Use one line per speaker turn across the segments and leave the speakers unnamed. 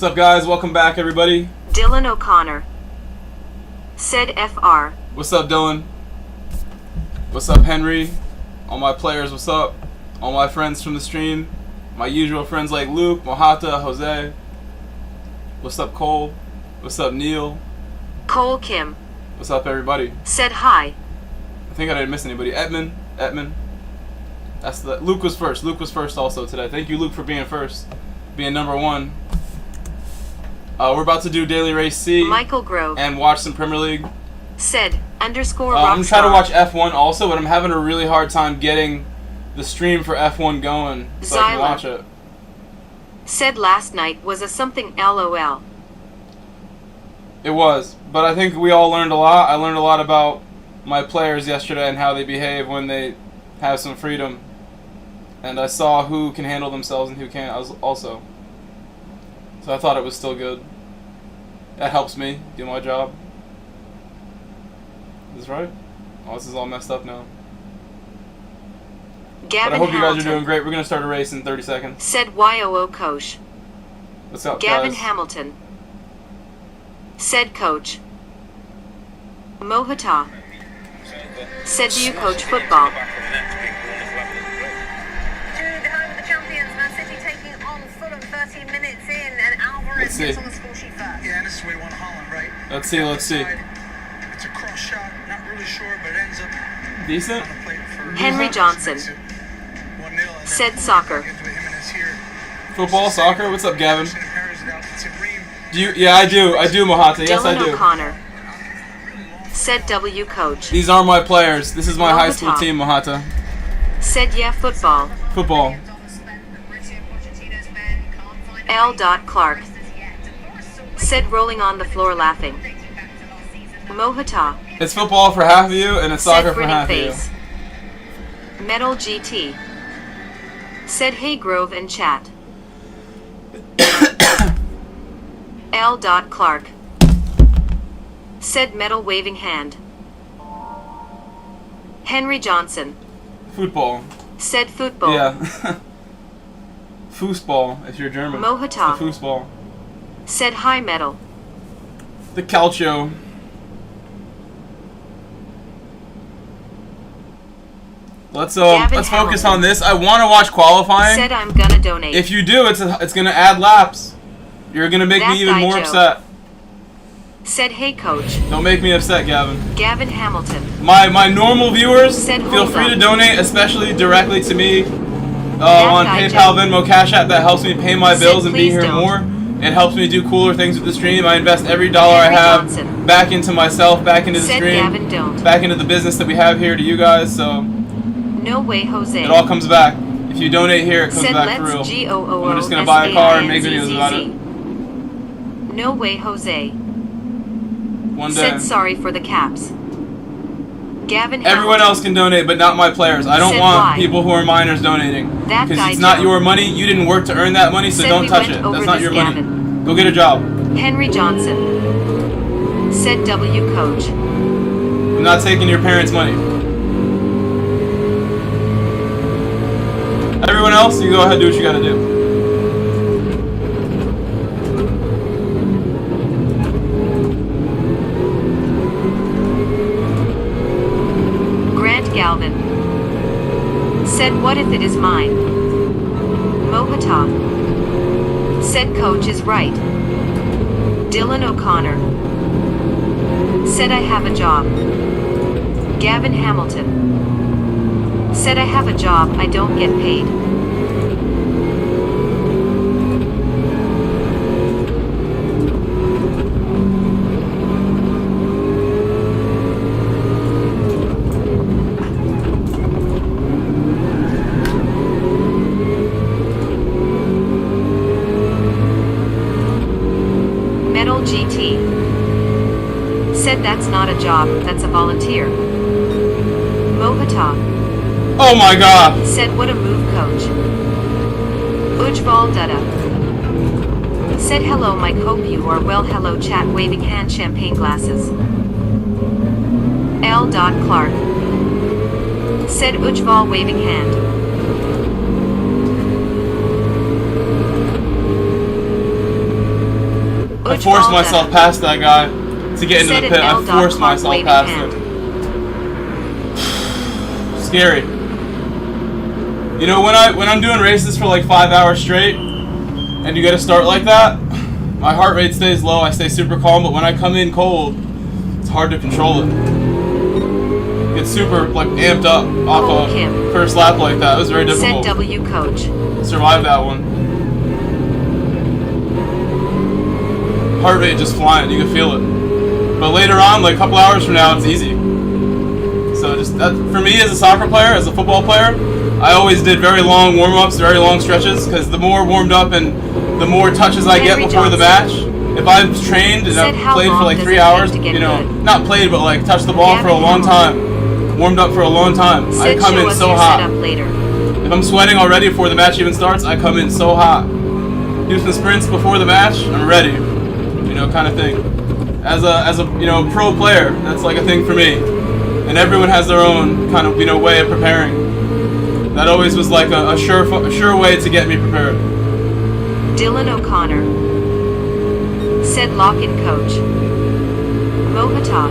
up, guys? Welcome back, everybody.
Dylan O'Connor said FR.
What's up, Dylan? What's up, Henry? All my players, what's up? All my friends from the stream. My usual friends like Luke, Mohata, Jose. What's up, Cole? What's up, Neil?
Cole Kim
What's up, everybody?
said hi.
I think I didn't miss anybody. Etman. That's the Luke was first. Luke was first also today. Thank you, Luke, for being first, being number one. We're about to do Daily Race C.
Michael Grove
and watch some Premier League.
said _
I'm trying to watch F1 also, but I'm having a really hard time getting the stream for F1 going so I can watch it.
Said last night was a something LOL.
It was, but I think we all learned a lot. I learned a lot about my players yesterday and how they behave when they have some freedom. And I saw who can handle themselves and who can't also. So I thought it was still good. That helps me do my job. Is this right? Oh, this is all messed up now.
Gavin
but I hope you guys
Hamilton
are doing great. We're going to start a race in 30 seconds.
said YOO Coach.
What's up,
Gavin
guys?
Hamilton said Coach. Mohata said do you coach football?
Let's see. Let's see.
It's a cross shot, not really sure, but it ends up
decent.
Henry Johnson said soccer.
Football, soccer. What's up, Gavin? Do you? Yeah, I do. I do, Mohata. Yes, I
Dylan
do.
O'Connor said W Coach.
These are my players. This is my high school
Mohata
team, Mohata.
said yeah football.
Football.
L. Clark said rolling on the floor laughing. Mohata
It's football for half of you, and it's soccer
said
for
grinning
half
face. Metal GT said hey Grove and chat. L. Clark said metal waving hand. Henry Johnson
of you. Football.
said football.
Yeah. Fußball, if you're German.
Mohata
It's the Fußball.
said hi metal.
The Calcio. Let's focus
Hamilton
on this. I want to watch qualifying.
said I'm gonna donate.
If you do, it's gonna add laps. You're gonna make
That
me even
guy
more
Joe
upset.
said hey coach.
Don't make me upset, Gavin.
Gavin Hamilton
My normal viewers,
said
feel
hold
free
up.
to donate, especially directly to me on
guy
PayPal,
Joe
Venmo, Cash App. That helps me pay my
said
bills and be
please
here
don't.
more. It helps me do cooler things with the stream. I invest every dollar
Henry
I have
Johnson
back into myself, back into the
said
stream,
Gavin don't.
back into the business that we have here to you guys. So
No way Jose
it all comes back. If you donate here, it comes
said
back for
let's
real.
GOOO
I'm just gonna buy a car and make videos about it
No way Jose
one day.
said sorry for the caps. Gavin
Everyone
Hamilton
else can donate, but not my players. I don't
said
want
why.
people who are minors donating.
That
Because
guy
it's not
Joe
your money. You didn't work to earn that money, so
said
don't
we
touch
went
it.
over
That's not
this,
your money.
Gavin.
Go get a job.
Henry Johnson said W coach.
I'm not taking your parents' money. Everyone else, you go ahead and do what you gotta do.
Grant Galvin said what if it is mine? Mohata said coach is right. Dylan O'Connor said I have a job. Gavin Hamilton said I have a job, I don't get paid. Metal GT said that's not a job, that's a volunteer. Mohata
Oh my god!
said what a move coach. Ujval Dutta said hello Mike, hope you are well, hello chat, waving hand, champagne glasses. L. Clark said Ujval, waving hand.
I forced myself past that guy to get into the pit. I forced myself past it. Scary. You know, when I'm doing races for like 5 hours straight, and you get to start like that, my heart rate stays low. I stay super calm. But when I come in cold, it's hard to control it. Get super like amped up off of first lap like that. It was very difficult.
Said W coach.
Survive that one. Heart rate just flying. You can feel it. But later on, like a couple hours from now, it's easy. So just that for me as a soccer player, as a football player, I always did very long warm-ups, very long stretches, because the more warmed up and the more touches I get before the match, if I've trained and I've played for like 3 hours, you know, not played, but like touched the ball for a long time, warmed up for a long time, I come in so hot. If I'm sweating already before the match even starts, I come in so hot. Do some sprints before the match, I'm ready. You know, kind of thing. As a you know pro player, that's like a thing for me. And everyone has their own kind of way of preparing. That always was like a sure way to get me prepared.
Dylan O'Connor. Said lock-in coach. Mohata.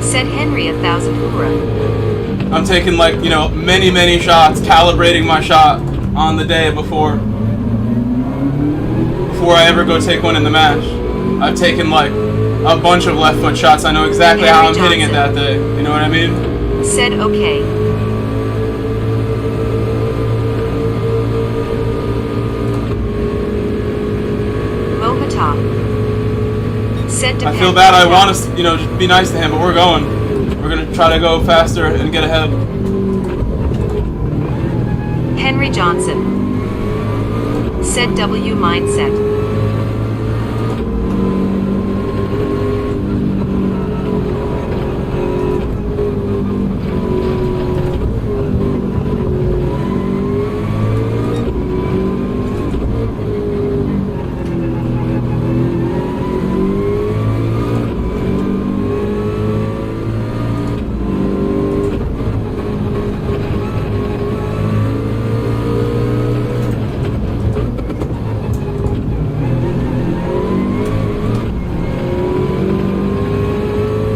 Said Henry 1000 hoorah.
I'm taking like, many shots, calibrating my shot on the day before I ever go take one in the match. I've taken like a bunch of left foot shots. I know exactly how I'm hitting it that day. You know what I mean?
Said okay. Mohata. Said
I feel bad. I want to, just be nice to him, but we're going. We're going to try to go faster and get ahead.
Henry Johnson. Said W mindset.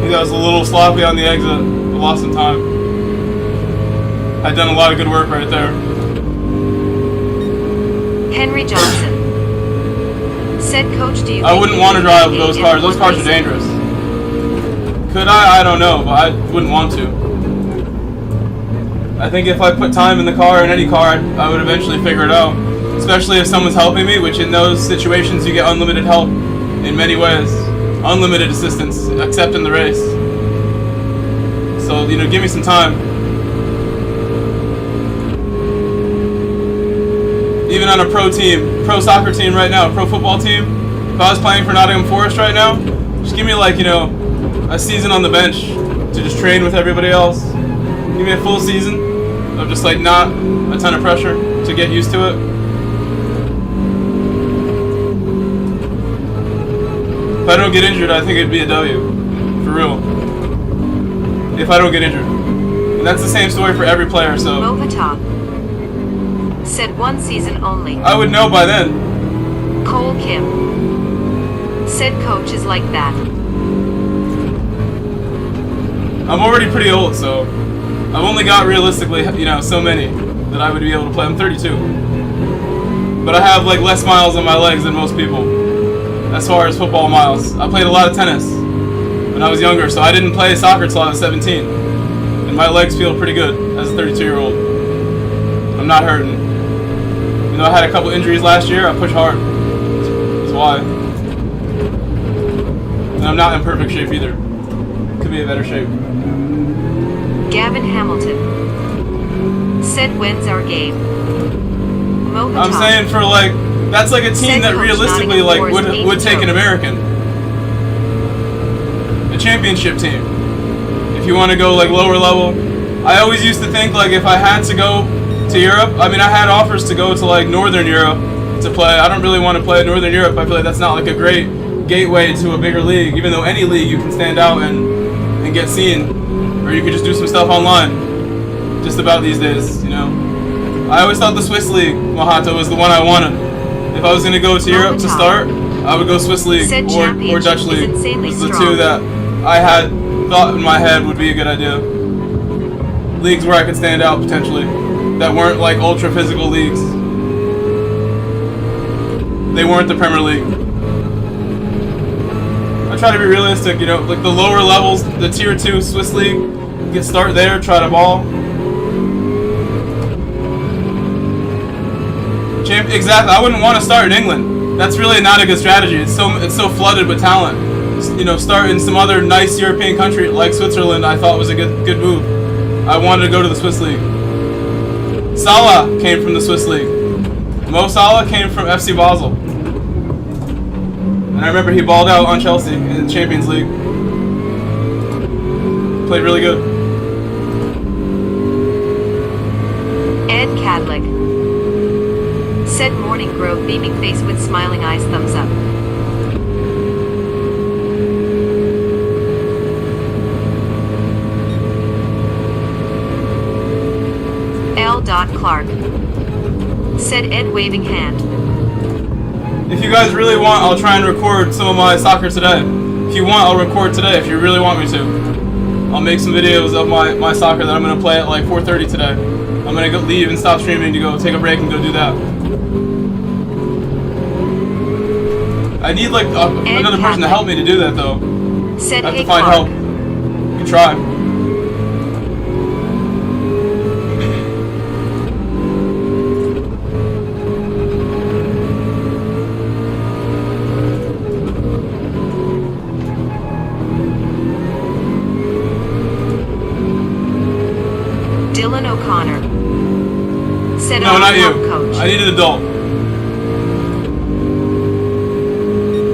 I was a little sloppy on the exit. I lost some time. I'd done a lot of good work right there.
Henry Johnson. Said coach, do you
I wouldn't want to drive those cars. Those cars are dangerous. Could I? I don't know, but I wouldn't want to. I think if I put time in the car, in any car, I would eventually figure it out. Especially if someone's helping me, which in those situations you get unlimited help in many ways. Unlimited assistance, except in the race. So, give me some time. Even on a pro team, soccer team right now, pro football team, if I was playing for Nottingham Forest right now, just give me like, a season on the bench to just train with everybody else. Give me a full season of just like not a ton of pressure to get used to it. If I don't get injured, I think it'd be a W. For real. If I don't get injured. And that's the same story for every player, so...
Mohata. Said one season only.
I would know by then.
Cole Kim. Said coach is like that.
I'm already pretty old, so... I've only got realistically, so many that I would be able to play. I'm 32. But I have, like, less miles on my legs than most people. As far as football miles. I played a lot of tennis when I was younger, so I didn't play soccer till I was 17. And my legs feel pretty good as a 32-year-old. I'm not hurting. Even though I had a couple injuries last year, I push hard. That's why. And I'm not in perfect shape either. Could be in better shape.
Gavin Hamilton. Said when's our game? Mohata.
I'm saying for like... That's like a team that realistically like would take an American. A championship team. If you want to go like lower level. I always used to think like if I had to go to Europe, I had offers to go to like Northern Europe to play. I don't really want to play in Northern Europe. I feel like that's not like a great gateway to a bigger league. Even though any league you can stand out and get seen. Or you could just do some stuff online. Just about these days, I always thought the Swiss league, Mohata, was the one I wanted. If I was going to go to Europe to start, I would go Swiss League
Said
or
championship
Dutch
is
League.
insanely
Those are the
strong.
two that I had thought in my head would be a good idea. Leagues where I could stand out potentially, that weren't like ultra physical leagues. They weren't the Premier League. I try to be realistic, you know, like the lower levels, the tier 2 Swiss League, start there, try to ball. Exactly, I wouldn't want to start in England. That's really not a good strategy. It's so flooded with talent. You know, start in some other nice European country like Switzerland. I thought was a good move. I wanted to go to the Swiss League. Salah came from the Swiss League. Mo Salah came from FC Basel. And I remember he balled out on Chelsea in the Champions League. Played really good.
Ed Cadlick. Said Morning Grove beaming face with smiling eyes, thumbs up. L. Clark. Said Ed waving hand.
If you guys really want, I'll try and record some of my soccer today. If you want, I'll record today if you really want me to. I'll make some videos of my soccer that I'm going to play at like 4:30 today. I'm going to go leave and stop streaming to go take a break and go do that. I need like another person to help me to do that though.
Said
I have
hey
to find
Clark.
help. You can try.
Dylan O'Connor. Said
No, not you.
Coach.
I need an adult.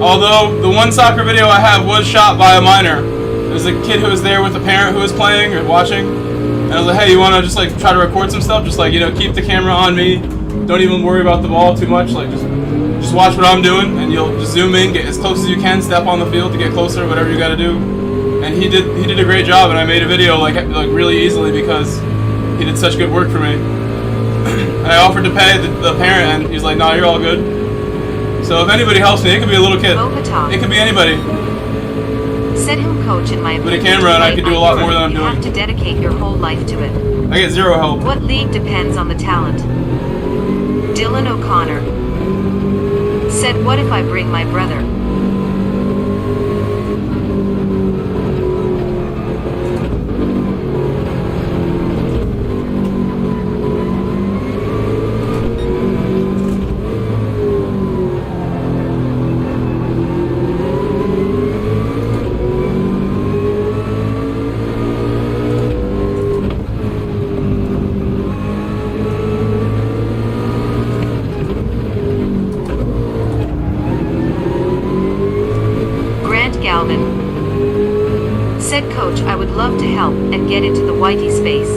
Although the one soccer video I have was shot by a minor. There's a kid who was there with a parent who was playing or watching, and I was like, "Hey, you want to just like try to record some stuff? Just like, you know, keep the camera on me. Don't even worry about the ball too much. Like just watch what I'm doing, and you'll just zoom in, get as close as you can, step on the field to get closer, whatever you got to do." And he did a great job, and I made a video like really easily because he did such good work for me. And I offered to pay the parent, and he's like, "No, you're all good." So if anybody helps me, it could be a little kid. It could be anybody.
Said him coach in my
With a camera, and I could do a lot more than I'm doing.
You have to dedicate your whole life to it.
I get zero help.
What league depends on the talent? Dylan O'Connor. Said what if I bring my brother? Said coach, I would love to help and get into the whitey space.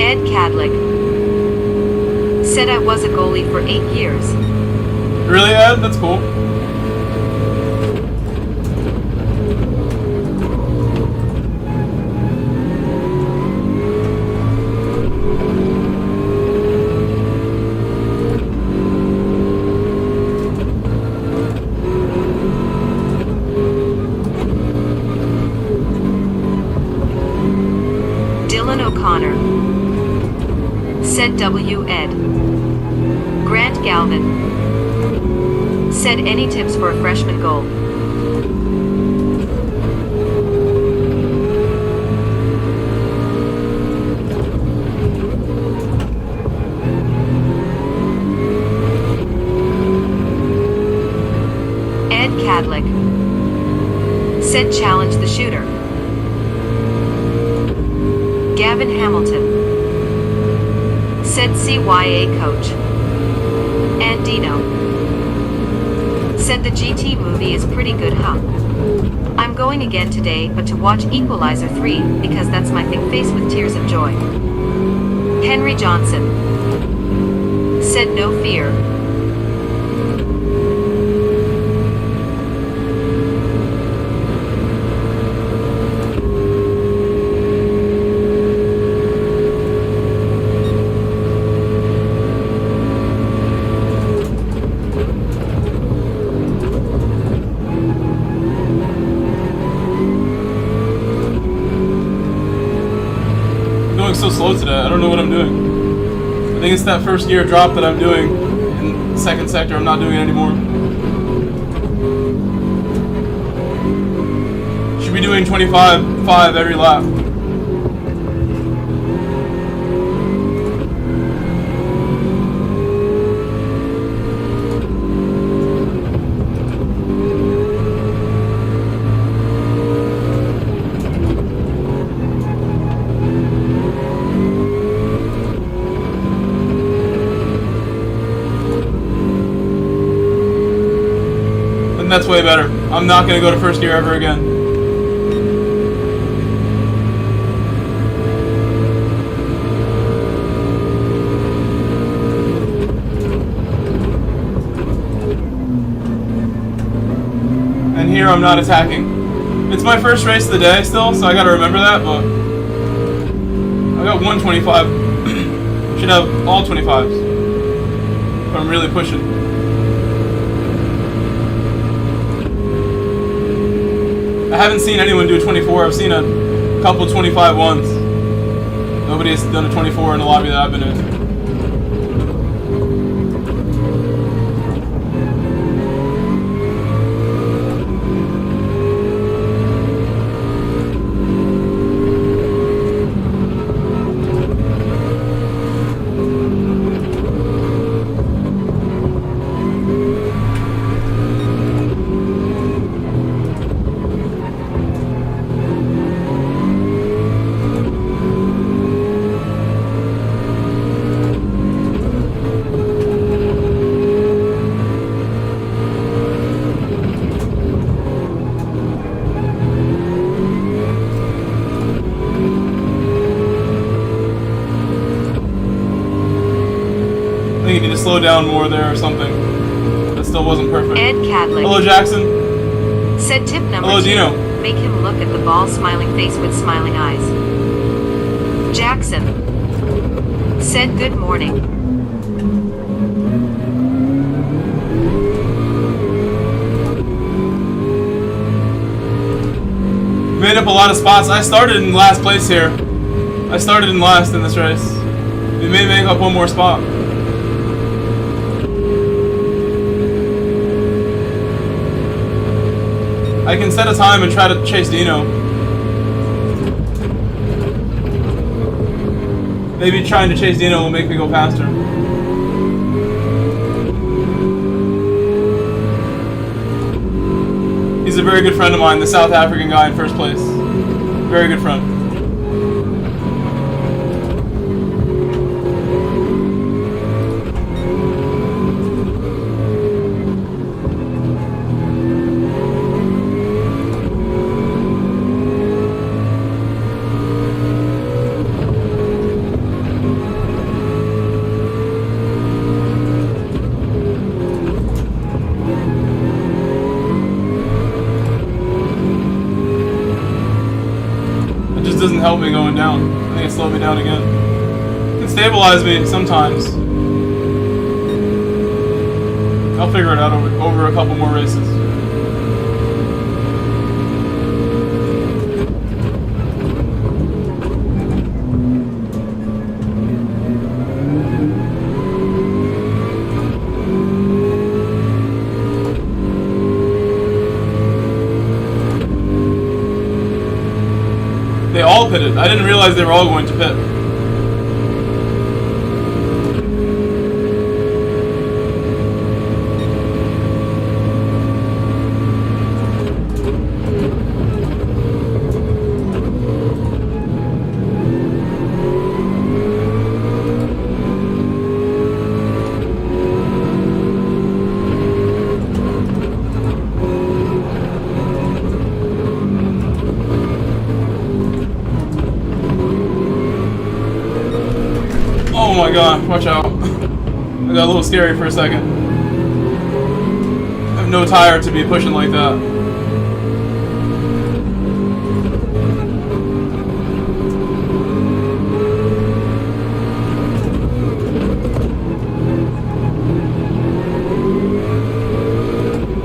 Ed Cadlick. Said I was a goalie for 8 years.
Really, Ed? That's cool.
Dylan O'Connor. Said W. Ed. Grant Galvin. Said any tips for a freshman goal? Ed Cadlick. Said challenge the shooter. Gavin Hamilton. Said CYA coach. Andino. Said the GT movie is pretty good, huh? I'm going again today, but to watch Equalizer 3, because that's my thing. Face with tears of joy. Henry Johnson. Said no fear.
So slow today. I don't know what I'm doing. I think it's that first gear drop that I'm doing in the second sector. I'm not doing it anymore. Should be doing 25.5 every lap. That's way better. I'm not going to go to first gear ever again. And here I'm not attacking. It's my first race of the day still, so I got to remember that, but I got 125. Should have all 25s. If I'm really pushing. I haven't seen anyone do a 24. I've seen a couple 25 ones. Nobody has done a 24 in the lobby that I've been in. I think you need to slow down more there or something. That still wasn't perfect.
Ed Cadlick.
Hello, Jackson.
Said tip number
Hello,
2.
Dino.
Make him look at the ball smiling face with smiling eyes. Jackson. Said good morning.
Made up a lot of spots. I started in last place here. I started in last in this race. We may make up one more spot. I can set a time and try to chase Dino. Maybe trying to chase Dino will make me go faster. He's a very good friend of mine, the South African guy in first place. Very good friend. Doesn't help me going down. I think it slowed me down again. It can stabilize me sometimes. I'll figure it out over a couple more races. They all pitted. I didn't realize they were all going to pit. my god, watch out. I got a little scary for a second. I have no tire to be pushing like that.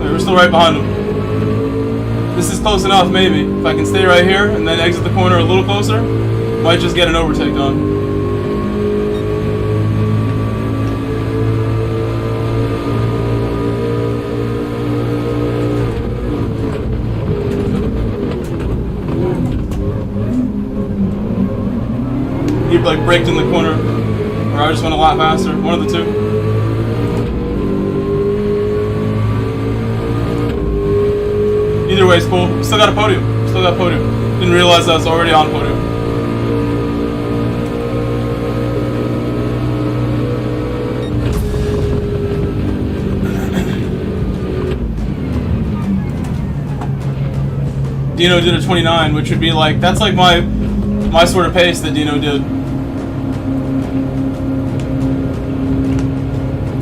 Hey, we're still right behind him. This is close enough, maybe. If I can stay right here and then exit the corner a little closer, might just get an overtake done. He like braked in the corner, or I just went a lot faster. One of the two. Either way, it's cool. Still got a podium. Still got a podium. Didn't realize I was already on podium. Dino did a 29, which would be like, that's like my sort of pace that Dino did.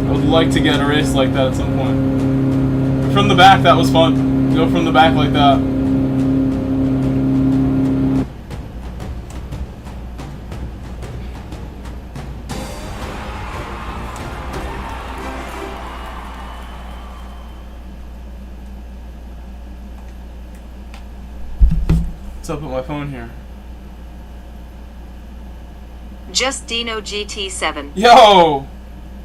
I would like to get a race like that at some point. But from the back, that was fun. Go from the back like that. What's up with my phone here?
Just Dino GT7.
Yo!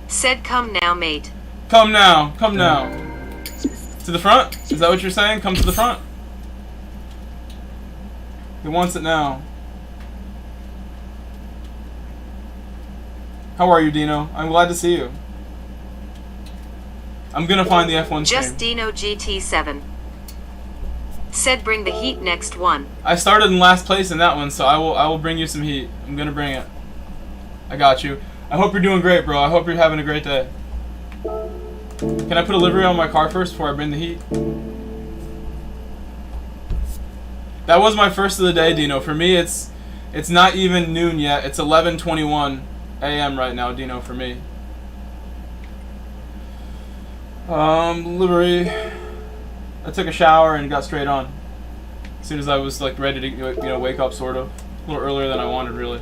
Said come now, mate.
Come now, come now. To the front? Is that what you're saying? Come to the front? He wants it now. How are you, Dino? I'm glad to see you. I'm gonna find the F1
Just
stream.
Dino GT7. Said bring the heat next one.
I started in last place in that one, so I will bring you some heat. I'm gonna bring it. I got you. I hope you're doing great, bro. I hope you're having a great day. Can I put a livery on my car first before I bring the heat? That was my first of the day, Dino. For me, it's not even noon yet. It's 11:21 a.m. right now, Dino, for me. Livery. I took a shower and got straight on. As soon as I was like ready to, wake up, sort of. A little earlier than I wanted, really.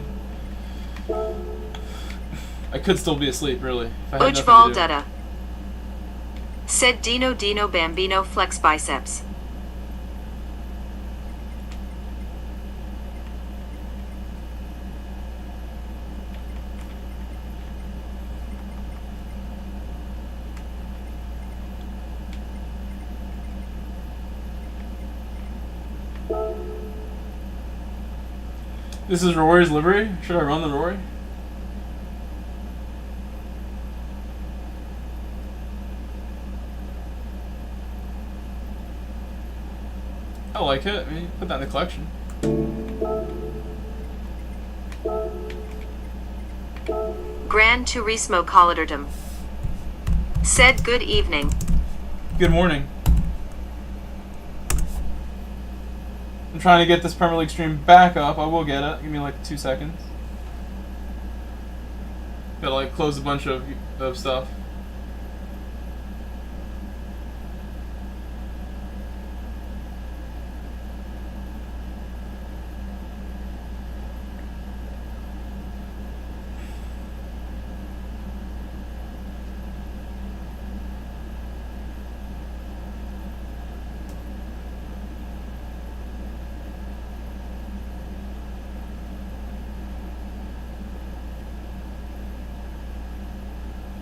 I could still be asleep, really. If I had nothing
Ujval
to do.
Dutta. Said Dino Bambino flex biceps.
This is Rory's livery? Should I run the Rory? I like it. I mean, put that in the collection.
Gran Turismo Colladerdom. Said good evening.
Good morning. I'm trying to get this Premier League stream back up. I will get it. Give me like 2 seconds. Gotta like close a bunch of stuff.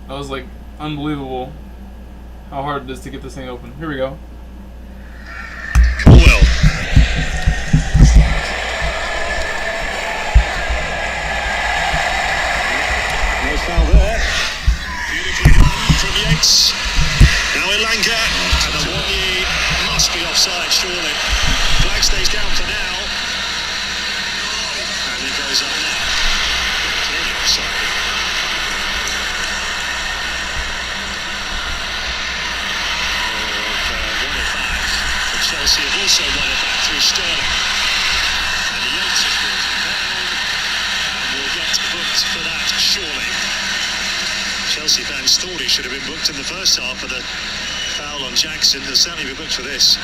That was like unbelievable how hard it is to get this thing open. Here we go.
Well. No foul there. Beautifully done from Yates. Now Elanga. And the Wanye must be offside, surely. Flag stays down for now. And it goes up now. Clearly offside. Chelsea have also won it back through Sterling. And Yates has brought it down. And will get booked for that, surely. Chelsea fans thought he should have been booked in the first half for the foul on Jackson. He'll certainly be booked for this.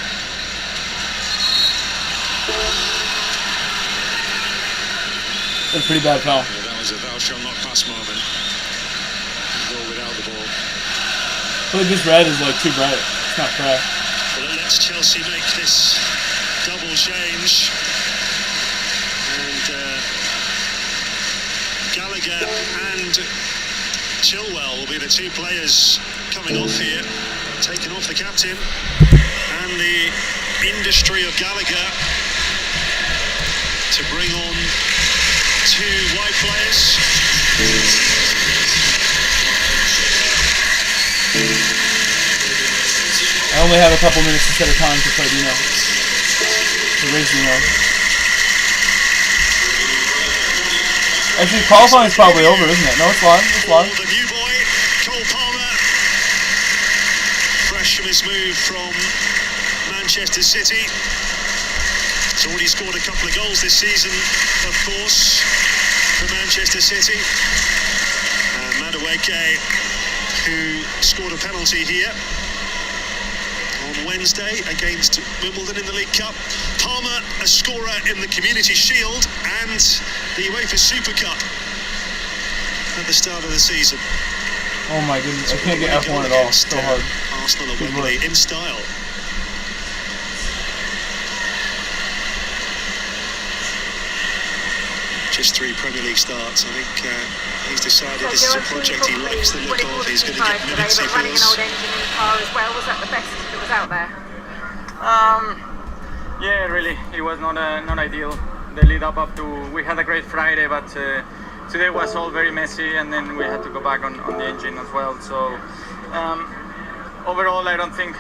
That's a pretty bad foul.
Yeah, that was a foul shot not past Marvin. Goal without the ball.
But this red is like too bright. It's not fair.
Well, it lets Chelsea make this double change. And Gallagher and Chilwell will be the two players coming off here, taking off the captain and the industry of Gallagher to bring on two white players.
I only have a couple minutes instead of time to play Dino. To race Dino. Actually, qualifying is probably over, isn't it? No, it's live. It's live.
The new boy, Cole Palmer, fresh from his move from Manchester City. He's already scored a couple of goals this season, of course, for Manchester City. Madueke, who scored a penalty here on Wednesday against Wimbledon in the League Cup. Palmer, a scorer in the Community Shield and the UEFA Super Cup at the start of the season.
Oh my goodness, I can't get F1 at all. It's so hard.
Arsenal at Wembley in style. Just 3 Premier League starts. I think he's decided this is a project he likes the look of. He's going to get minutes, he
running an
feels.
old engine in the car as well. Was that the best that was out there?
Yeah, really, it was not ideal. The lead up to we had a great Friday, but today was all very messy, and then we had to go back on the engine as well. So overall, I don't think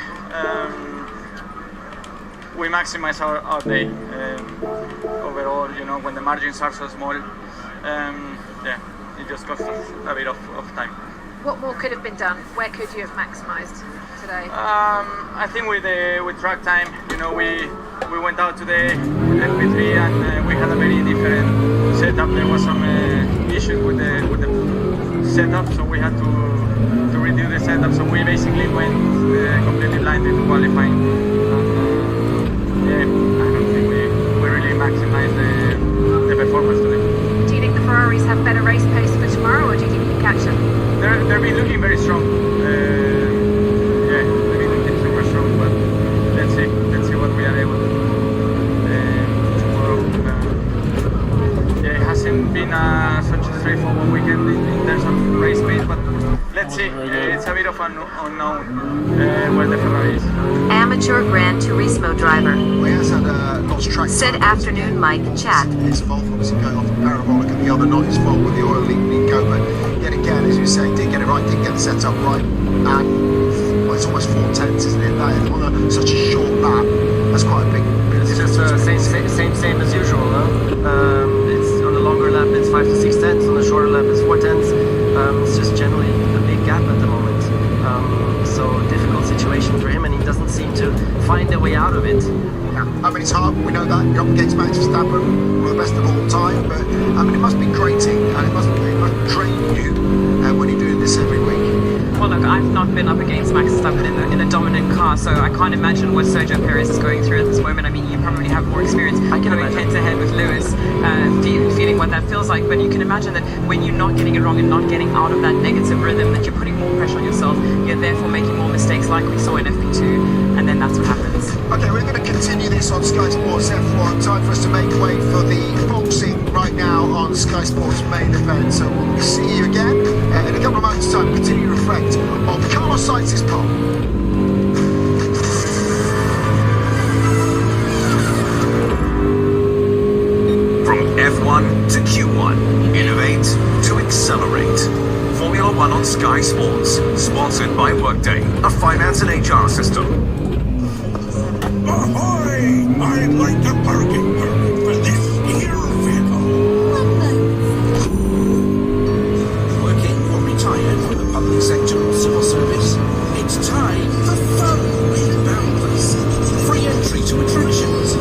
we maximize our day. Overall, you know, when the margins are so small, yeah, it just cost us a bit of time.
What more could have been done? Where could you have maximised today?
I think with track time, you know, we went out today with FP3 and we had a very different setup. There was some issues with the setup, so we had to redo the setup. So we basically went completely blind into qualifying. Yeah, I don't think we really maximized the performance today.
Do you think the Ferraris have better race pace for tomorrow, or do you think you can catch them?
They've been looking very strong. Yeah, they've been looking super strong. But let's see what we are able to do tomorrow. Yeah, it hasn't been such a straightforward weekend in terms of race pace, but let's see. It's a bit of an unknown where the Ferrari is.
Amateur Gran Turismo driver.
Well, he has had lost track.
Said afternoon Mike chat.
His fault, obviously going off the parabolic, and the other not his fault with the oil leak go. But yet again, as you say, didn't get it right, didn't get the setup right, and well, it's almost 4/10, isn't it? That on such a short lap, that's quite a big bit of difference.
It's same as usual. No? It's on the longer lap, it's 5 to 6 tenths. On the shorter lap, it's 4 tenths. It's just generally a big gap at the moment. So difficult situation for him, and he doesn't seem to find a way out of it.
Yeah, I mean, it's hard, we know that. You're up against Max Verstappen, one of the best of all time, but I mean, it must be grating, and it must drain you when you're doing this every week.
Well, look, I've not been up against Max Verstappen in a dominant car, so I can't imagine what Sergio Perez is going through at this moment. I mean, you probably have more experience going head-to-head with Lewis, feeling what that feels like, but you can imagine that when you're not getting it wrong and not getting out of that negative rhythm, that you're putting more pressure on yourself, you're therefore making more mistakes like we saw in FP2, and then that's what happens.
Okay, we're going to continue this on Sky Sports F1. Time for us to make way for the boxing right now on Sky Sports main event. So we'll see you again in a couple of moments' time. Continue to reflect on Carlos Sainz's pole.
From F1 to Q1, innovate to accelerate. Formula One on Sky Sports, sponsored by Workday, a finance and HR system.
Ahoy! I'd like a parking permit for this here vehicle. Working or retired from the public sector or civil service? It's time for fun with Boundless. Free entry to attractions,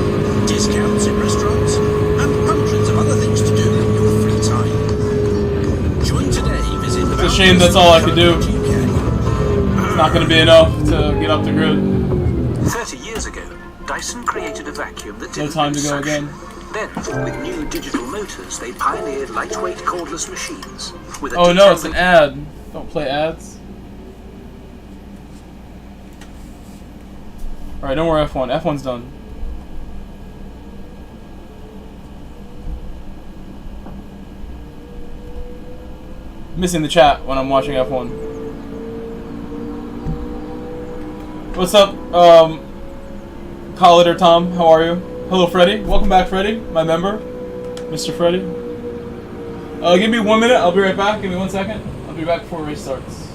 discounts in restaurants, and hundreds of other things to do in your free time. Join today. Visit
shame that's all I could do. It's not going to be enough to get up the grid.
30 years ago, Dyson created a vacuum that
No
didn't
time to
make
go
suction.
again.
Then, with new digital motors, they pioneered lightweight cordless machines. With a
Oh no, it's an
detailed-
ad. Don't play ads. Alright, no more F1. F1's done. Missing the chat when I'm watching F1. What's up, Collider Tom? How are you? Hello, Freddy. Welcome back, Freddy, my member, Mr. Freddy. Give me 1 minute. I'll be right back. Give me 1 second. I'll be back before race starts.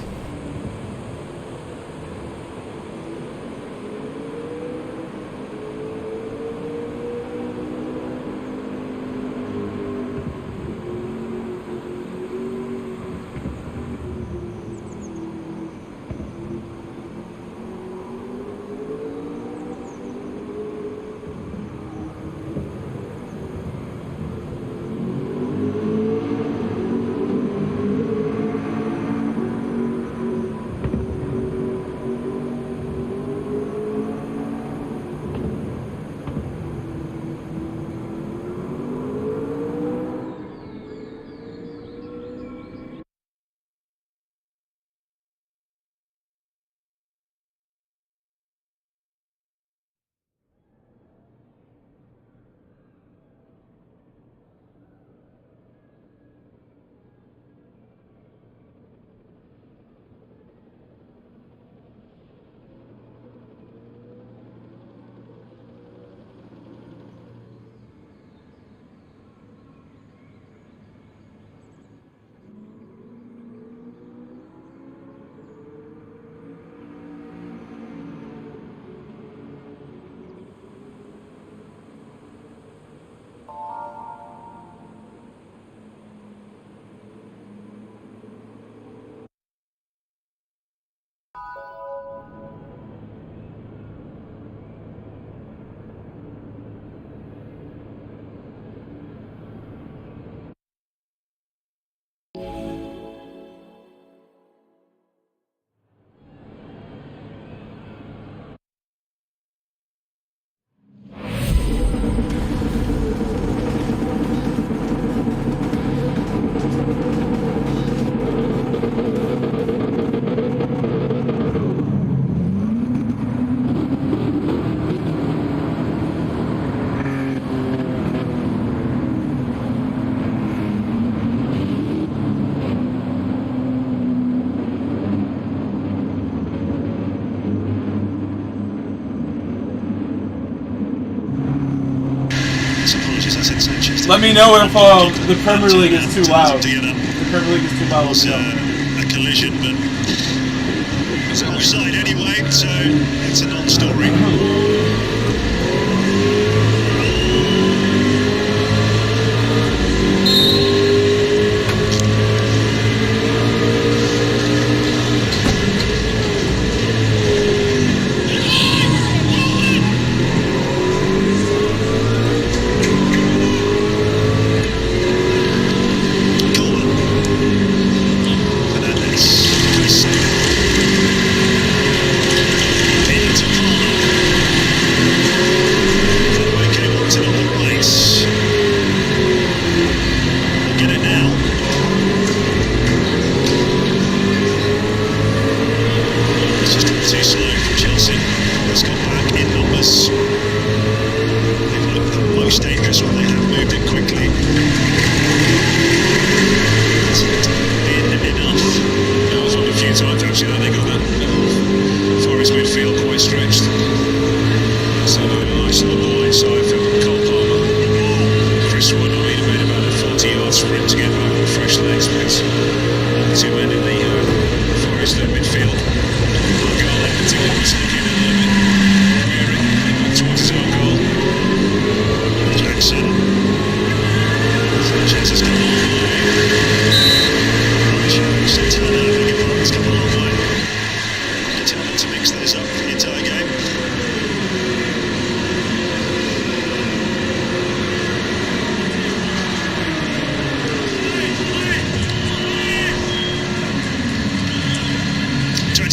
Let me know if the Premier League is too loud. The Premier League is too loud. Let me know.
A collision, but it's offside anyway, so it's a non-story.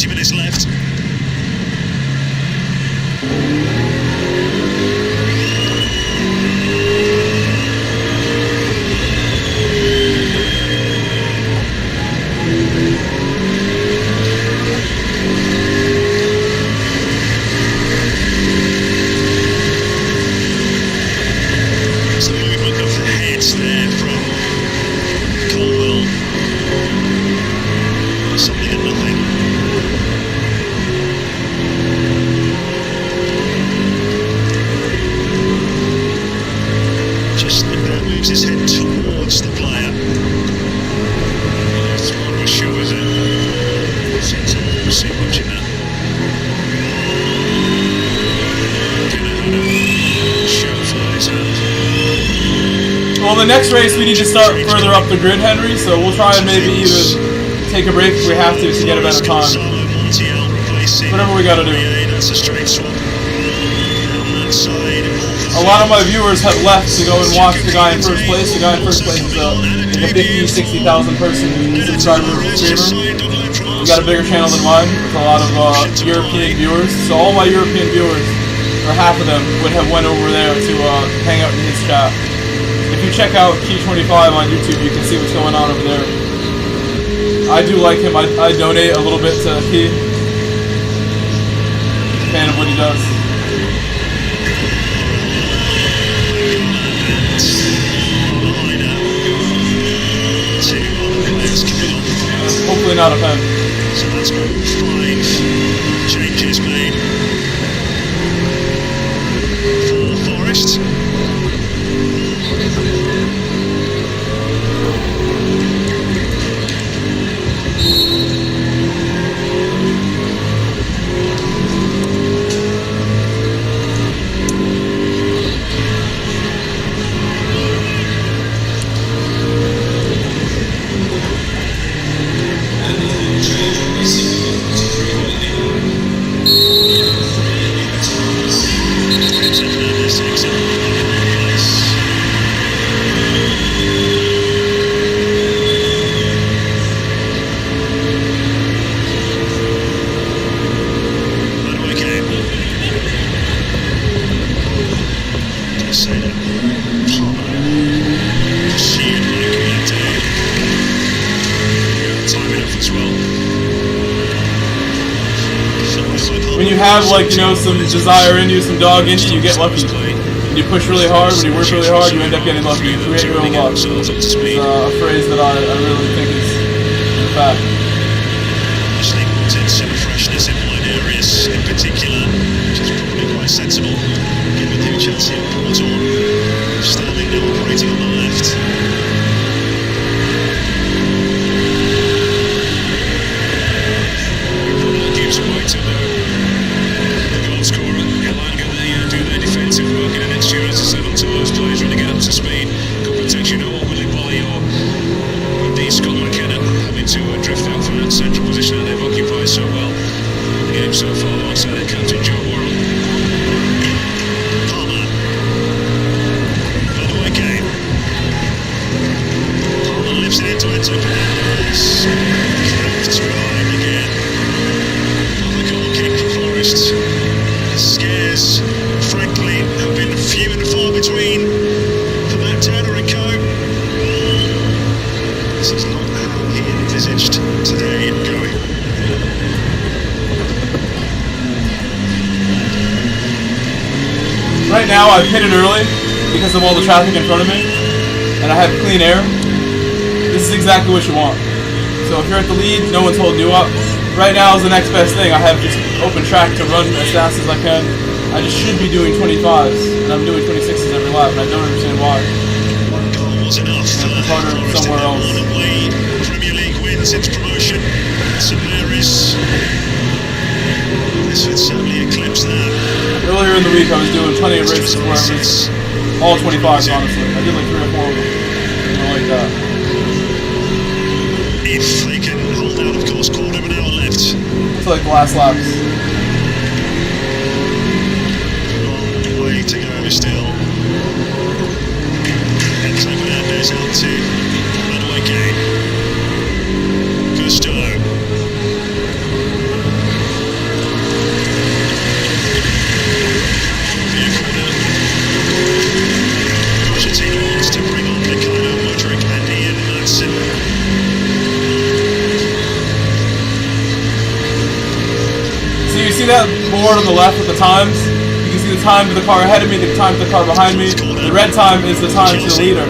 20 minutes left. There's the movement of the heads there from Colwell. Something and nothing. Just moves his head towards the player. It's one was sure, is it? See watching that.
Well, the next race we need to start further up the grid, Henry, so we'll try and maybe even take a break if we have to get a better time. Whatever we gotta do. A lot of my viewers have left to go and watch the guy in first place. The guy in first place is like a 50, 60,000 person subscriber streamer. We got a bigger channel than mine with a lot of European viewers. So all my European viewers, or half of them, would have went over there to hang out in his chat. If you check out Key25 on YouTube, you can see what's going on over there. I do like him. I donate a little bit to Key. Fan of what he does. Hopefully not a pen.
So that's 5 changes made for Forest.
When you have, like, you know, some desire in you, some dog in you, you get lucky. When you push really hard, when you work really hard, you end up getting lucky. You create your own luck. It's a phrase that I really think is a fact.
Actually wanted some freshness in wide areas in particular, which is probably quite sensible. Given the Chelsea and Podium standing now operating on the left. Gives away to the goal scorer. Elanga, they do their defensive work, and it's Stuart to settle to those players when they get up to speed. Good protection or Willie Bolly or indeed Scott McKenna having to drift out from that central position that they've occupied so well in the game so far alongside their captain Joe Worrell. Palmer. Another way game. Palmer lifts it into Enzo Perez. Left behind again. Another goal kick for Forest. Scares, frankly, have been few and far between for Matt Turner and co. This is not how he envisaged today going.
Right now, I've hit it early because of all the traffic in front of me, and I have clean air. This is exactly what you want. So if you're at the lead, no one's holding you up. Right now is the next best thing. I have just open track to run as fast as I can. I just should be doing 25s, and I'm doing 26s every lap, and I don't understand why.
One goal was enough for Forest
somewhere
in
else.
the away Premier League wins its promotion. St Mary's. This would certainly eclipse that.
Earlier in the week, I was doing plenty of races where I was all 25s, honestly. I did like 3 or 4 of them. I like that.
If they can hold out, of course, quarter of an hour left.
It's like the last laps.
Long way to go still. Enzo Fernandez out to runaway game. Gusto.
at the board on the left with the times, you can see the time to the car ahead of me, the time to the car behind me. The red time is the time to the leader.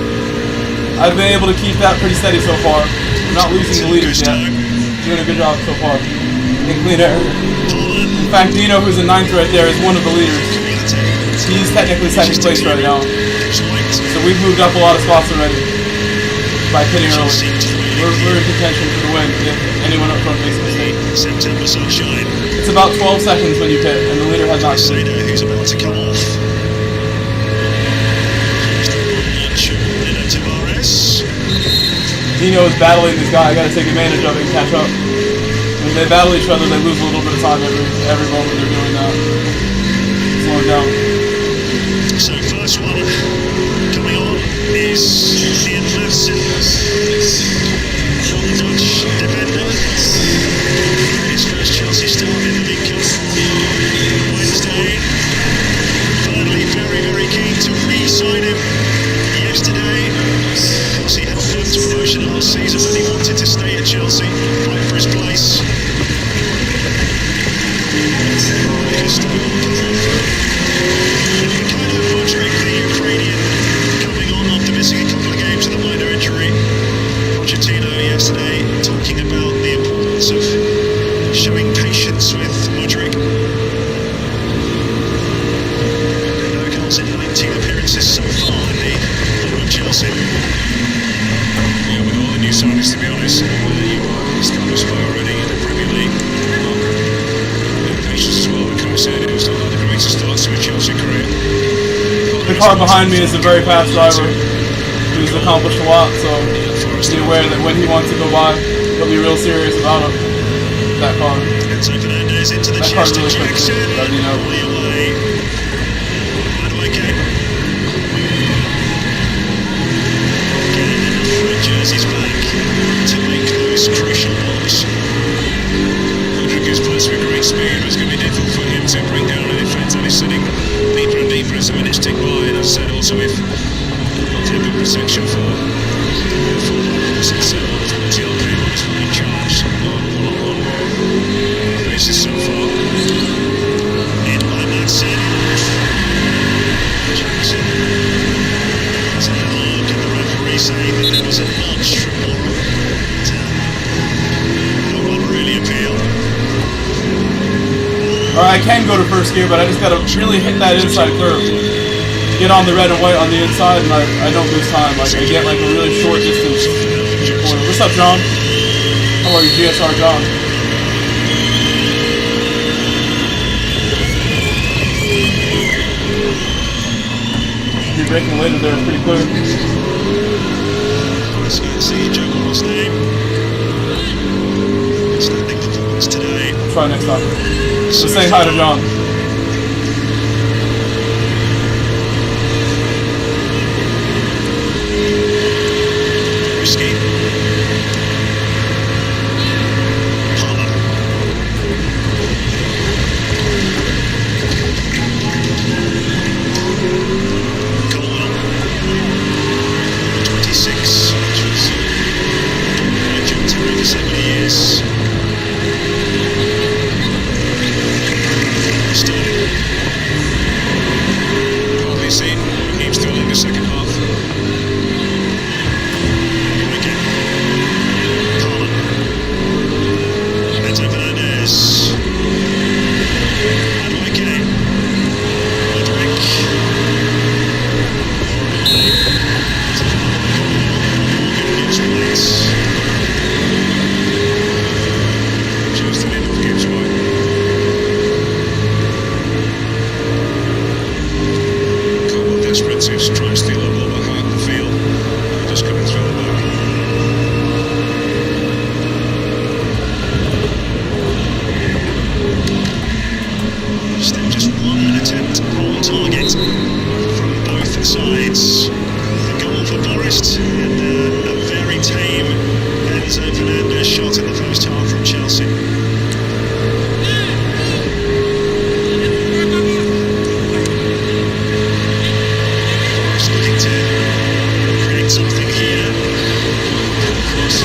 I've been able to keep that pretty steady so far. I'm not losing the leaders yet. Doing a good job so far. In clean air. In fact, Dino, who's in 9th right there, is one of the leaders. He's technically 2nd place right now. So we've moved up a lot of spots already by pitting early. We're in contention for the win if anyone up front makes a mistake. It's about 12 seconds when you pit, and the leader has not pitted.
Who's about to come off.
Dino is battling this guy. I gotta take advantage of it and catch up. When they battle each other, they lose a little bit of time every moment they're doing that. Slow it down.
So first one coming on is Ian Madsen, Dutch defender. His first Chelsea start in the League Cup Wednesday. Burnley very keen to re-sign him yesterday. Of course, he had first promotion last season when he wanted to stay at Chelsea, fight for his place. Modric, the Ukrainian, coming on after missing a couple of games with a minor injury. Pochettino yesterday talking about the importance of showing patience with Modric. No goals in 19 appearances so far in the of Chelsea. Yeah, with all the new signings, to be honest, he's got to play already in the Premier League. Patience as well, the coach said it was one of the greatest starts to a Chelsea career.
The car behind me is a very fast driver who's accomplished a lot, so be aware that when he wants to go by, he'll be real serious about him. That car. That car's really quick, you know.
Jersey's back to make those crucial blocks. Modric is plus with great speed. It was going to be difficult for him to bring down a defence, and he's sitting deeper and deeper as the minutes tick by. And as I said, also with good protection for since Martial came on in charge on basis so far. In by Madsen. Jackson. Let's have a look at the referee saying that there was a nudge from Morrow. That one really appealed.
Alright, I can go to first gear, but I just gotta really hit that inside curve. Get on the red and white on the inside, and I don't lose time. Like, I get like a really short distance. What's up, John? How are you, GSR John? You're breaking later there, it's pretty clear.
Let's go see Joe Morrow's name. Standing performance today.
Try next time. So say hi to John.
Risky. Palmer. Colwell. 26, which was John Terry for 7 years. Sterling. Hardly seen. Keeps still in the second half. Again. Palmer. Beto Fernandez. Madueke. Modric. Morgan gives place. Shows the middle gives way. Desperate to try and steal a ball by heart in the field. Just coming through the back. Still just one attempt on target from both sides. The goal for Borist and a very tame Enzo Fernandez shot in the first half from Chelsea. Looking to create something here. Of course.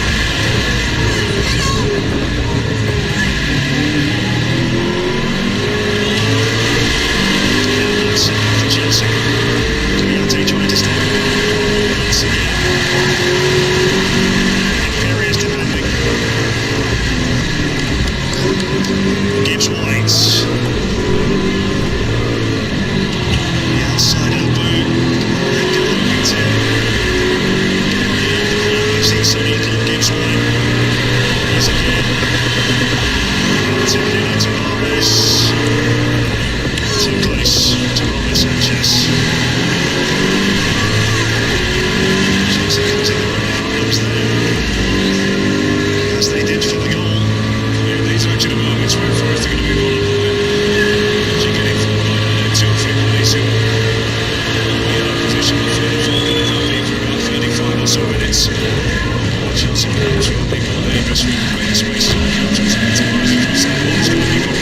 especially in the greater spaces on the country. Tomorrow's the first set one's going to be gone.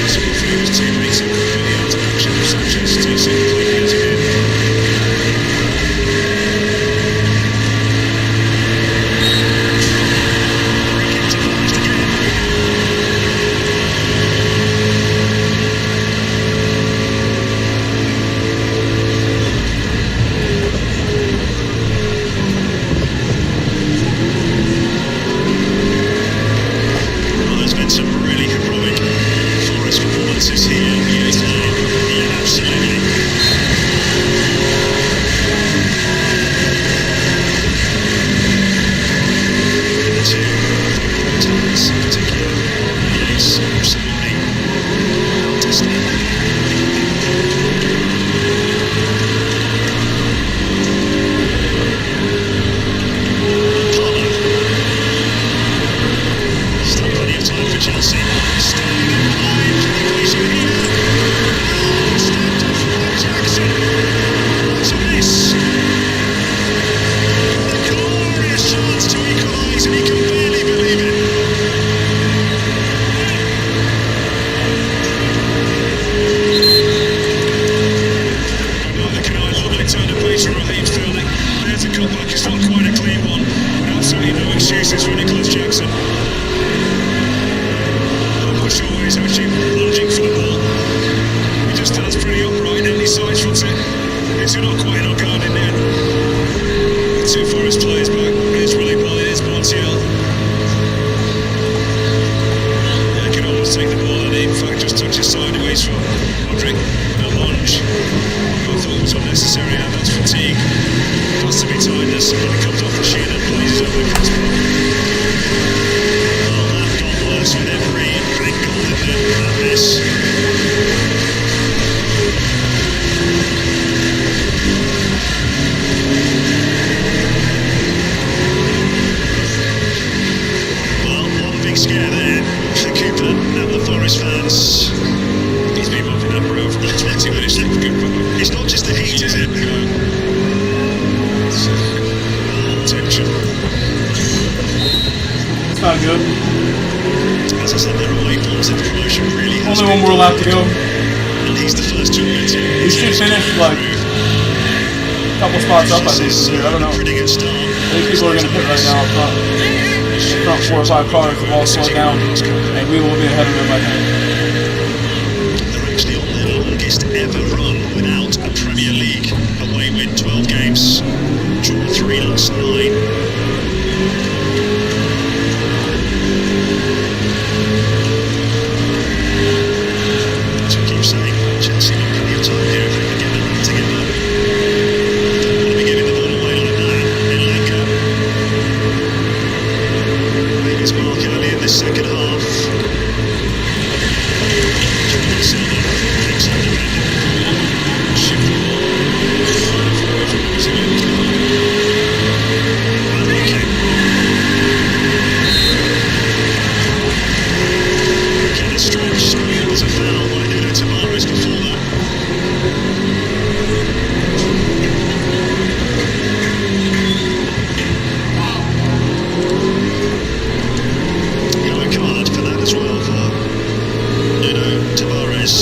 Possible for his teammates and completely out of action. Sanchez takes it completely as he did.
Cars have all slowed down, and we will be ahead of them, I think.
They're actually on their longest ever run without a Premier League away win, 12 games, draw 3, lost 9. As we keep saying, Chelsea have plenty of time here if they can get them back together. Don't want to be giving the ball away like that. Elenka. Made his mark early in this second half. Silva takes on the bend. Shift the ball. Again, a stretch. There was a foul by Nuno Tavares before that. Yellow card for that as well for Nuno Tavares.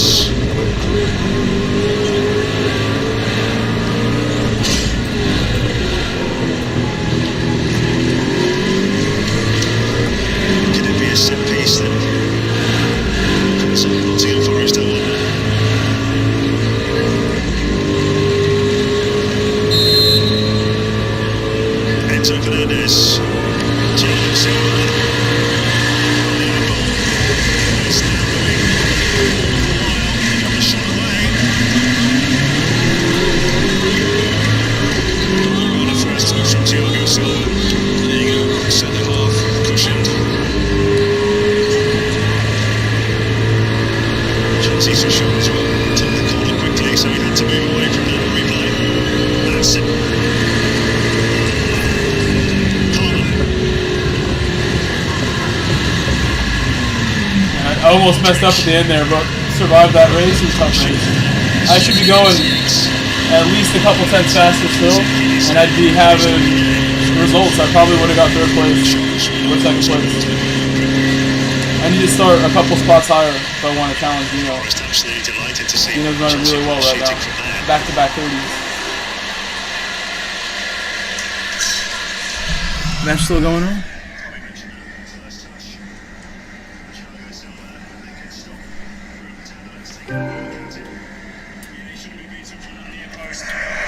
Could it be a set piece then? Comes on Nottingham Forest, I wonder. Enzo Fernandez. Thiago Silva. It's now going a couple of shot away. On a first touch from Thiago Silva. There you go, centre half cushioned. Chelsea's a shot as well. Took the corner quickly, so he had to move away from that replay. That's it.
I almost messed up at the end there, but survived that race. It was a tough race. I should be going at least a couple tenths faster still, and I'd be having results, I probably would have got 3rd place or 2nd place. I need to start a couple spots higher if I want to challenge Dino.
Absolutely delighted to see
Dino's running really well right now. Back-to-back 30s. Match still going on?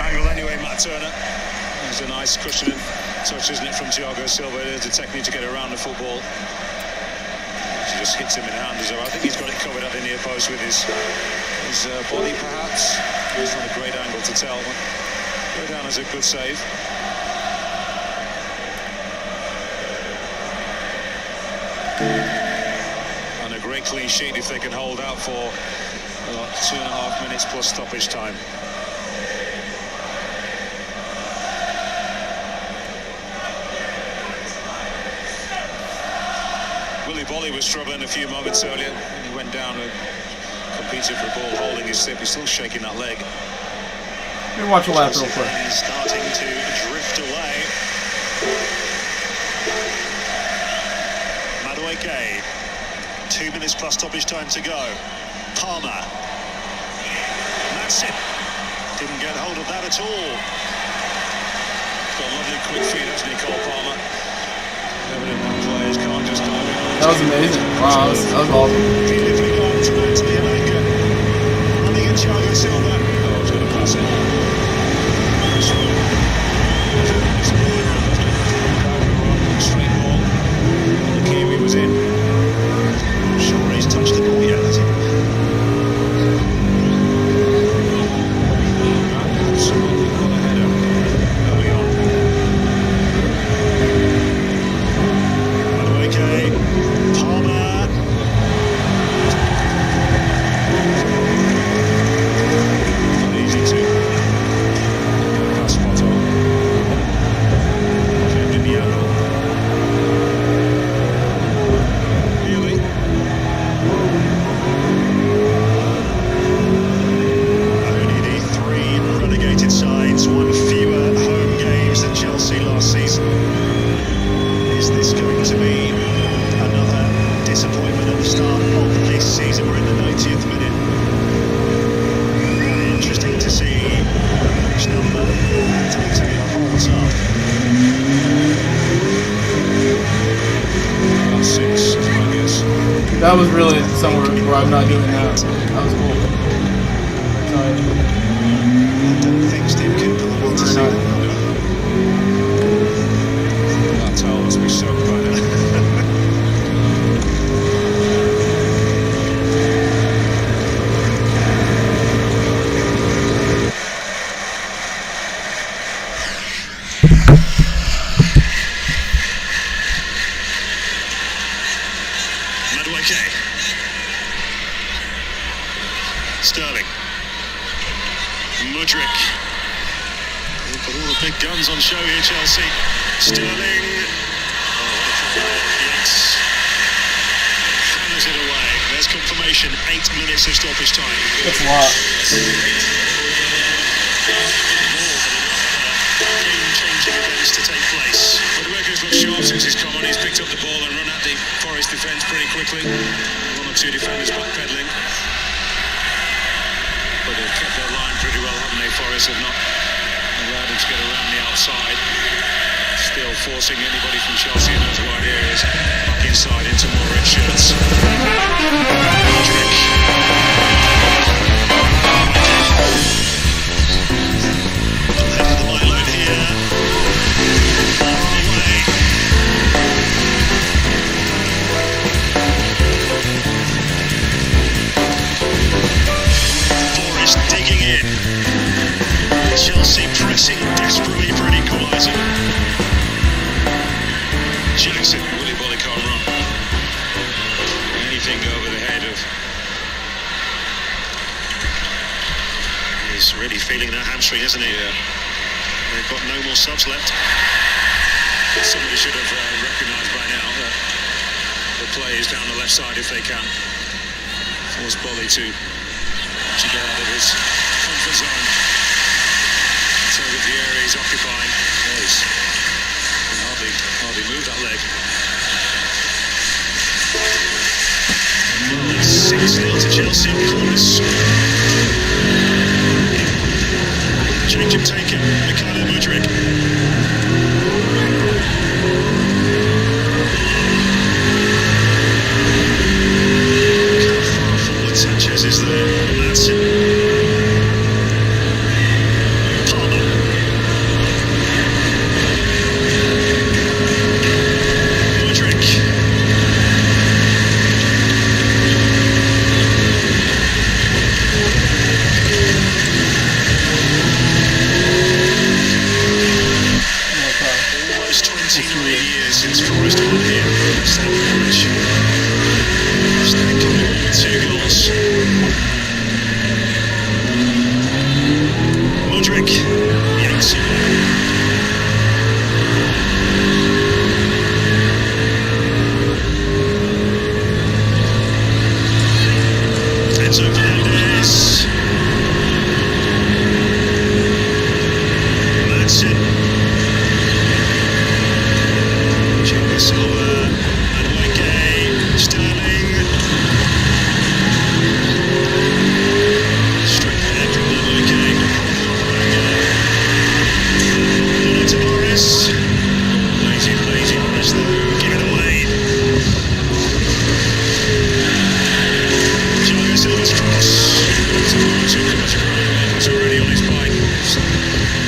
Angle anyway, Matt Turner. There's a nice cushioning touch, isn't it, from Thiago Silva. There's the technique to get around the football. She just hits him in the hand as well. I think he's got it covered at the near post with his body, perhaps. It's not a great angle to tell, but go down as a good save. And a great clean sheet if they can hold out for 2.5 minutes plus stoppage time. Willy Bolly was struggling a few moments earlier. He went down and competed for a ball, holding his hip. He's still shaking that leg.
Let me watch a lap real quick.
Starting to drift away. Madueke. 2 minutes plus stoppage time to go. Palmer. That's it. Didn't get hold of that at all. Got a lovely quick feet, hasn't he, Cole Palmer? Players can't just dive in.
That was amazing. Wow, that was awesome.
Beautifully done to Anthony Alanga. Running in Thiago Silva. Oh, I was going to pass it. Straight ball. The Kiwi was in. I'm sure he's touched the ball yet, has he? Absolutely got a header early on. Palmer. Not easy to pass spot on. Viviano. Really? Only the 3 relegated sides, 1 fewer home games than Chelsea last season. Is this going to be another disappointment at the start of this season? We're in the 90th minute. And interesting to see which number Antonio holds up. About 6, I guess.
That was really somewhere where I'm not doing that. That was cool. Sorry.
I don't think Steve Kimber will want to see that. That towel must be soaked by now. Madueke. Sterling. Mudryk. They've got all the big guns on show here, Chelsea. Sterling. Yes. Hammers it away. There's confirmation. 8 minutes of stoppage time.
That's a lot.
Game-changing events to take place. But the workers look sharp since he's come on. He's picked up the ball and run at the Forest defence pretty quickly. 1 or 2 defenders backpedaling. But they've kept their line pretty well, haven't they? Forest have not allowed him to get around the outside. Still forcing anybody from Chelsea in those wide areas back inside into more red shirts. Trak. Ahead of the byline here. Away. Forest digging in. Chelsea pressing desperately for an equaliser. Jackson, Willy Bolly can't run. Anything over the head of... He's really feeling that hamstring, isn't he? Yeah. They've got no more subs left. Somebody should have recognised by now that the play is down the left side if they can. Force Bolly to get out of his comfort zone. So with the area he's occupying, Still to Chelsea, corners. Jacob taken, Mikhailo Mudryk. Far forward, Sanchez is there. Madsen. Palmer. Mudryk. Almost 23 years since Forest won here at Stamford Bridge. Staying committed with 2 goals. Mudryk yanks it away. Enzo Fernandez. Madsen. Silva, Madueke, Sterling. Straight ahead from Madueke. Tavares. Lazy Morris though, give it away. Thiago Silva's cross. Tavares who comes around, was already on his bike.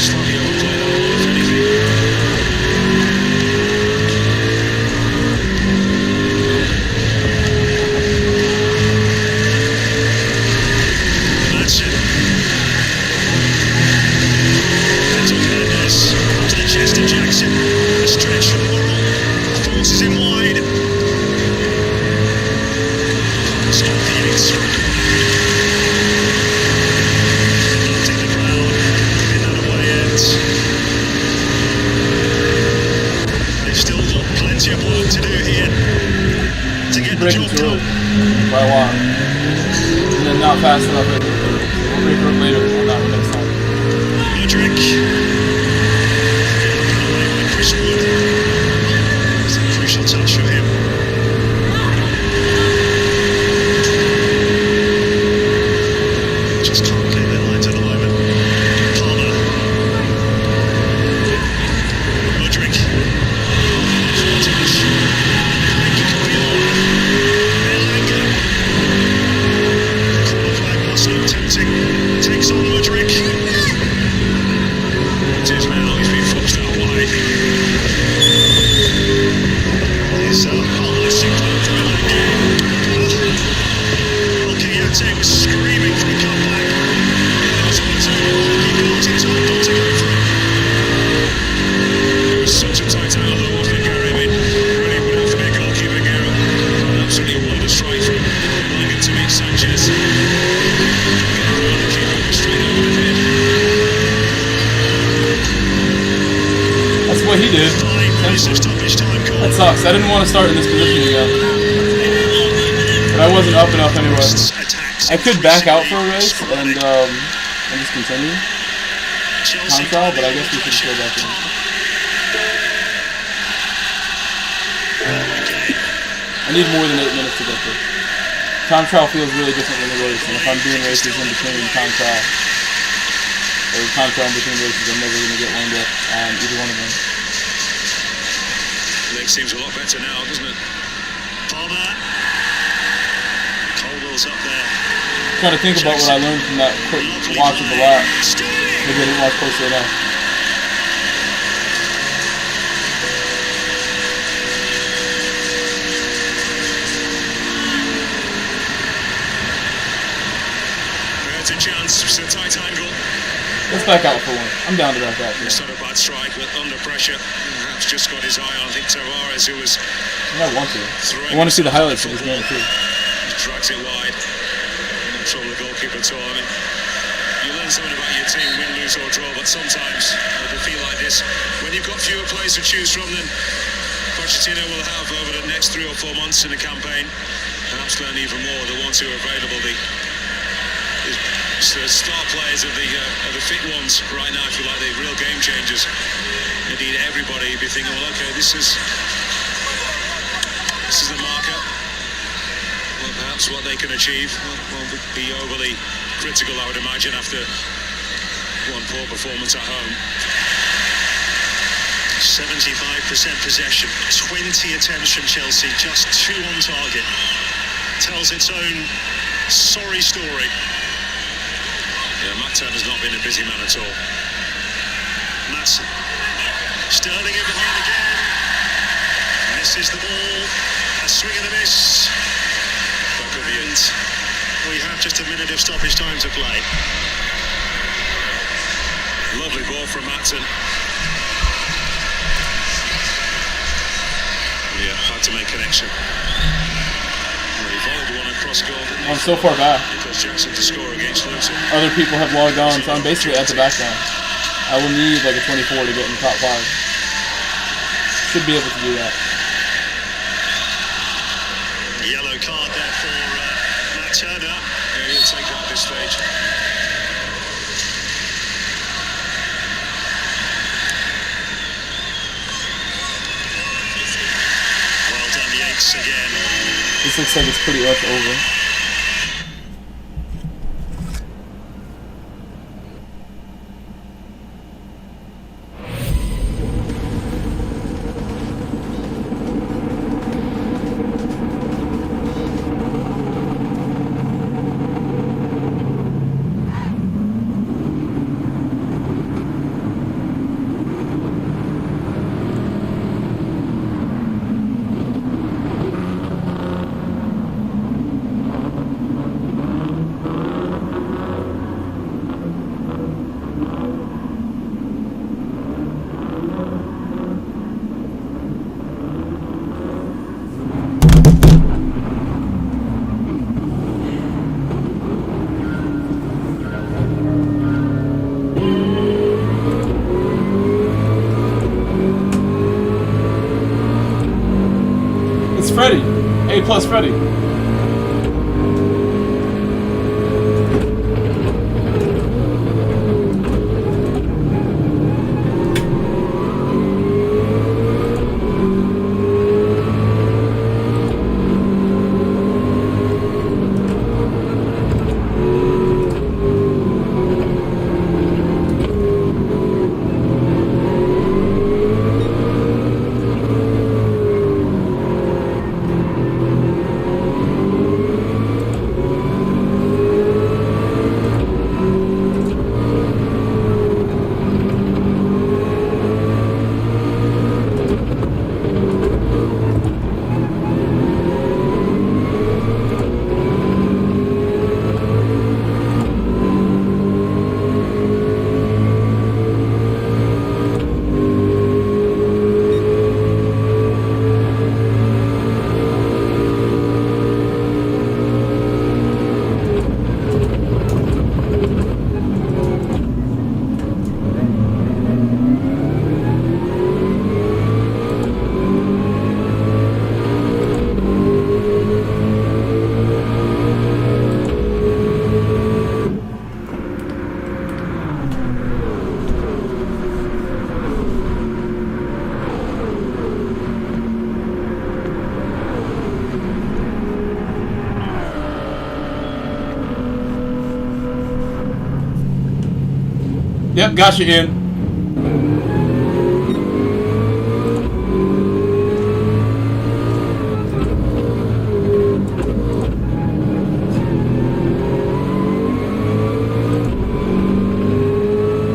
Slightly overplayed that ball, if anything. Chester Jackson, a stretch from Worrell, forces him wide. Stop the innings. Knocked in the crowd, in that away end. They've still got plenty of work to do here to get the job done.
By a lot. And then not fast enough. We'll break it later on that one next time.
Mudryk. Chris Wood. It's a crucial touch for him. Just can't clear their lines at the moment. Palmer. Mudryk. Touch. He could be on. Elanga. Corner flag not so tempting. Takes on Mudryk. It is now, he's been forced out wide. There's Palmer signalling from Elanga. Okayate was screaming for a comeback. There was one too. He got it, time not to go for it. It was such a tight angle though, wasn't it, Gary? I mean, really would have to be a goalkeeper, Gary. Absolutely wanted a strike from Elanga to meet Sanchez. Keep it straight over the head.
That's what he did. That sucks. I didn't want to start in this position again. But I wasn't up enough anyway. I could back out for a race and just continue. Time trial, but I guess we should just go back in. I need more than 8 minutes to get there. Time trial feels really different than the race, and if I'm doing races in between time trial, or time trial in between races, I'm never going to get lined up on either one of them.
Leg seems a lot better now, doesn't it? Palmer. Caldwell's up there.
I'm trying to think about what I learned from that quick watch of the lap. Maybe I didn't watch closely enough.
There's a chance, it's a tight angle.
Let's back out for one. I'm down to back out.
It's not a bad strike, but under pressure. Perhaps just got his eye on, I think, Tavares, who was...
I want to. I want to see the highlights of this game, too.
He drags it wide. No trouble the goalkeeper at all. I mean, you learn something about your team, win, lose or draw, but sometimes they feel like this. When you've got fewer players to choose from, then Pochettino will have over the next 3 or 4 months in the campaign, perhaps learn even more. The ones who are available, the star players of the fit ones right now, if you like, the real game changers. Indeed, everybody be thinking, well, okay, this is the marker. Well, perhaps that's what they can achieve. Won't be overly critical, I would imagine, after one poor performance at home. 75% possession, 20 attempts from Chelsea, just 2 on target. Tells its own sorry story. Yeah, Matt Turner's not been a busy man at all. Madsen. Sterling in behind again. Misses the ball. A swing and a miss. That could be it. We have just a minute of stoppage time to play. Lovely ball from Madsen. Yeah, hard to make connection. He volleyed one across goal.
I'm so far back.
Nicholas Jackson to score against Luton.
Other people have logged on, so I'm basically at the back now. I will need like a 24 to get in the top 5. Should be able to do that.
Yellow card there for Matt Turner. Yeah, he'll take that at this stage. Well done, Yates again.
This looks like it's pretty much over. Freddy. A+ Freddy. Yep, got you, Ian.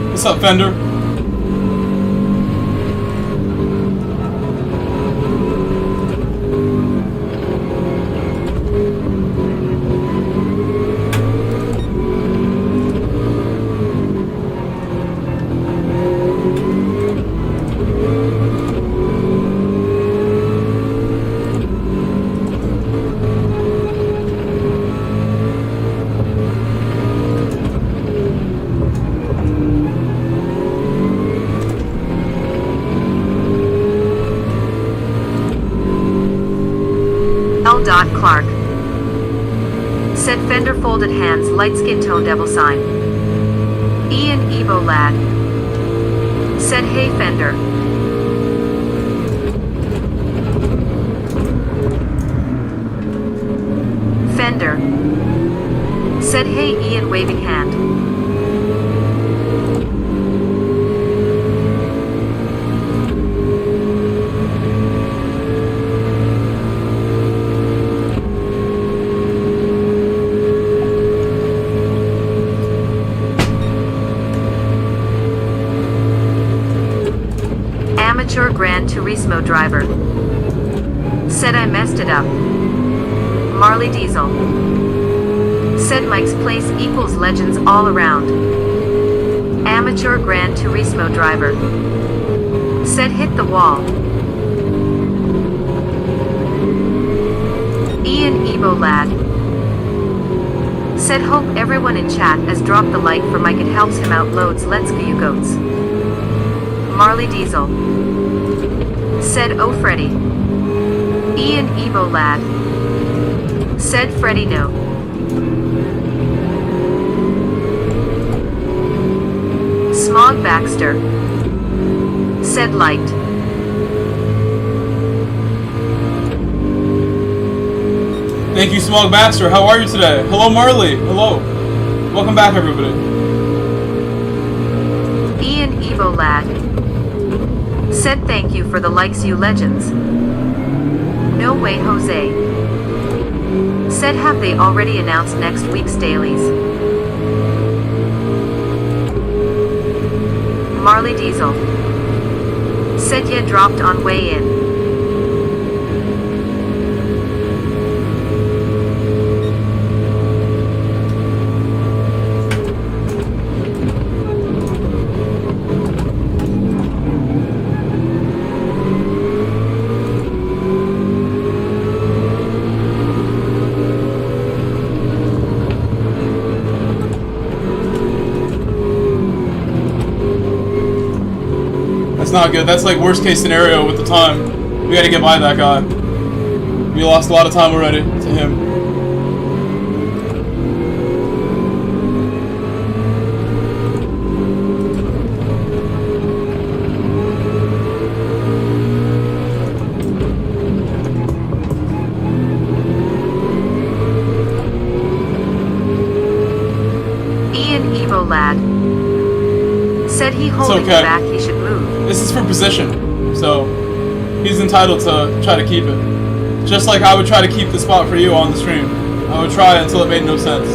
What's up, Fender?
Clark. Said Fender folded hands, light skin tone devil sign. Ian Evo lad. Said hey Fender. Fender. Said hey Ian waving hand. Amateur Gran Turismo driver. Said I messed it up. Marley Diesel. Said Mike's place equals legends all around. Amateur Gran Turismo driver. Said hit the wall. Ian Evo lad. Said hope everyone in chat has dropped the like for Mike, it helps him out loads, let's go you goats. Marley Diesel. Said oh Freddy. Ian Evo lad. Said Freddy no. Smog Baxter. Said liked.
Thank you, Smog Baxter. How are you today? Hello, Marley. Hello. Welcome back, everybody.
Ian Evo lad. Said thank you for the likes, you legends. No way Jose. Said have they already announced next week's dailies? Marley Diesel. Said ya dropped on way in.
That's not good. That's like worst case scenario with the time. We gotta get by that guy. We lost a lot of time already to him.
Ian Evo lad. Said he holding
okay.
you back, he should move.
This is for position, so he's entitled to try to keep it. Just like I would try to keep the spot for you on the stream. I would try until it made no sense.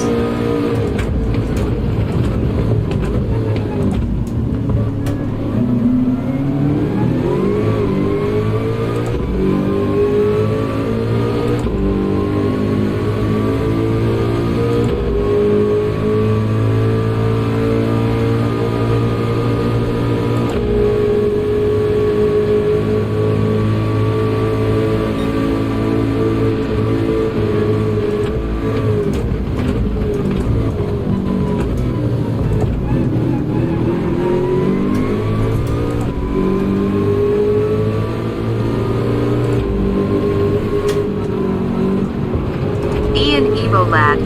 Ian Evo lad.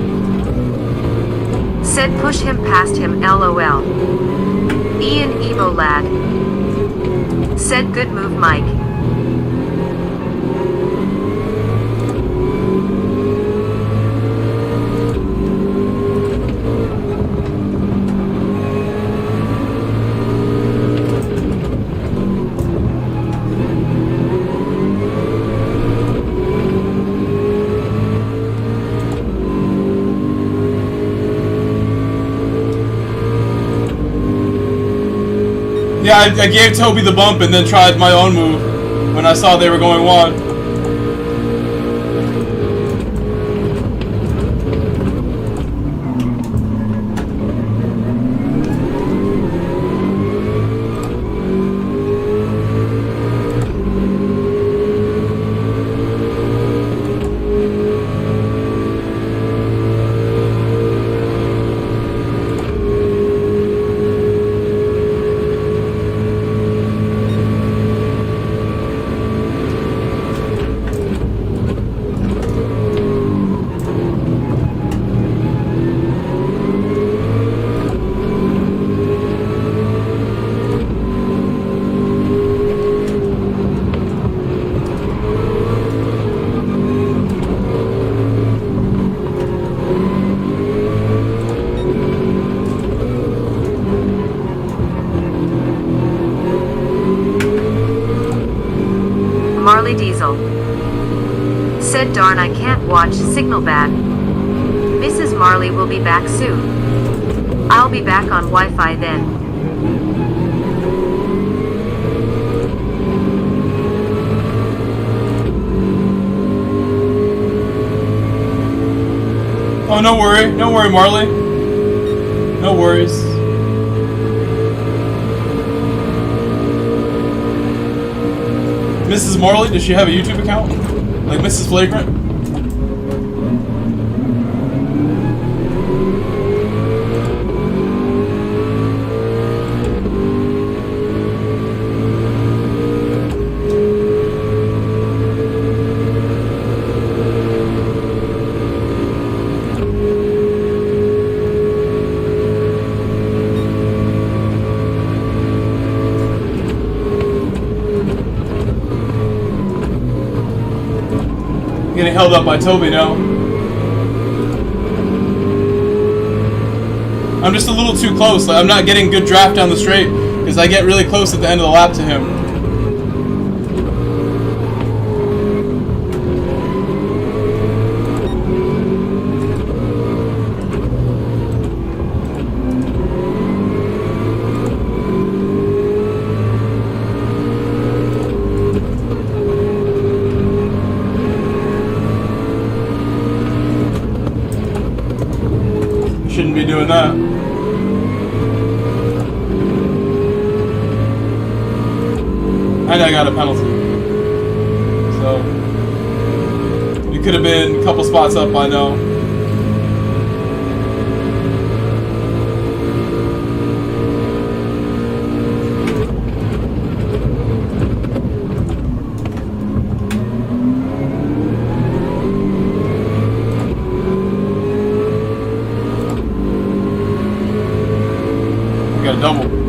Said push him past him LOL. Ian Evo lad. Said good move Mike.
Yeah, I gave Toby the bump and then tried my own move when I saw they were going wide.
Marley Diesel. Said darn I can't watch Signal Bad. Mrs. Marley will be back soon. I'll be back on Wi-Fi then.
Oh, no worry, Marley. No worries. Mrs. Marley, does she have a YouTube account? Like Mrs. Flagrant? Getting held up by Toby now. I'm just a little too close. Like, I'm not getting good draft down the straight because I get really close at the end of the lap to him. Shouldn't be doing that. And I got a penalty. So we could have been a couple spots up by now.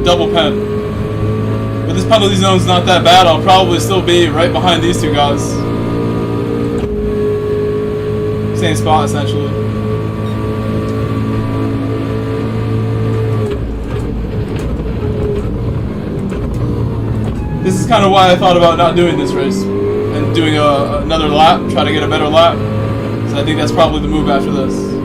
Double pen. But this penalty zone's not that bad. I'll probably still be right behind these two guys. Same spot, essentially. This is kind of why I thought about not doing this race and doing another lap, try to get a better lap. So I think that's probably the move after this.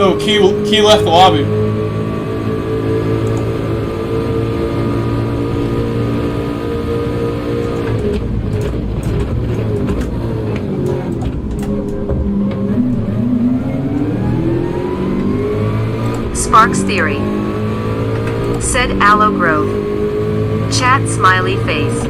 Oh, Key left the lobby.
Sparks Theory. Said Aloe Grove. Chat smiley face.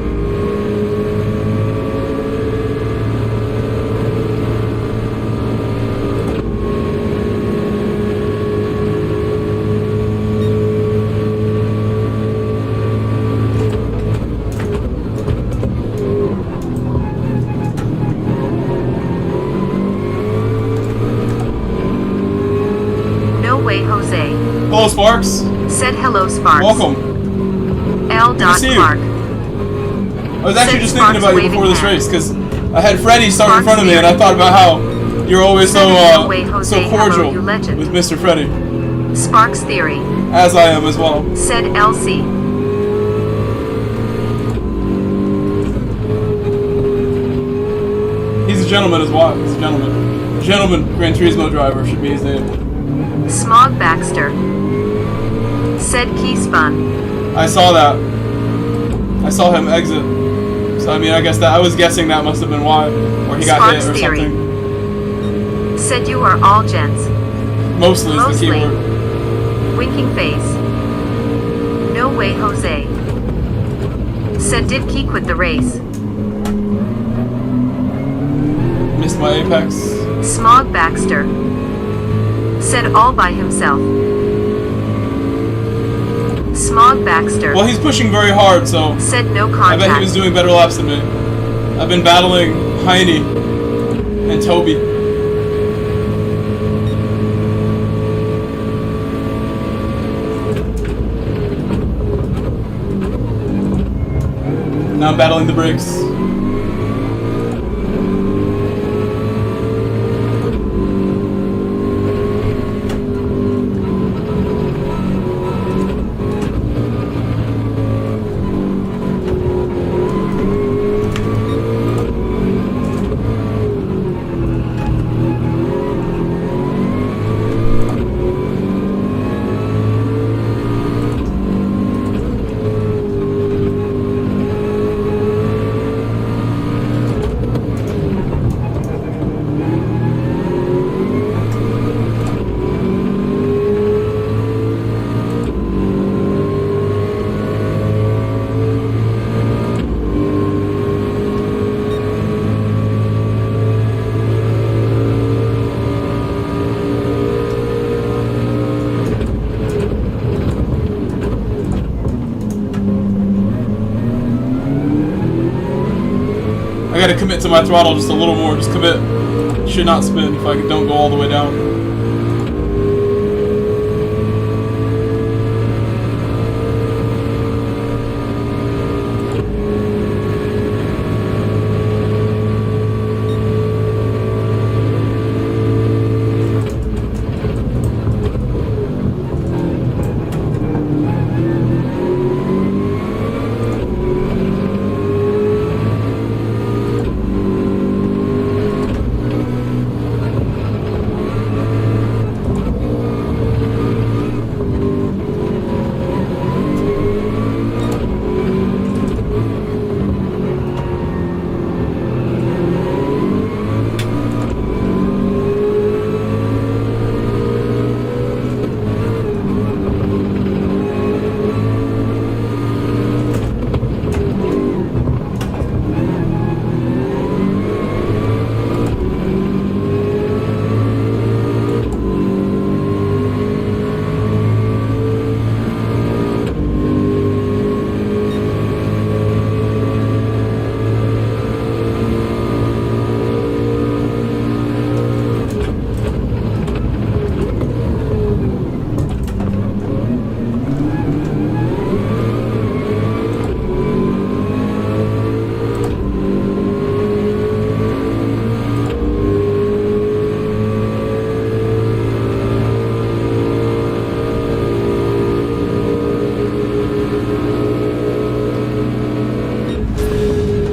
Jose.
Hello, Sparks.
Said hello, Sparks.
Welcome.
L. Clark.
I was actually just thinking about you before this race because I had Freddie start in front of me, and I thought about how you're always so cordial with Mr. Freddie.
Sparks Theory.
As I am as well.
Said LC.
He's a gentleman as well. He's a gentleman. Gentleman Gran Turismo driver should be his name.
Smog Baxter. Said Keyspun.
I saw that. I saw him exit. So I mean, I guess that I was guessing that must have been why, or he got
Sparks
hit or
Theory.
something.
Said you are all gents.
Mostly is the keyword.
Winking face. No way, Jose. Said did Key quit the race?
Missed my apex.
Smog Baxter. Said all by himself. Smog Baxter.
Well, he's pushing very hard, so
said no
I
contact.
bet he was doing better laps than me. I've been battling Heine and Toby. Now I'm battling the brakes. I gotta commit to my throttle just a little more. Just commit. Should not spin if I don't go all the way down.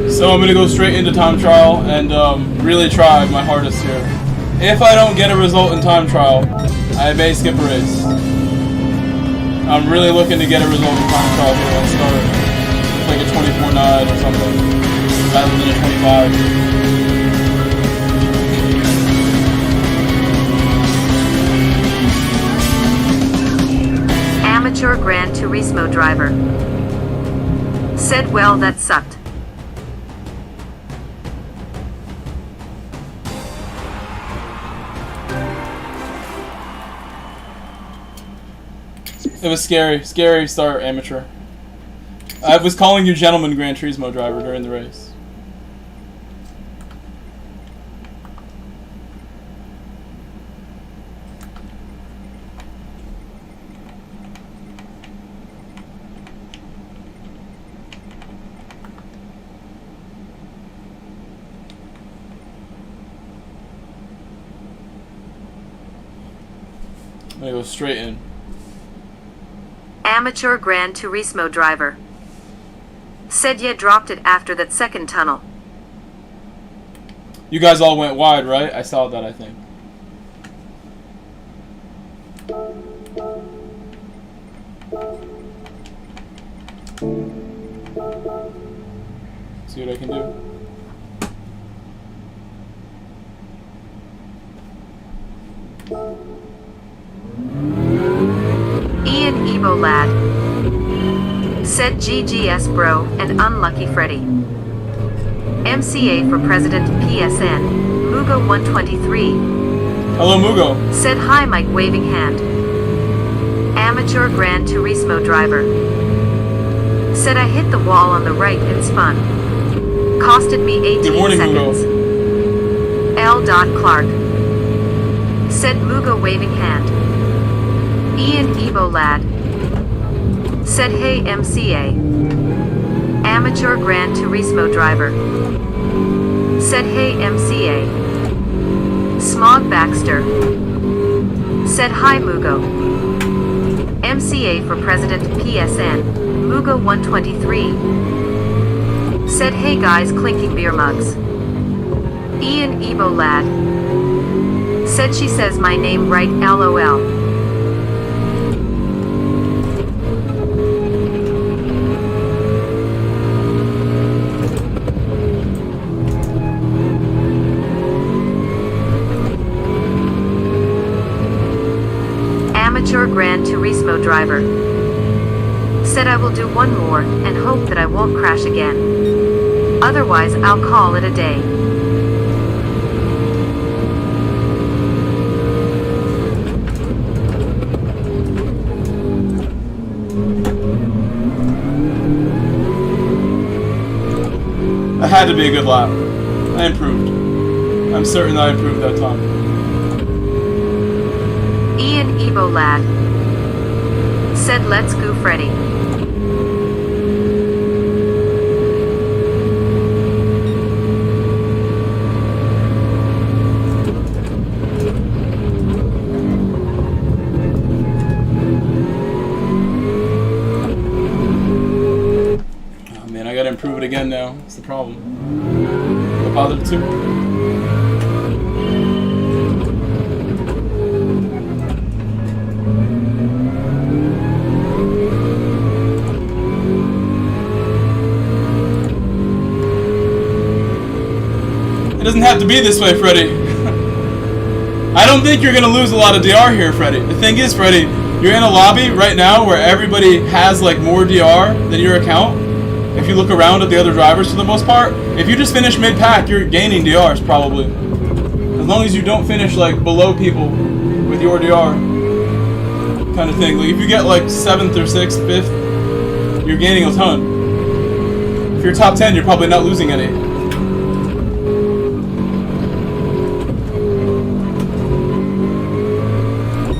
So I'm going to go straight into time trial and really try my hardest here. If I don't get a result in time trial, I may skip a race. I'm really looking to get a result in time trial here and start like a 24-9 or something, rather than a 25.
Amateur Gran Turismo driver. Said, well, that sucked.
It was scary. Scary start, amateur. I was calling you gentleman Gran Turismo driver during the race. I'm gonna go straight in.
Amateur Gran Turismo driver. Said you dropped it after that second tunnel.
You guys all went wide, right? I saw that, I think. See what I can do.
Ian Evo lad. Said GGS bro and unlucky Freddy. MCA for President PSN. Mugo 123.
Hello, Mugo.
Said hi Mike waving hand. Amateur Gran Turismo driver. Said I hit the wall on the right and spun. Costed me 18
Good morning,
seconds.
Mugo.
L. Clark. Said Mugo waving hand. Ian Evo lad. Said hey MCA. Amateur Gran Turismo driver. Said hey MCA. Smog Baxter. Said hi Mugo. MCA for President PSN. Mugo 123. Said hey guys clinking beer mugs. Ian Evo lad. Said she says my name right LOL. Amateur Gran Turismo driver. Said I will do one more and hope that I won't crash again. Otherwise I'll call it a day.
That had to be a good lap. I improved. I'm certain I improved that time.
Ian Evo lad. Said let's go Freddy.
Oh man, I gotta improve it again now. That's the problem. Go positive 2. It doesn't have to be this way, Freddy. I don't think you're gonna lose a lot of DR here, Freddy. The thing is, Freddy, you're in a lobby right now where everybody has like more DR than your account. If you look around at the other drivers for the most part, if you just finish mid-pack, you're gaining DRs probably. As long as you don't finish like below people with your DR kind of thing. Like if you get like 7th or 6th, 5th, you're gaining a ton. If you're top 10, you're probably not losing any.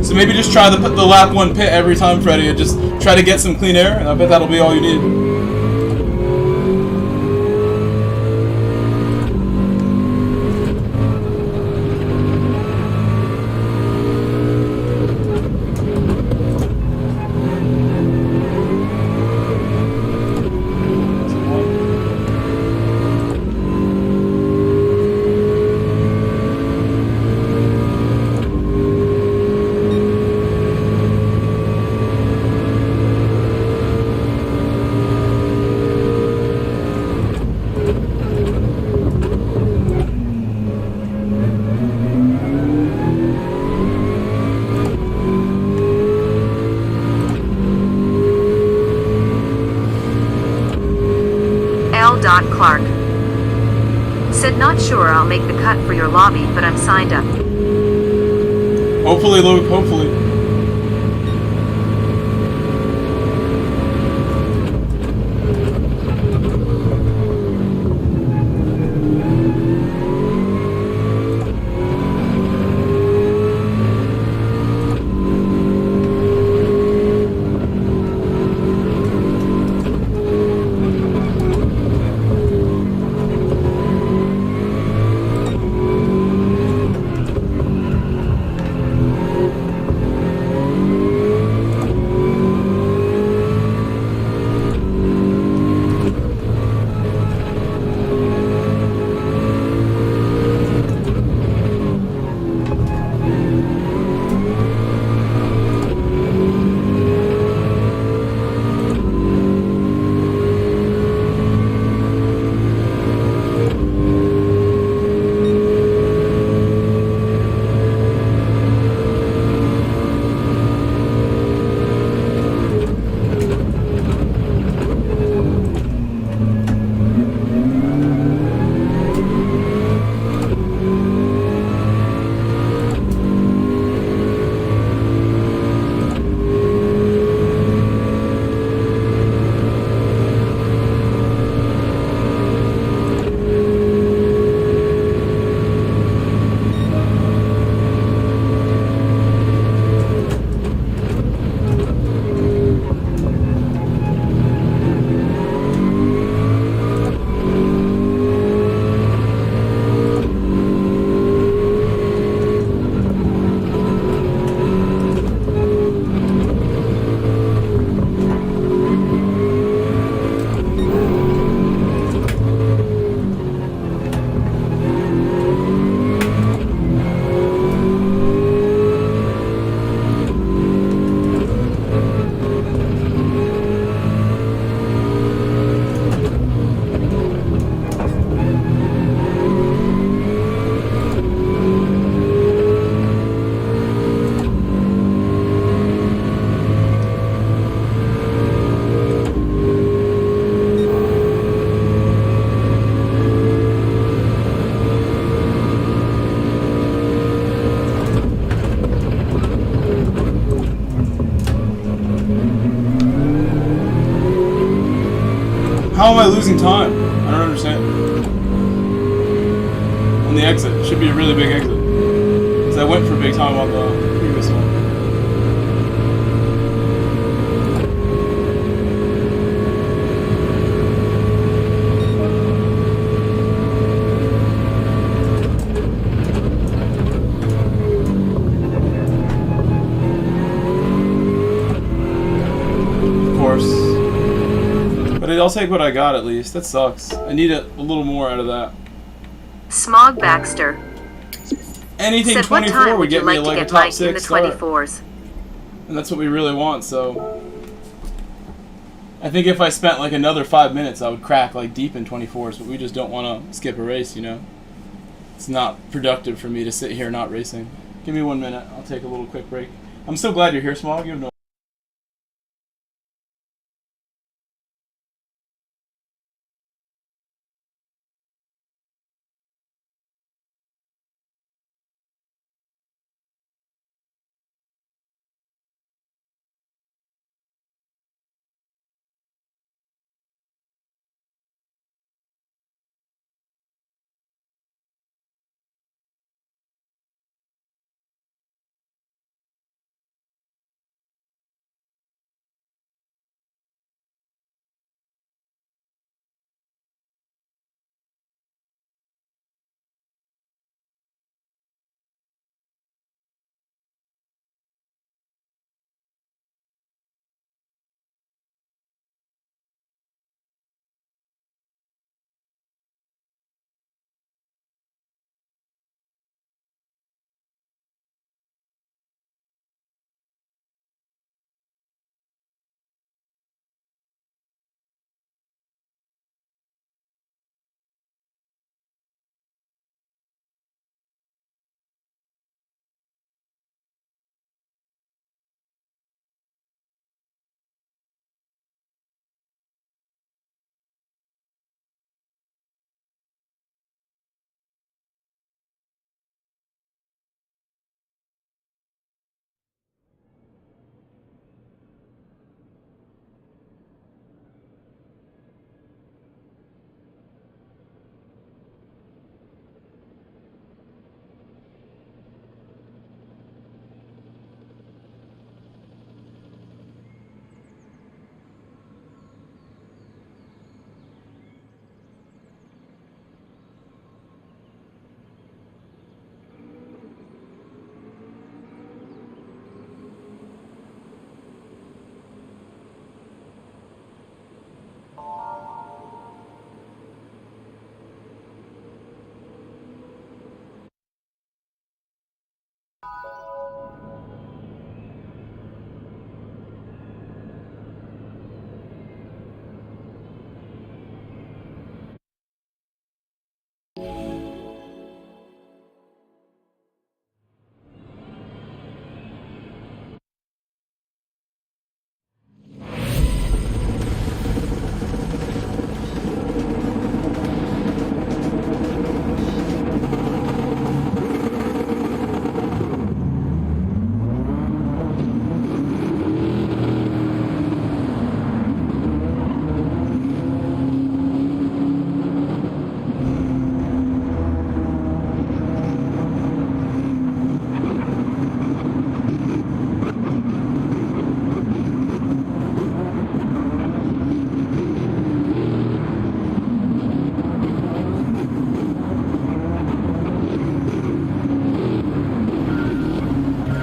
So maybe just try the lap 1 pit every time, Freddy, and just try to get some clean air, and I bet that'll be all you need.
Scott Clark. Said not sure I'll make the cut for your lobby, but I'm signed up.
Hopefully, Luke, hopefully. How am I losing time? I don't understand. On the exit. It should be a really big exit. Because I went for big time on the previous one. Of course. But I'll take what I got at least. That sucks. I need a little more out of that.
Smog Baxter.
Anything
said,
24 would
would
get
you
me
like
like
to
a
get
top
light
6
in the
start.
24s?
And that's what we really want, so... I think if I spent like another 5 minutes, I would crack like deep in 24s, but we just don't want to skip a race, you know? It's not productive for me to sit here not racing. Give me 1 minute. I'll take a little quick break. I'm so glad you're here, Smog. You have no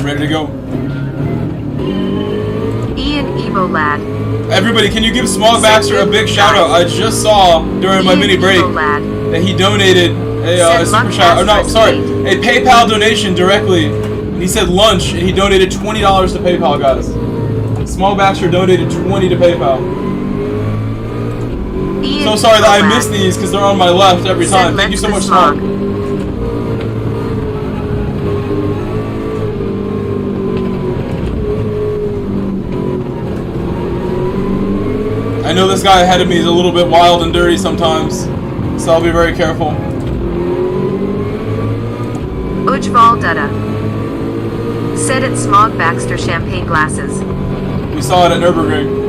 I'm ready to go.
Ian Evo Lad.
Everybody, can you give Smog Baxter a big shout out? I just saw during my mini break that he donated a super chat. Oh no, sorry, a PayPal donation directly. He said lunch, and he donated $20 to PayPal, guys. Smog Baxter donated $20 to PayPal. So sorry that I missed these because they're on my left every time. Thank you so much, Smog. I know this guy ahead of me is a little bit wild and dirty sometimes, so I'll be very careful.
Ujval Dutta. Said at Smog Baxter champagne glasses.
We saw it at Nürburgring.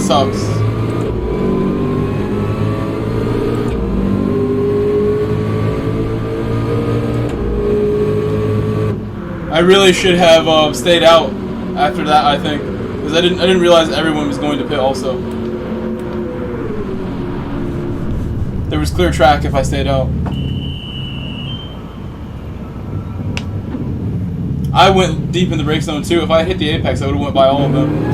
Sucks. I really should have stayed out after that, I think, because I didn't realize everyone was going to pit also. There was clear track if I stayed out. I went deep in the brake zone too. If I hit the apex, I would have went by all of them.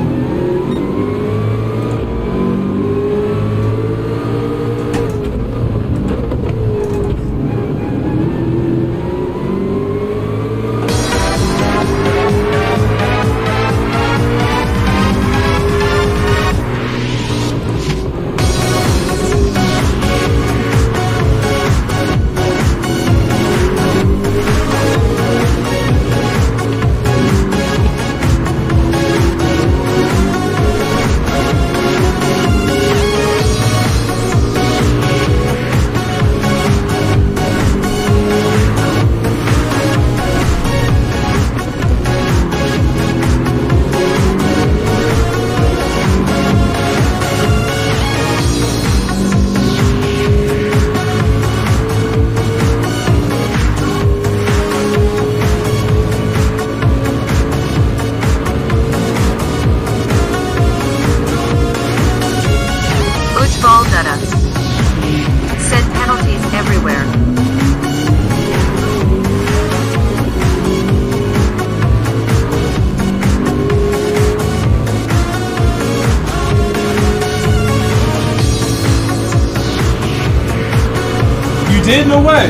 No way!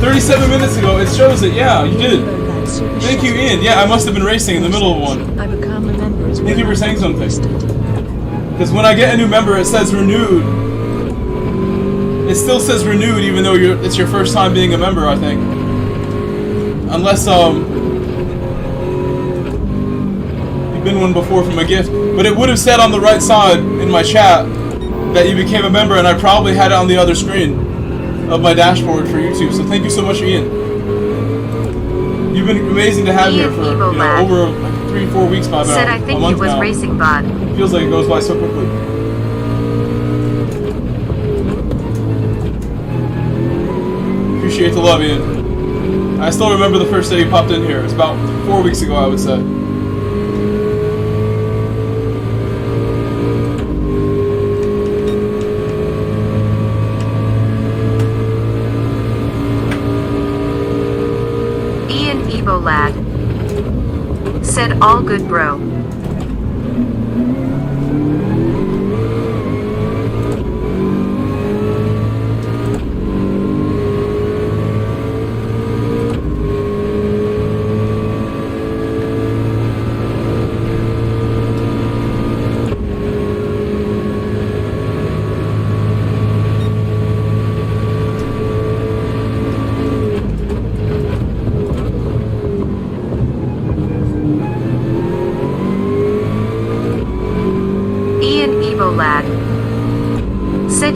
37 minutes ago, it shows it. Yeah, you did. Thank you, Ian. Yeah, I must have been racing in the middle of one. Thank you for saying something. Because when I get a new member, it says renewed. It still says renewed, even though it's your first time being a member, I think. Unless, you've been one before from a gift. But it would have said on the right side in my chat that you became a member, and I probably had it on the other screen of my dashboard for YouTube. So thank you so much, Ian. You've been amazing to have here for over like 3-4 weeks by about
said I think
a month
it was
now.
racing bot.
Feels like it goes by so quickly. Appreciate the love, Ian. I still remember the first day you popped in here. It was about 4 weeks ago, I would say.
Lad. Said all good, bro.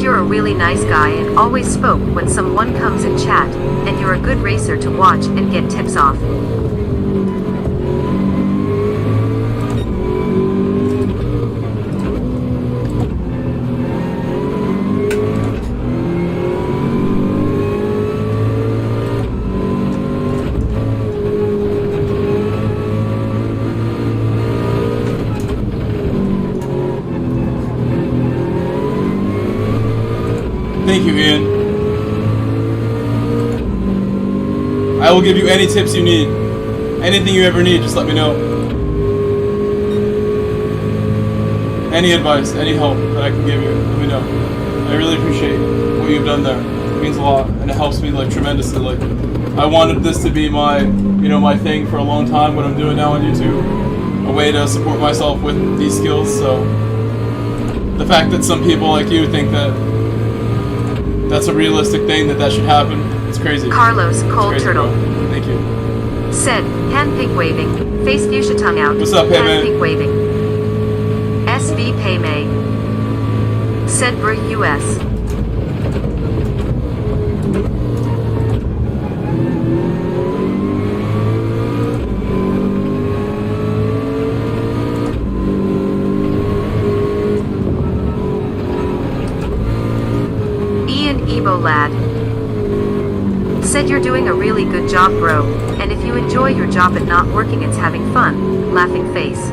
you're a really nice guy and always spoke when someone comes in chat, and you're a good racer to watch and get tips off.
Thank you, Ian. I will give you any tips you need. Anything you ever need, just let me know. Any advice, any help that I can give you, let me know. I really appreciate what you've done there. It means a lot, and it helps me like tremendously. Like, I wanted this to be my, you know, my thing for a long time. What I'm doing now on YouTube, a way to support myself with these skills. So, the fact that some people like you think that that's a realistic thing, that should happen, it's crazy.
Carlos Cold
crazy,
Turtle.
Bro. Thank you.
Said, hand pig waving, face fuchsia tongue out.
What's up, hey,
hand
man?
pig waving. SV Paymay. Said Br US. Evo Lad. Said you're doing a really good job, bro, and if you enjoy your job and not working, it's having fun. Laughing face.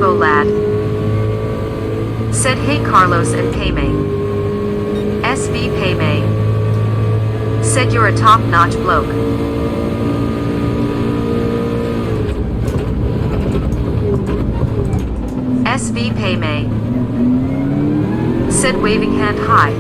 Lad. Said hey Carlos and Paymay. SV Paymay. Said you're a top-notch bloke. SV Paymay. Said waving hand high.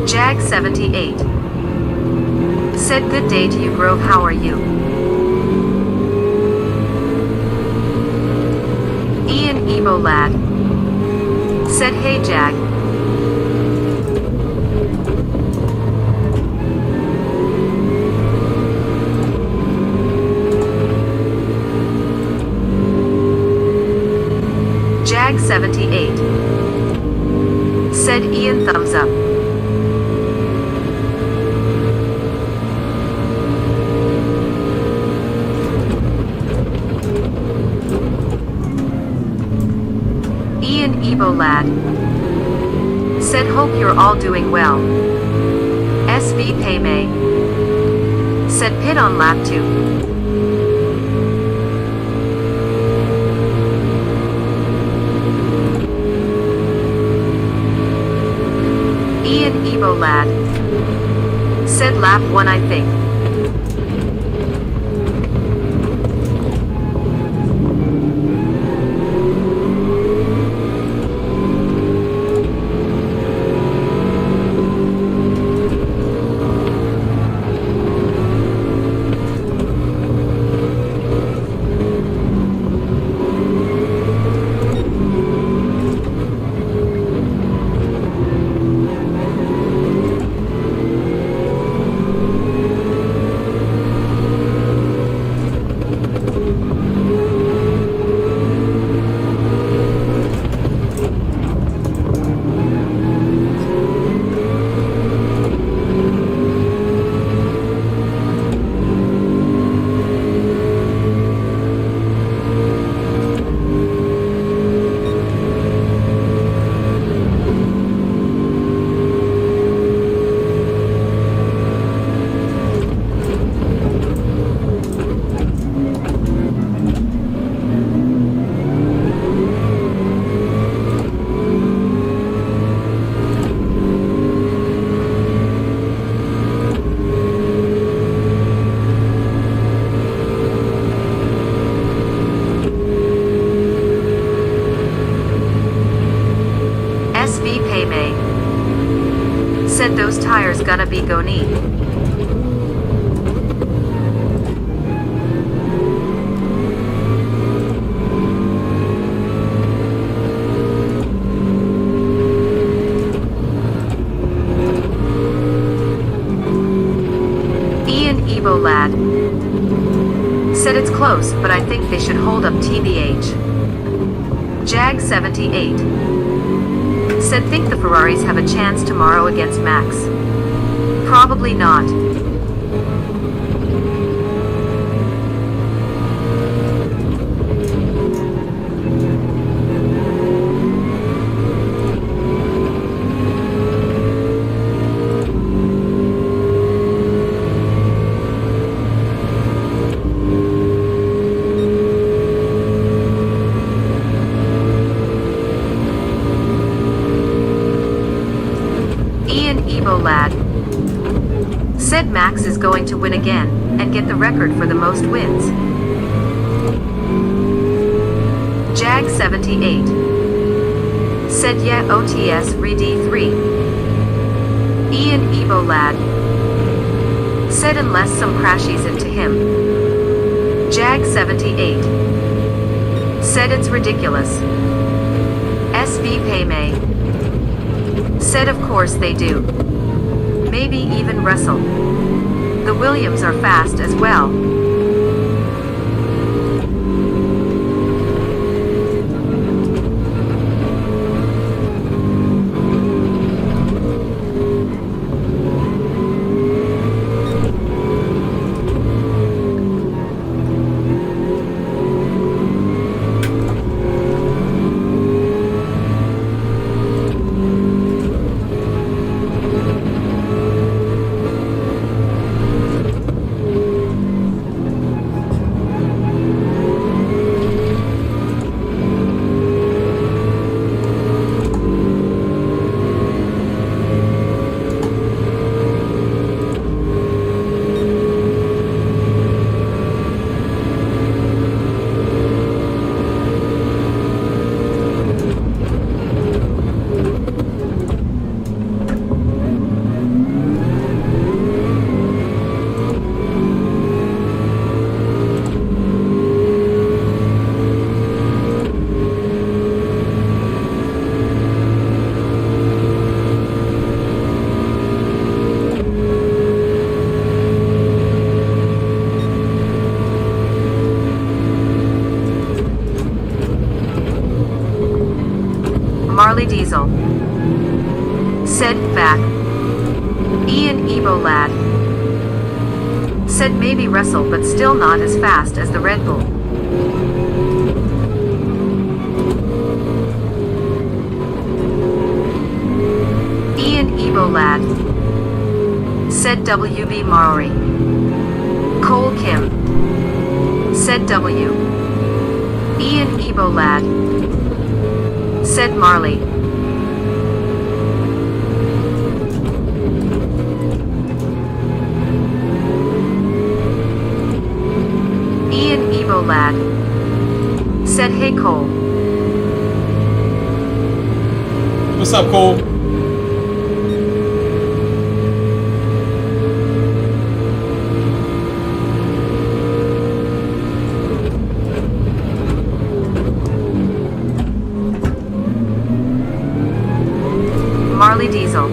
Jag 78. Said good day to you, Grove, how are you? Ian Evo Lad. Said hey Jag. Jag 78. Said Ian thumbs up. Ian Evo Lad. Said hope you're all doing well. SV Paymay. Said pit on lap 2. Ian Evo Lad. Said lap 1 I think. need. Ian Evo Lad said it's close, but I think they should hold up TBH. Jag 78 said think the Ferraris have a chance tomorrow against Max. Probably not. Lad said Max is going to win again and get the record for the most wins. Jag 78 said yeah OTS re D3. Ian Evo Lad said unless some crashes into him. Jag 78 said it's ridiculous. SB Paymay said of course they do. Maybe even Russell. The Williams are fast as well. Marley Diesel said back. Ian Evo Lad said maybe Russell, but still not as fast as the Red Bull. Ian Evo Lad said WB Maori. Cole Kim said W. Ian Evo Lad said Marley. Ian Evo Lad said hey Cole.
What's up, Cole?
Marley Diesel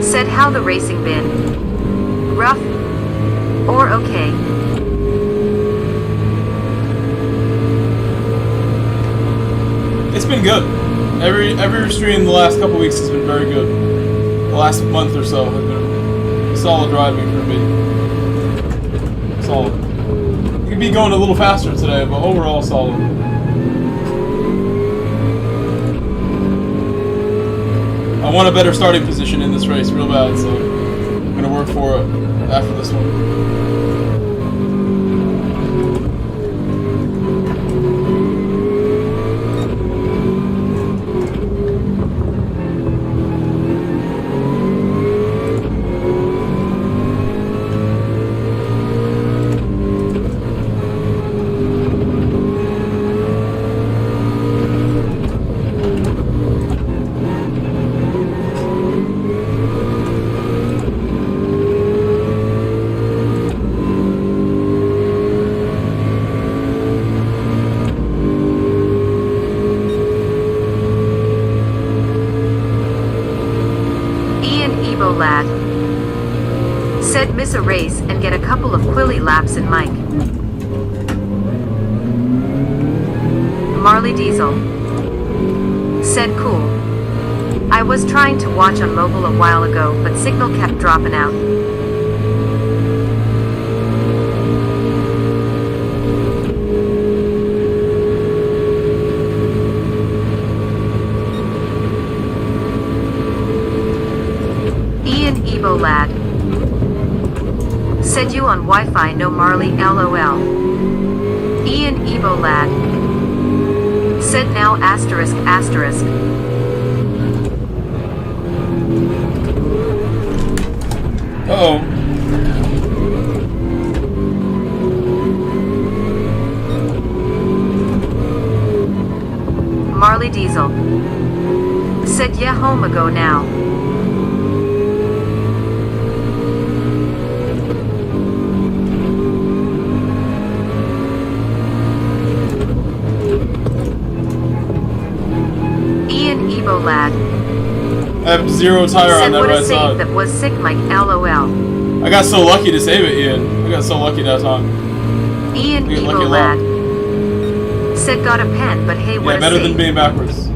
said how the racing been? Rough? Or okay?
It's been good. Every stream the last couple weeks has been very good. The last month or so has been solid driving for me. Solid. You could be going a little faster today, but overall solid. I want a better starting position in this race real bad, so I'm gonna work for it after this one.
a race and get a couple of quilly laps in Mike. Marley Diesel said cool. I was trying to watch on mobile a while ago, but signal kept dropping out. Ian Evo Lad said you on Wi-Fi, no Marley, LOL. Ian Evo Lad said now asterisk asterisk.
Uh-oh.
Marley Diesel said yeah, home ago now. Ian Evo Lad
I have 0 tire on
said
that
what
right
a save
side.
that was sick, Mike, LOL.
I got so lucky to save it, Ian. I got so lucky that time.
Ian
You get
Evo
lucky
Lad
luck.
said got a pen, but hey, what
Yeah,
a
better
save.
than being backwards.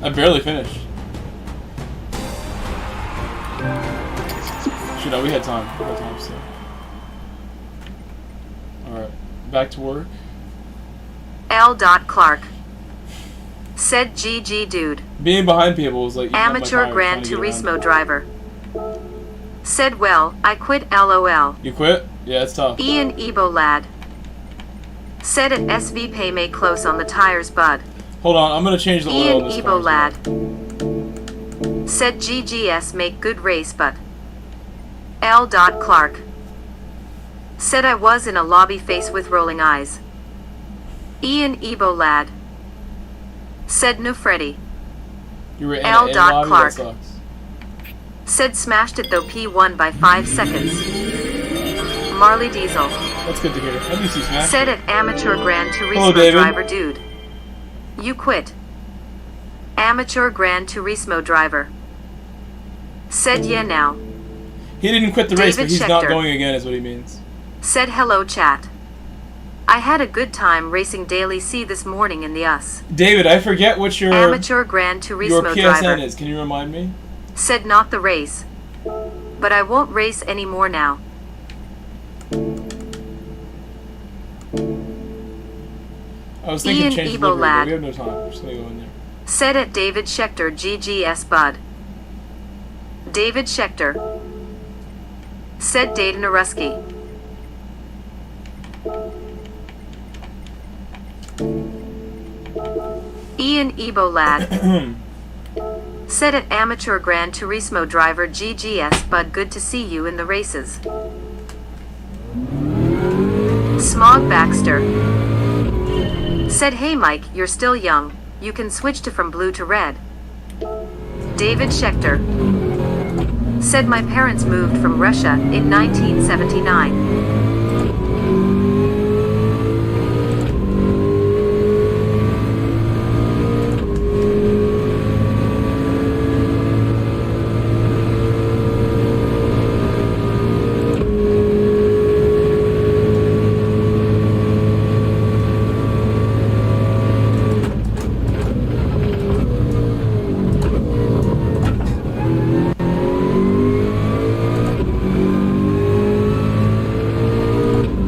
I barely finished. Shoot, no, we had time. We had time still. Alright, back to work.
L. Clark said GG dude.
Being behind people was like eating up my
Amateur
tire,
Gran
trying to get
Turismo
around.
driver said well, I quit LOL.
You quit? Yeah, it's tough.
Ian Ebo Lad said at SV Pay may close on the tires bud.
Hold on, I'm gonna change the oil
Ian
in this
Ebo
car as well.
Lad said GGS make good race but L. Clark said I was in a lobby face with rolling eyes. Ian Ebo Lad said no Freddy.
You were in
L.
a lobby?
Clark
That sucks.
said smashed it though P1 by 5 seconds. Marley Diesel
That's good to hear. I do see Smash.
said at Amateur Gran
Hello,
Turismo
David.
driver dude. You quit. Amateur Gran Turismo driver said yeah now.
He didn't quit the race,
David
but he's not
Schechter
going again is what he means.
Said hello chat. I had a good time racing Daily C this morning in the US.
David, I forget what your
Amateur Gran Turismo
PSN
driver
is. Can you remind me?
said not the race. But I won't race anymore now.
I was thinking
Ian
change
Ebo
delivery, but
Lad
we have no time. We're just gonna go in there.
said at David Schechter GGS bud. David Schechter said Dayton Aruski. Ian Ebo Lad said at Amateur Gran Turismo driver GGS bud good to see you in the races. Smog Baxter said hey Mike, you're still young, you can switch to from blue to red. David Schechter said my parents moved from Russia in 1979.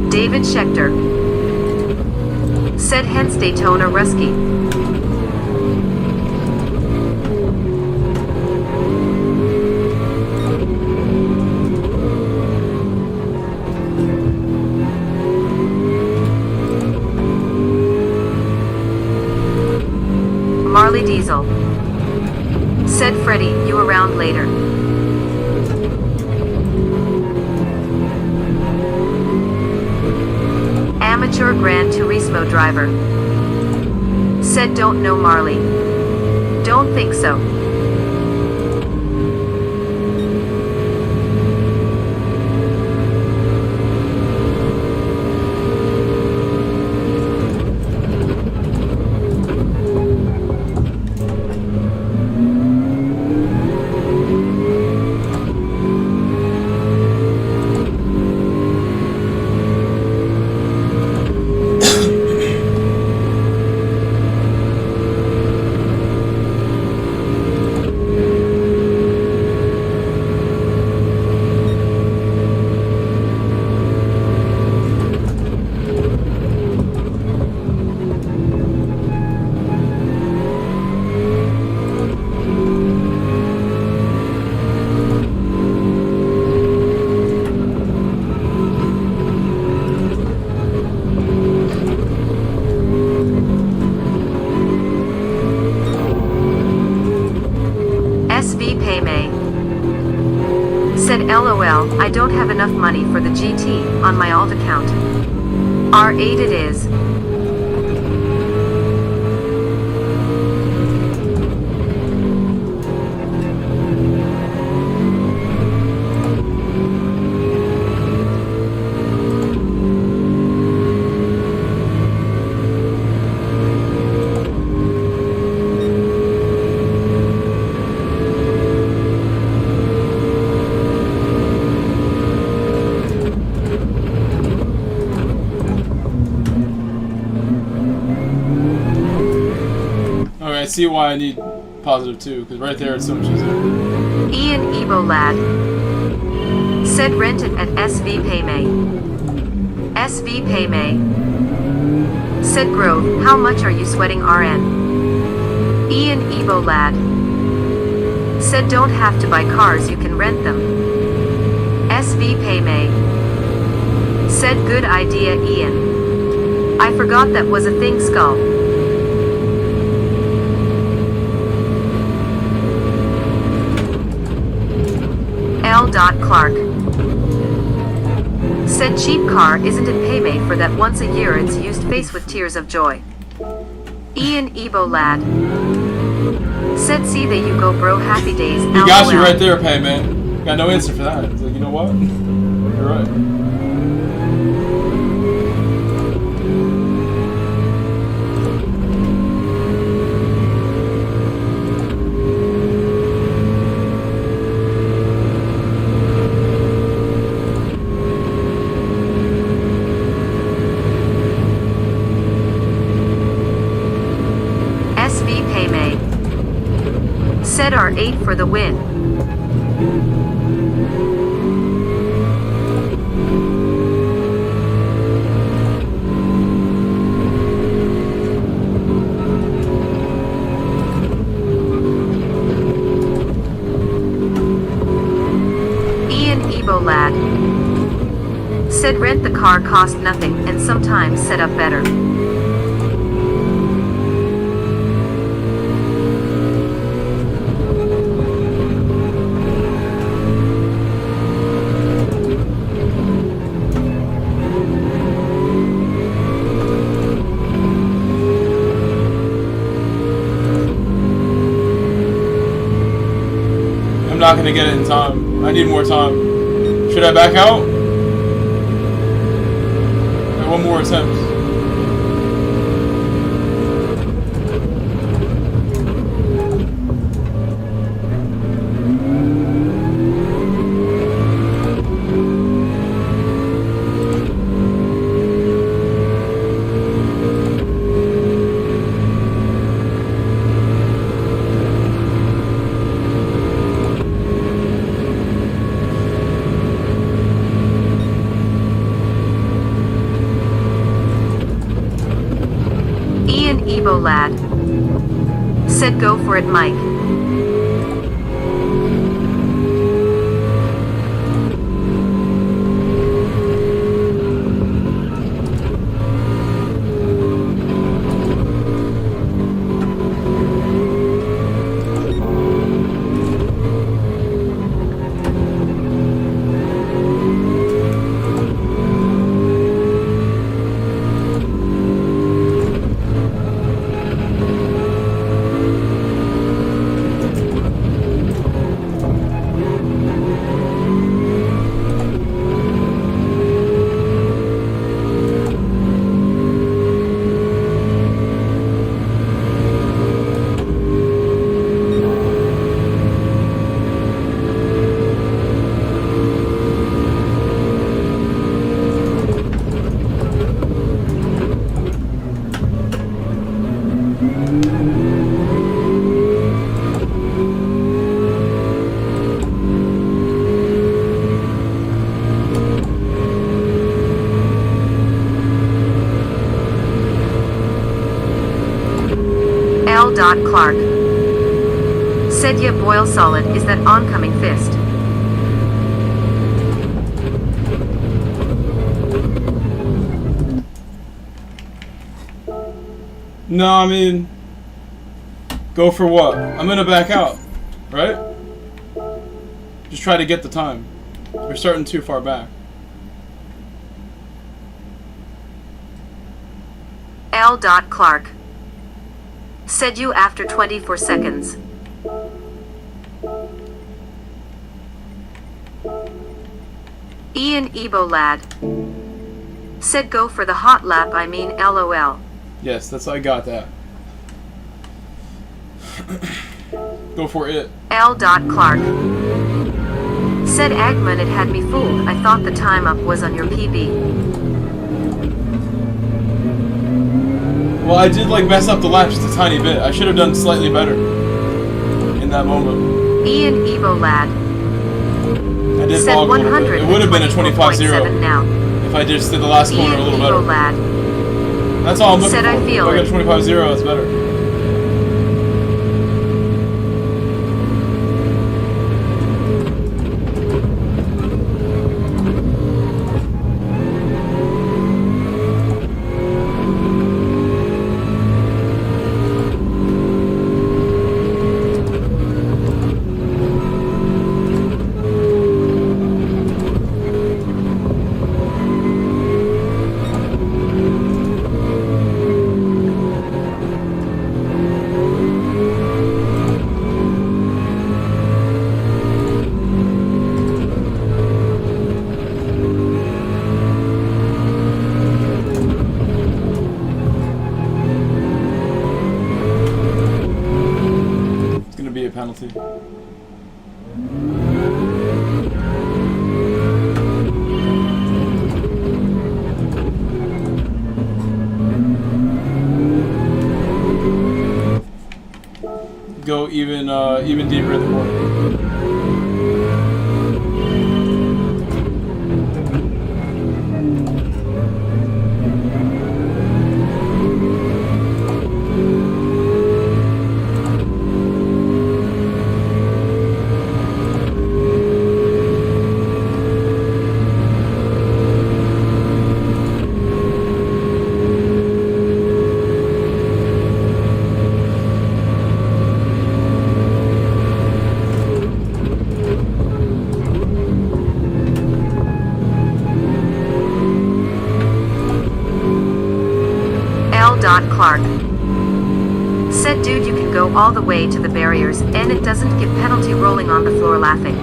David Schechter said hence Daytona Rusky. Marley Diesel. Said Freddy, you around later. Amateur Gran Turismo driver. Said don't know Marley. Don't think so. Said LOL, I don't have enough money for the GT on my alt account. R8 it is.
I see why I need positive 2, because right there it's so much easier.
Ian Evo Lad. Said rent it at SV Paymay. SV Paymay. Said Grove, how much are you sweating RN? Ian Evo Lad. Said don't have to buy cars, you can rent them. SV Paymay. Said good idea Ian. I forgot that was a thing skull. L. Clark. Said cheap car isn't it Paymay for that once a year it's used face with tears of joy. Ian Evo Lad. Said see there you go bro happy days.
You got you right there, Paymay. Got no answer for that. It's like, you know what? You're right. Said R8 for the win. Ian Evo Lad. Said rent the car cost nothing and sometimes set up better. I'm not gonna get it in time. I need more time. Should I back out? Like one more attempt.
Evo Lad. Said go for it Mike. Clark. Said yeah, boil solid is that oncoming fist.
No, I mean, go for what? I'm gonna back out, right? Just try to get the time. We're starting too far back.
L. Clark. Said you after 24 seconds. Ian Ebo lad. Said go for the hot lap, I mean LOL.
Yes, that's I got that. Go for it.
L. Clark. Said Agman, it had me fooled. I thought the time up was on your PB.
Well, I did like mess up the lap just a tiny bit. I should have done slightly better in that moment.
Ian Ebo lad.
I did
said
bog a little bit. It would have been a 25-0
now.
if I just did the last corner a little better.
Lad.
That's all I'm looking
said
for.
I feel
if I got a 25-0, that's better. Penalty. Go even deeper in the corner.
Clark. Said dude, you can go all the way to the barriers and it doesn't give penalty rolling on the floor laughing.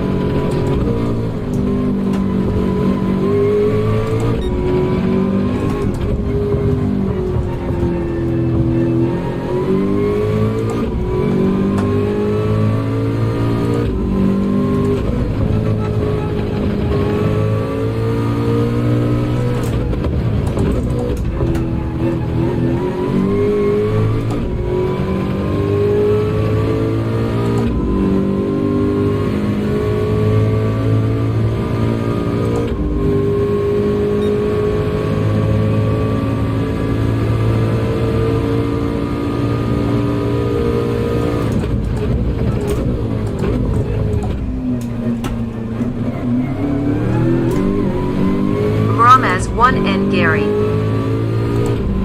And Gary.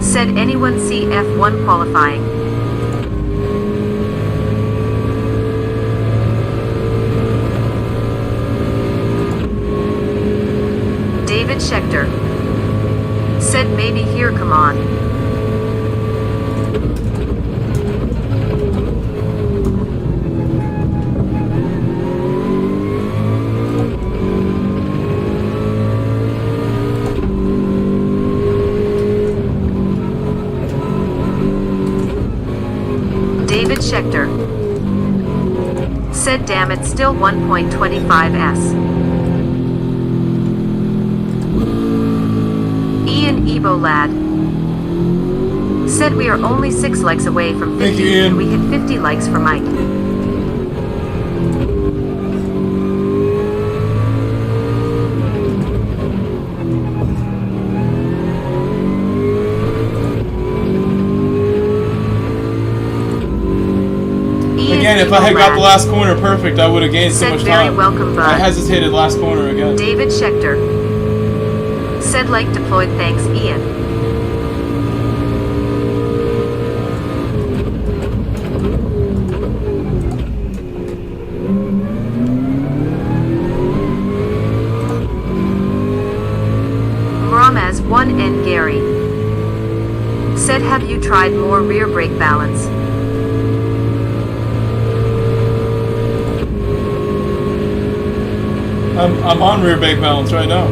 Said anyone see F1 qualifying? David Schechter. Said maybe here, come on. Schechter. Said damn it, still 1.25s. Ian Ebo lad. Said we are only 6 likes away from 50 and we hit 50 likes for Mike.
Again, if I had got the last corner perfect, I would have gained so much
very
time.
welcome, bud.
I hesitated last corner again.
David Schechter. Said like deployed, thanks, Ian. Ramaz1 and Gary. Said have you tried more rear brake balance?
I'm on rear brake balance right now.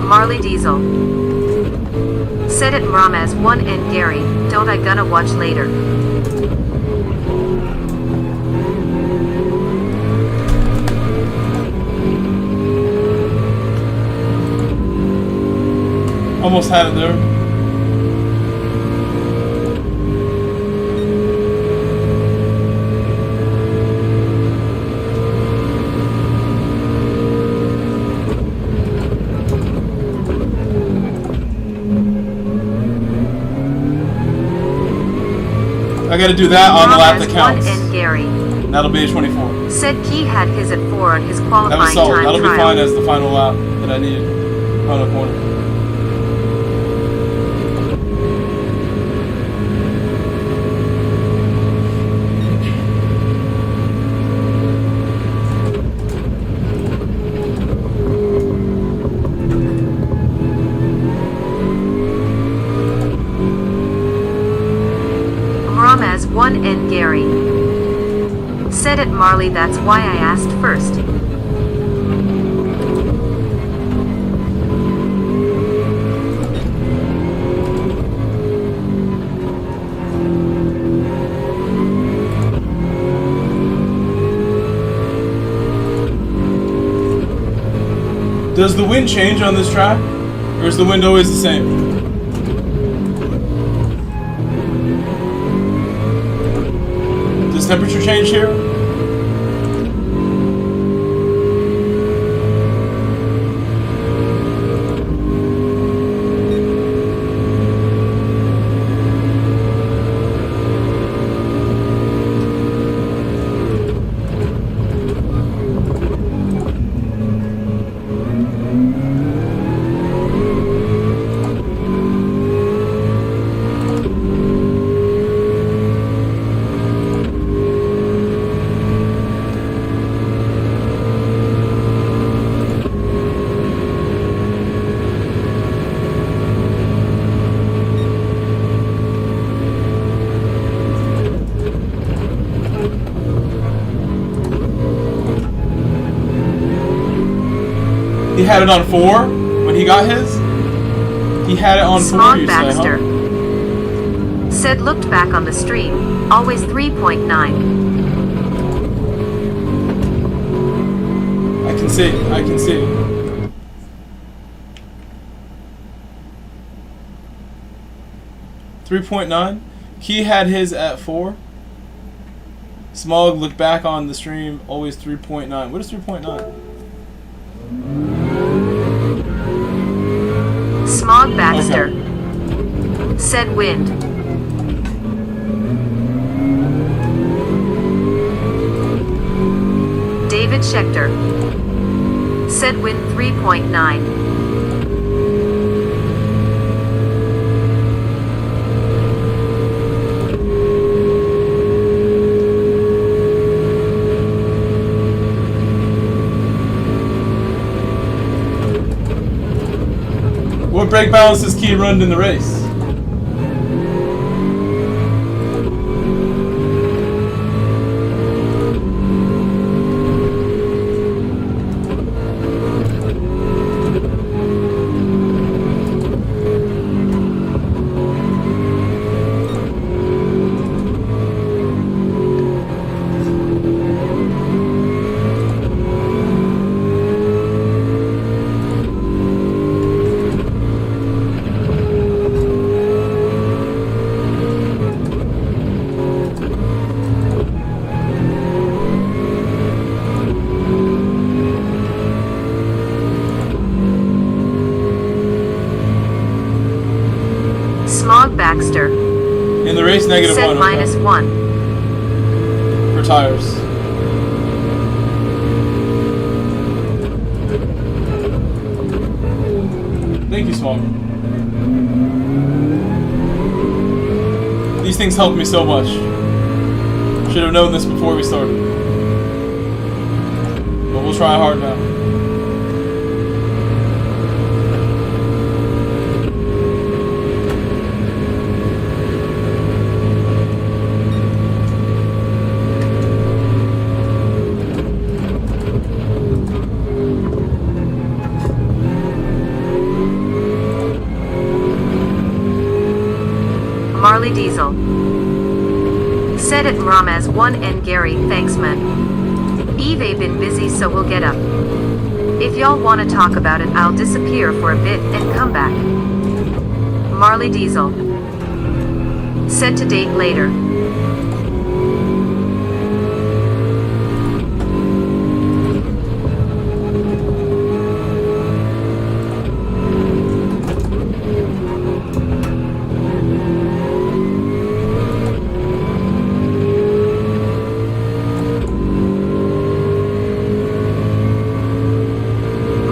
Marley Diesel. Said it Ramaz1 and Gary, don't I gonna watch later.
Almost had it there. I gotta do that on the lap that counts.
And Gary.
That'll be a 24.
Said Key had his at 4 on his qualifying
That was solid.
time
That'll
trial.
be fine as the final lap that I needed. Final corner.
Ramaz1 and Gary. Said it Marley, that's why I asked first.
Does the wind change on this track? Or is the wind always the same? Does temperature change here? He had it on 4 when he got his? He had it on 4,
Smog
you
Baxter.
say, huh?
Said looked back on the stream, always 3.9.
I can see, I can see. .9. He had his at 4. Smog looked back on the stream, always 3.9. What is 3.9?
Smog Baxter. Said wind. David Schechter. Said wind 3.9.
What brake balance does Key run in the race?
later.
In the race, negative
Said
1.
minus
Okay.
1.
For tires. Thank you, Small. These things helped me so much. Should have known this before we started. But we'll try hard now.
Marley Diesel. Said it Mramaz 1 and Gary, thanks man. Eve been busy so we'll get up. If y'all wanna talk about it I'll disappear for a bit and come back. Marley Diesel. Said to date later.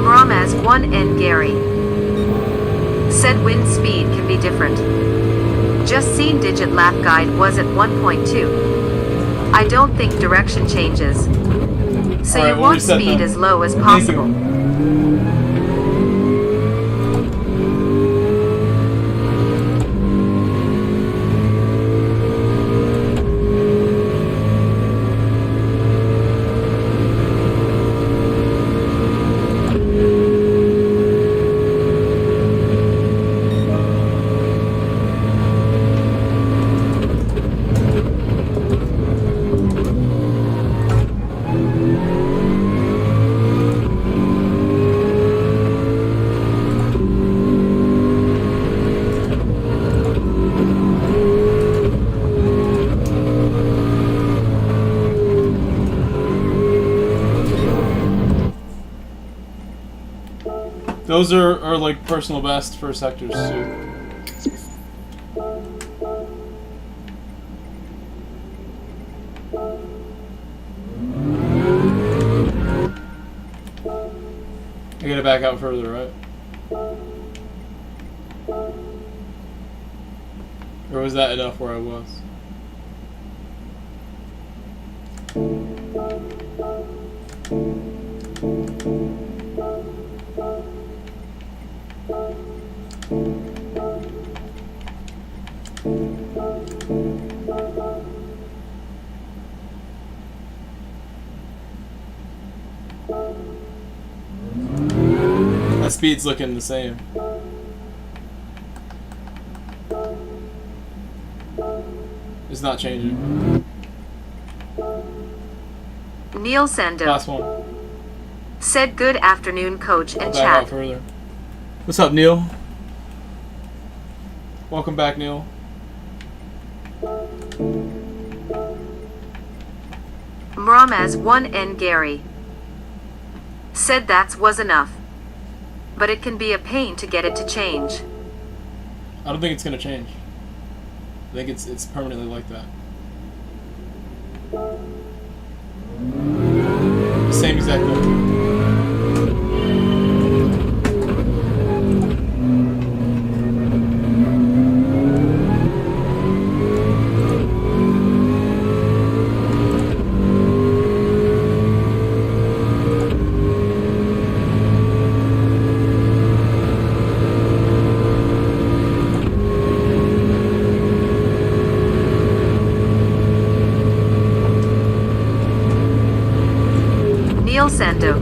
Mramaz 1 and Gary. Said wind speed can be different. Just seen digit lap guide was at 1.2. I don't think direction changes. So
Alright,
you
we'll
want
reset
speed
that.
as low as
Thank
possible.
you. Those are like personal best for sectors too. I gotta back out further, right? Or was that enough where I was? That speed's looking the same. It's not changing.
Neil Sando.
Last one.
Said good afternoon coach
I'll
and
back out
chat.
further. What's up, Neil? Welcome back, Neil.
Mramaz 1 and Gary. Said that was enough. But it can be a pain to get it to change.
I don't think it's gonna change. I think it's permanently like that. Same exact thing.
Neil Sando.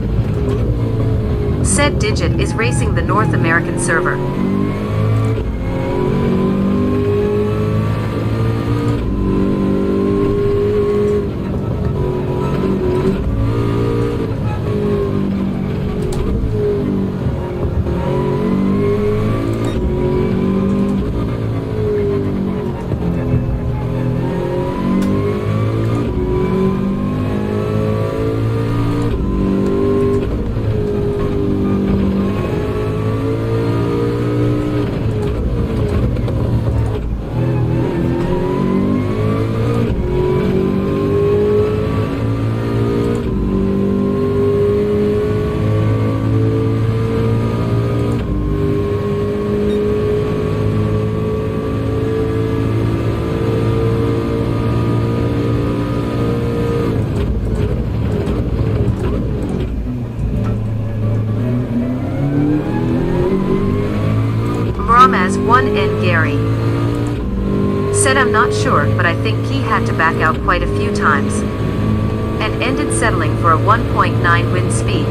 Said Digit is racing the North American server. I'm not sure, but I think he had to back out quite a few times. And ended settling for a 1.9 wind speed.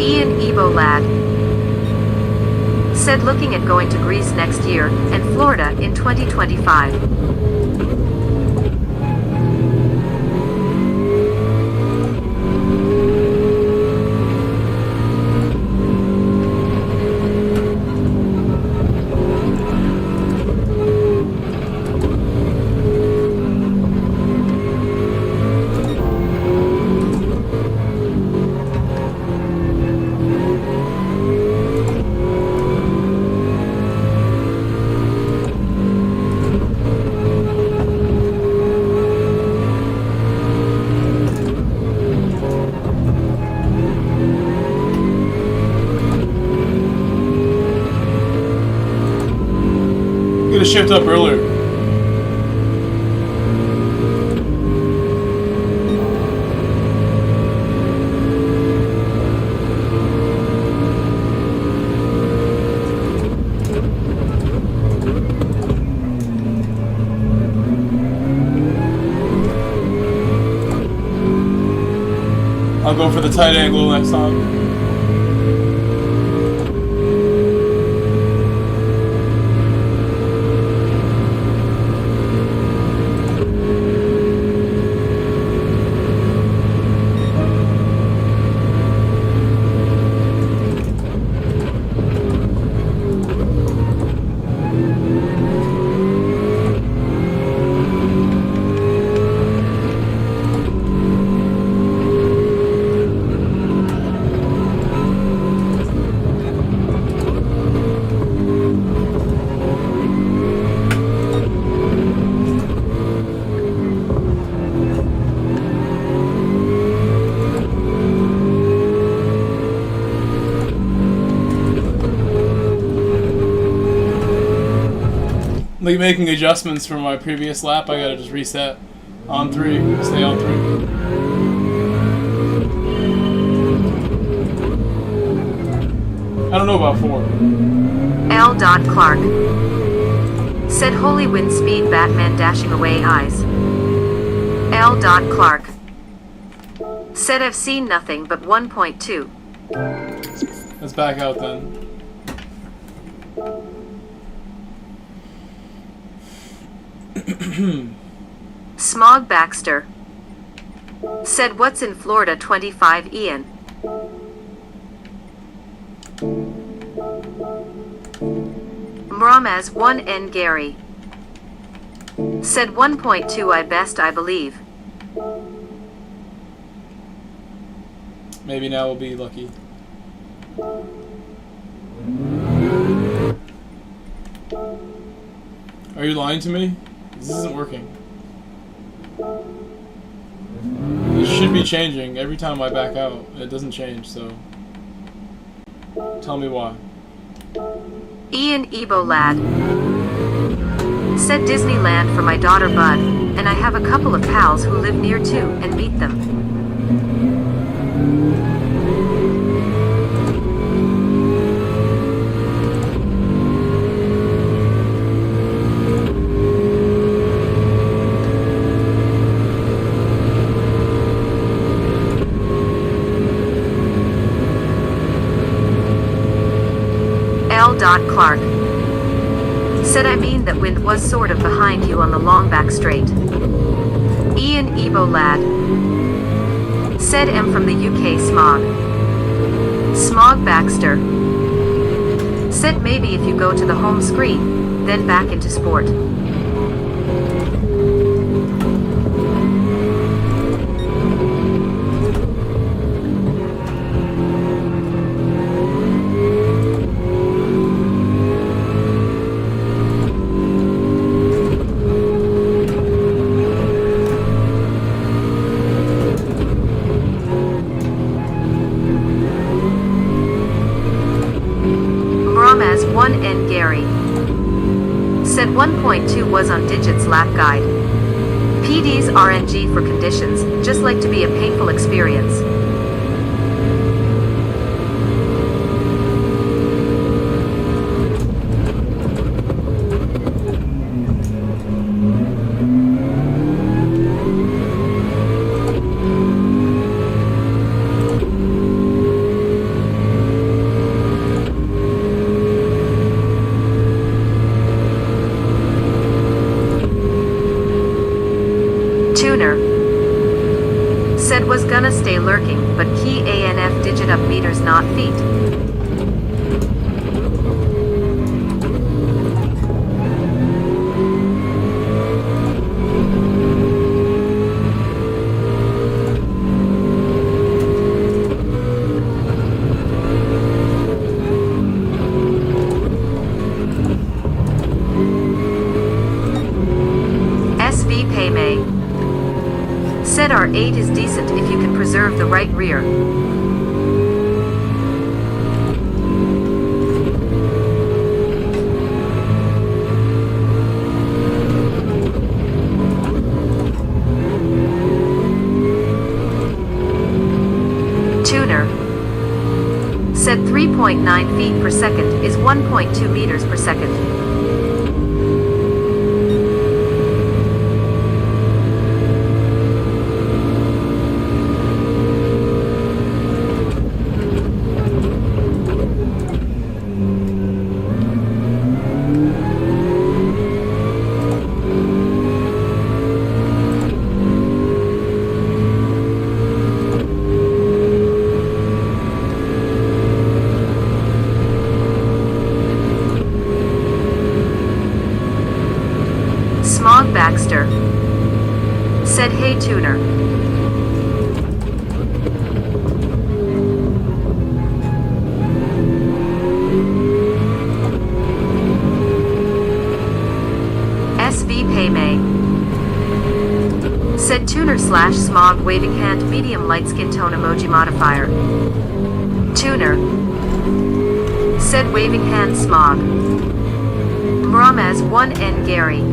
Ian Evo Lad said looking at going to Greece next year, and Florida in 2025.
To shift up earlier. I'll go for the tight angle next time. Like making adjustments from my previous lap, I gotta just reset on 3, stay on 3. I don't know about 4.
L. Clark said holy wind speed Batman dashing away eyes. L. Clark said I've seen nothing but 1.2.
Let's back out then.
Smog Baxter said what's in Florida 25 Ian. Mramaz 1N Gary said 1.2 I best I believe.
Maybe now we'll be lucky. Are you lying to me? This isn't working. It should be changing every time I back out. It doesn't change, so tell me why.
Ian Ebo Lad said Disneyland for my daughter Bud, and I have a couple of pals who live near too, and beat them. Clark said I mean that wind was sort of behind you on the long back straight. Ian Ebo Lad said M from the UK Smog. Smog Baxter said maybe if you go to the home screen, then back into sport. As 1N Gary said 1.2 was on Digit's lap guide. PD's RNG for conditions, just like to be a painful experience. stay lurking, but key ANF digit up meters not feet. SV Paymay said R8 is decent if you can preserve the right rear. Tuner said 3.9 feet per second is 1.2 meters per second. Smog Baxter said, "Hey tuner." SV Paymay said, "Tuner / smog waving hand medium light skin tone emoji modifier." Tuner said, "Waving hand smog." Mramaz 1N Gary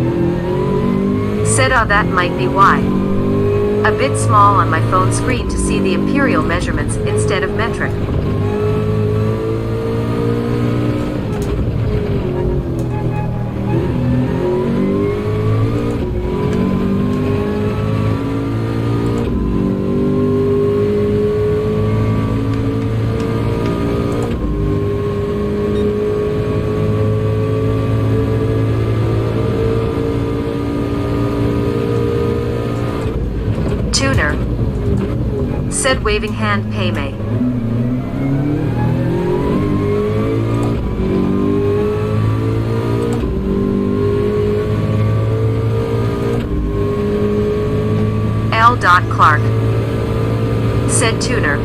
said, "Oh, that might be why. A bit small on my phone screen to see the imperial measurements instead of metric." Tuner said, "Waving hand Paymay." L. Clark said, "Tuner."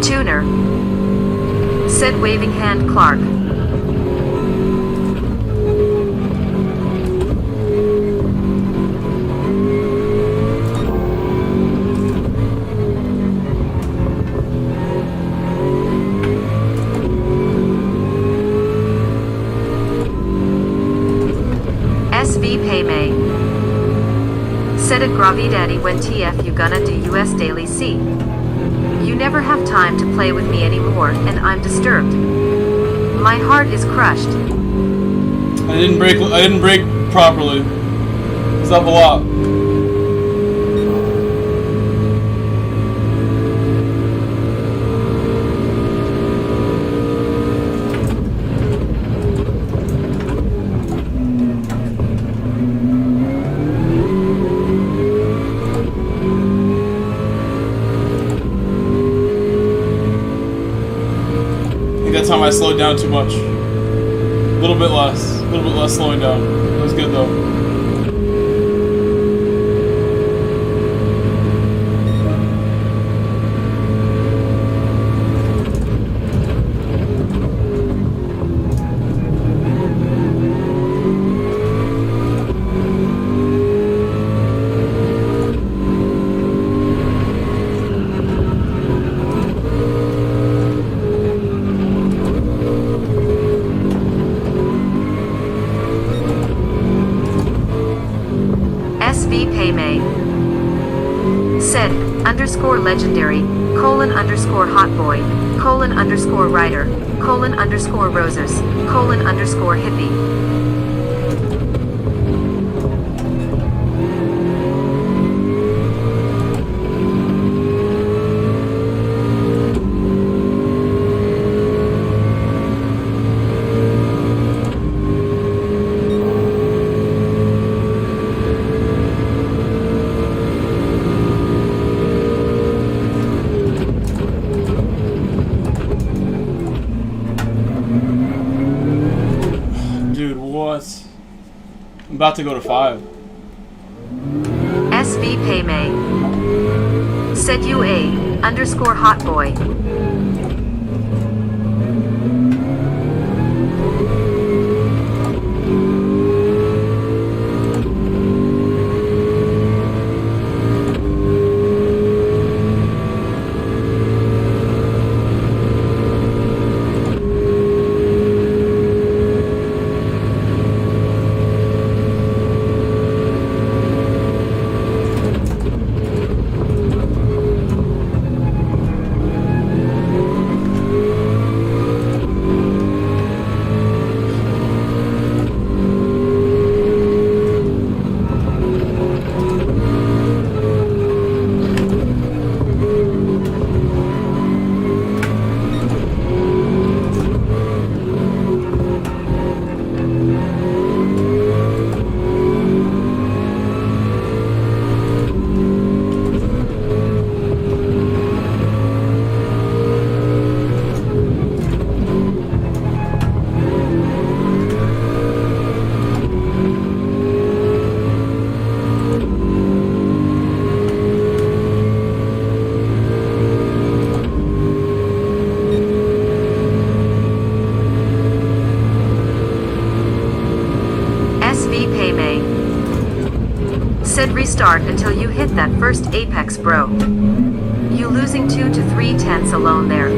Tuner said, "Waving hand Clark." SV Paymay said, "At Gravidaddy when TF you gonna do US Daily C. You never have time to play with me anymore, and I'm disturbed. My heart is crushed."
I didn't brake properly. It's up a lot. I think that time I slowed down too much. A little bit less slowing down. It was good though.
SV Paymay said, _legendary, _hotboy, _writer, _rosers, _hippie.
about to go to 5.
SV Paymay. Said UA_hotboy. Said restart until you hit that first apex, bro. You losing 2 to 3 tenths alone there.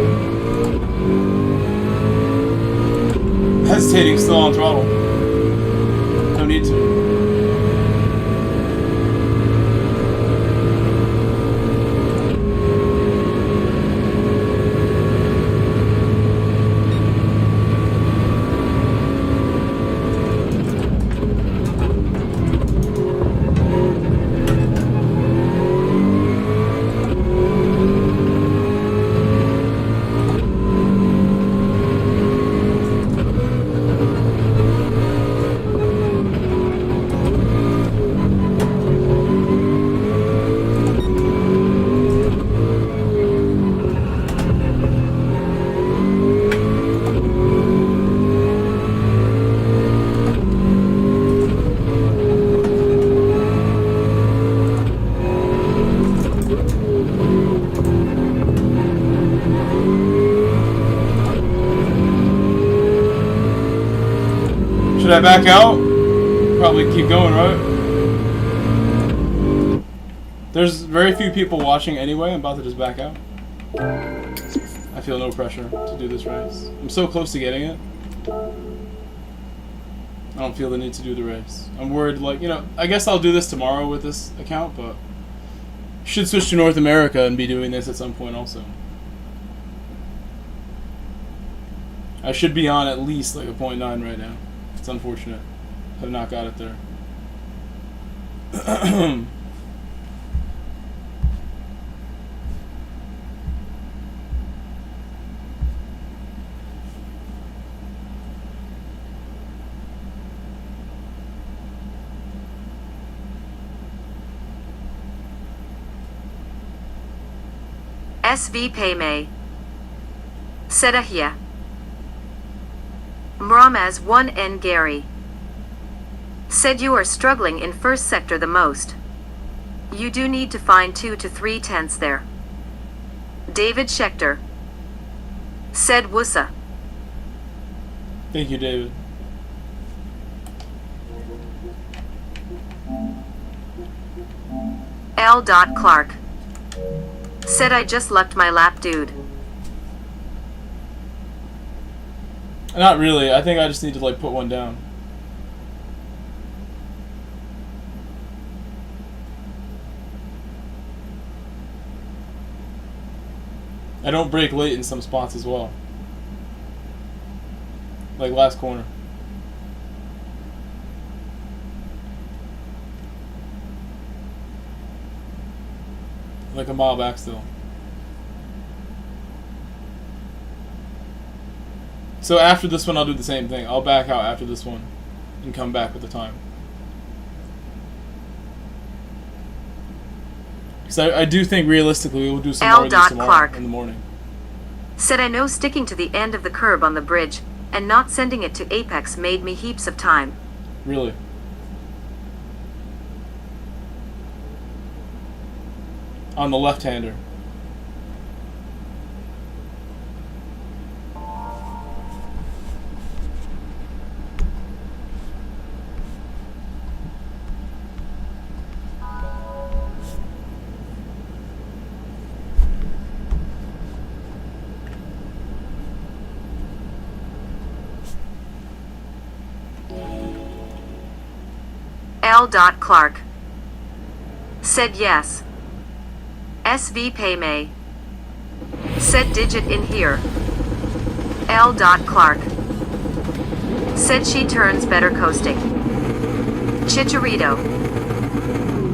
Hesitating, still on throttle. No need to. Should I back out? Probably keep going, right? There's very few people watching anyway. I'm about to just back out. I feel no pressure to do this race. I'm so close to getting it. I don't feel the need to do the race. I'm worried, like, you know, I guess I'll do this tomorrow with this account, but should switch to North America and be doing this at some point also. I should be on at least like a 0.9 right now. It's unfortunate. Have not got it there.
SV Paymay. Sedahia. Mramaz 1N Gary. Said you are struggling in first sector the most. You do need to find 2 to 3 tenths there. David Schechter. Said Wussa.
Thank you, David.
L. Clark. Said I just lucked my lap, dude.
Not really. I think I just need to like put one down. I don't brake late in some spots as well. Like last corner. Like a mile back still. So after this one, I'll do the same thing. I'll back out after this one and come back with the time. Because I do think realistically we'll do some more of these tomorrow
Clark.
in the morning.
Said I know sticking to the end of the curb on the bridge and not sending it to apex made me heaps of time.
Really? on the left-hander.
L. Clark said yes. SV Paymay said digit in here. L. Clark said she turns better coasting. Chicharito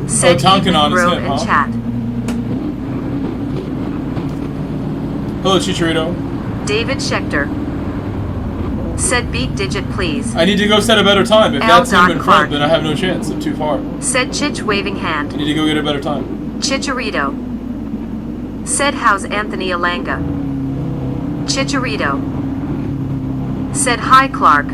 said
Tonkin
evening
on is
bro
him,
and
huh?
chat.
Hello, Chicharito.
David Schechter said beat digit please.
I need to go set a better time. If
L.
that's him in
Clark
front, then I have no chance. I'm too far.
said Chich waving hand.
I need to go get a better time.
Chicharito said how's Anthony Alanga. Chicharito said hi Clark.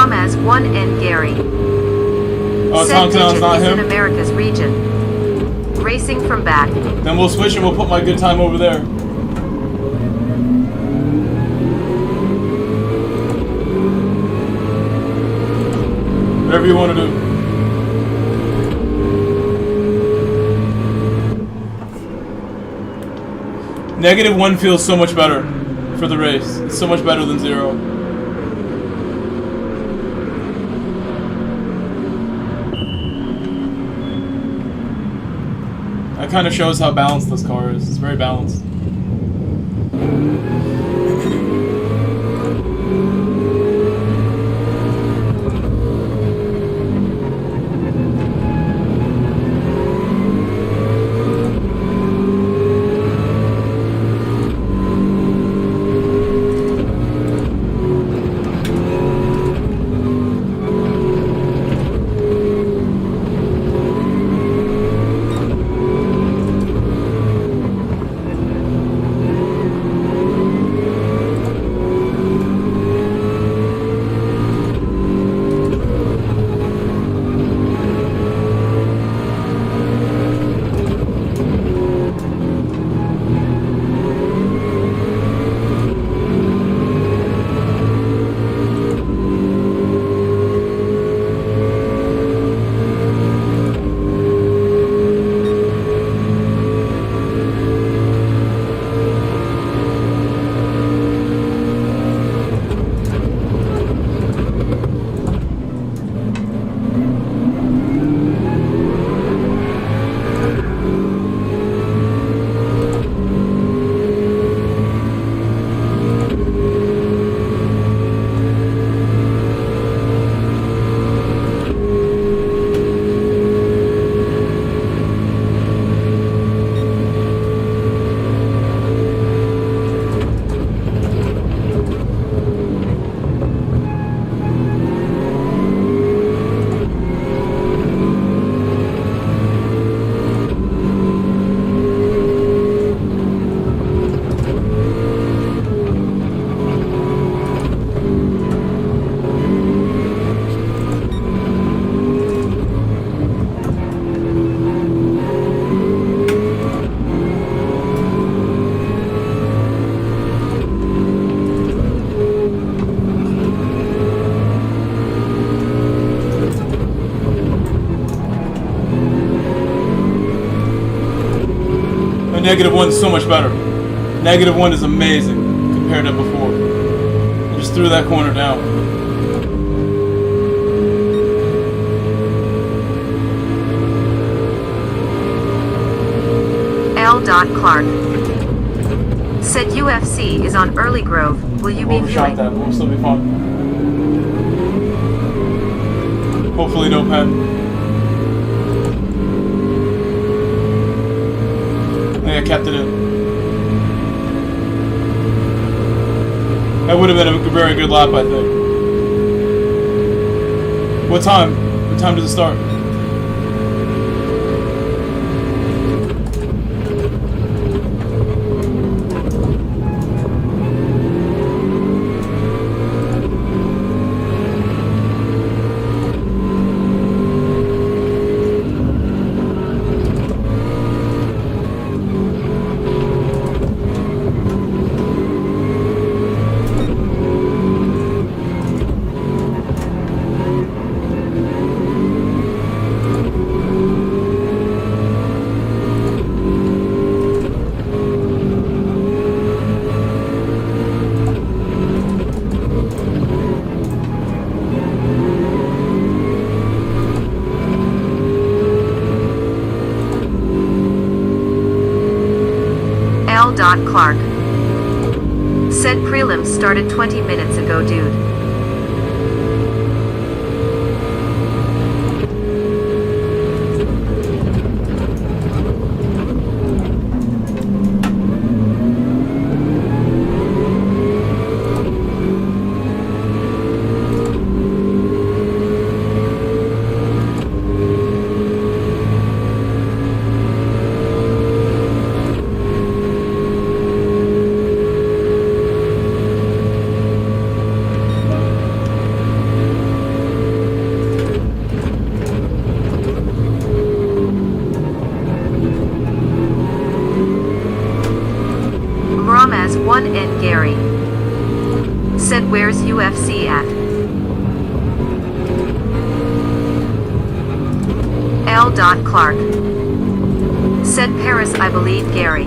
As 1N Gary
Oh,
said
Tonkin's
digit
not
is in
him?
America's region. Racing from back.
Then we'll switch and we'll put my good time over there. Whatever you want to do. -1 feels so much better for the race. It's so much better than 0. That kind of shows how balanced this car is. It's very balanced. -1 is so much better. -1 is amazing compared to before. I just threw that corner down.
L. Clark said UFC is on Early Grove. Will you be
Overshot
viewing?
that, but we'll still be fine. Hopefully no pen. I think I kept it in. That would have been a very good lap, I think. What time? What time does it start?
L. Clark said prelims started 20 minutes ago, dude. Ramaz 1N Gary said where's UFC at? L. Clark said Paris, I believe, Gary.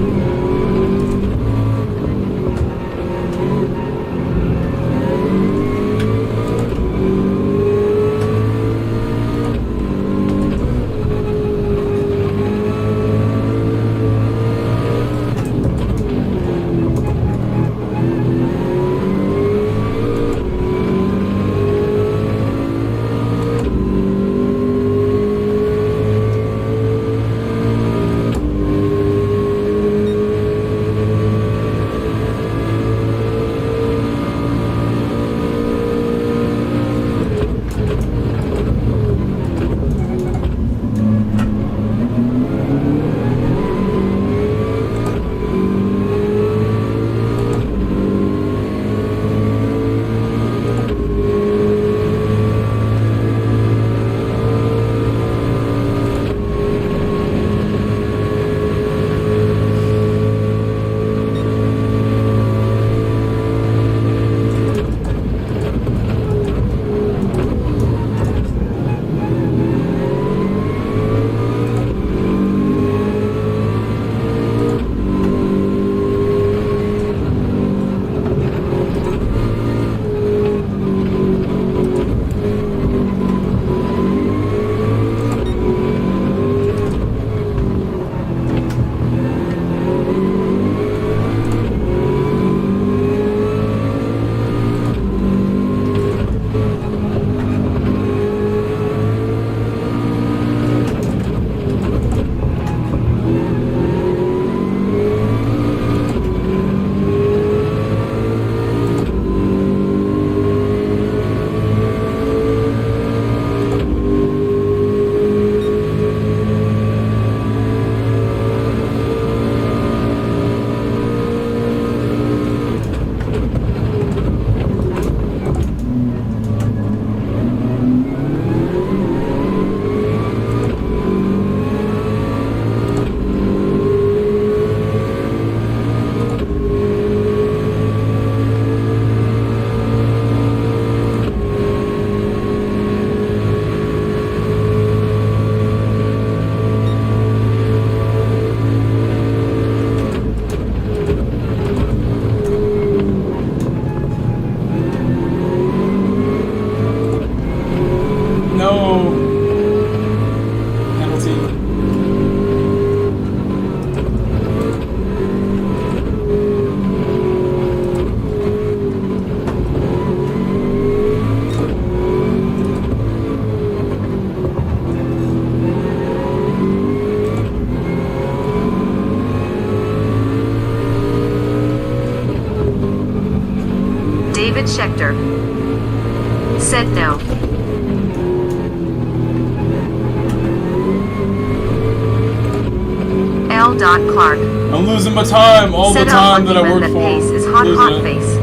Scott Clark.
I'm losing my time all the
Said
time that I
unlucky
work
man
for.
that pace is hot,
Losing
hot
it.
face.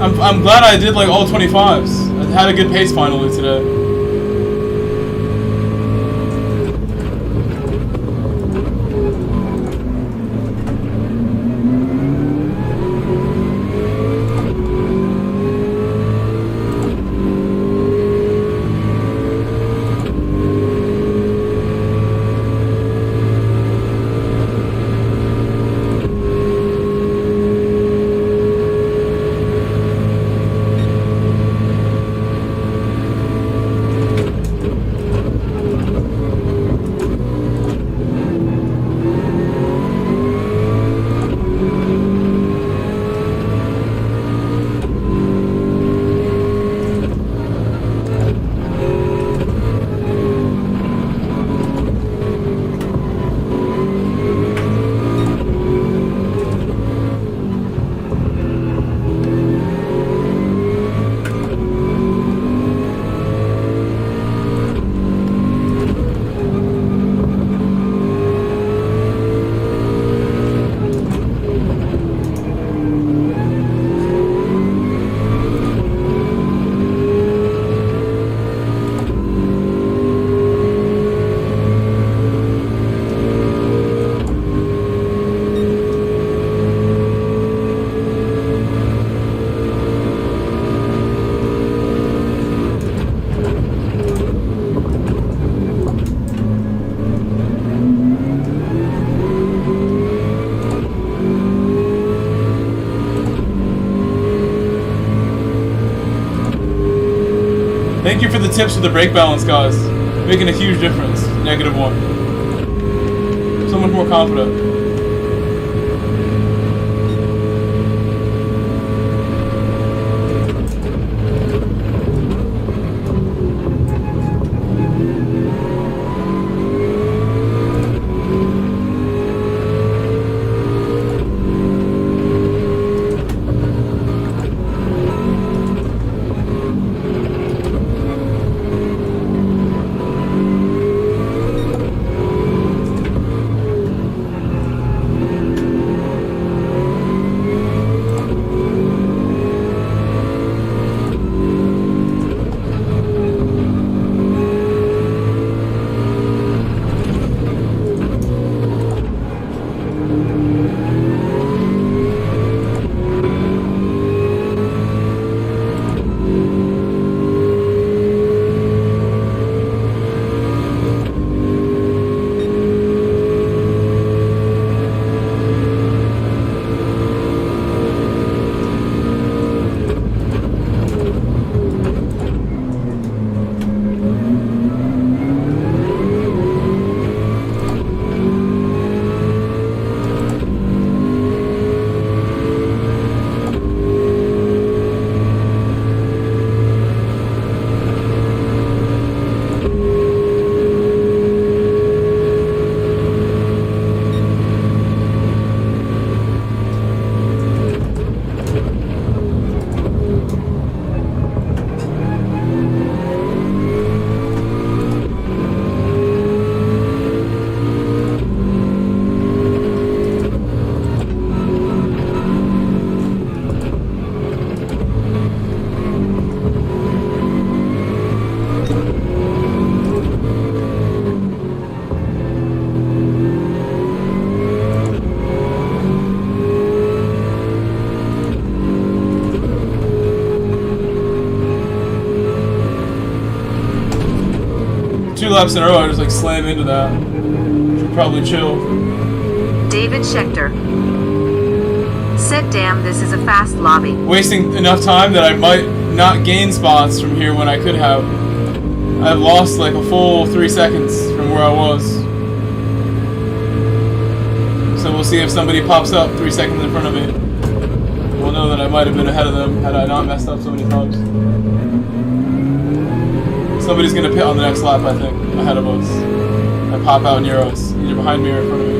I'm glad I did like all 25s. I had a good pace finally today. Thank you for the tips with the brake balance, guys. Making a huge difference. -1. So much more confident. Two laps in a row, I just like slam into that. Should probably chill.
David Schechter said, damn, this is a fast lobby.
Wasting enough time that I might not gain spots from here when I could have. I've lost like a full 3 seconds from where I was. So we'll see if somebody pops up 3 seconds in front of me. We'll know that I might have been ahead of them had I not messed up so many times. Somebody's gonna pit on the next lap, I think, ahead of us. I pop out near us, either behind me or in front of me.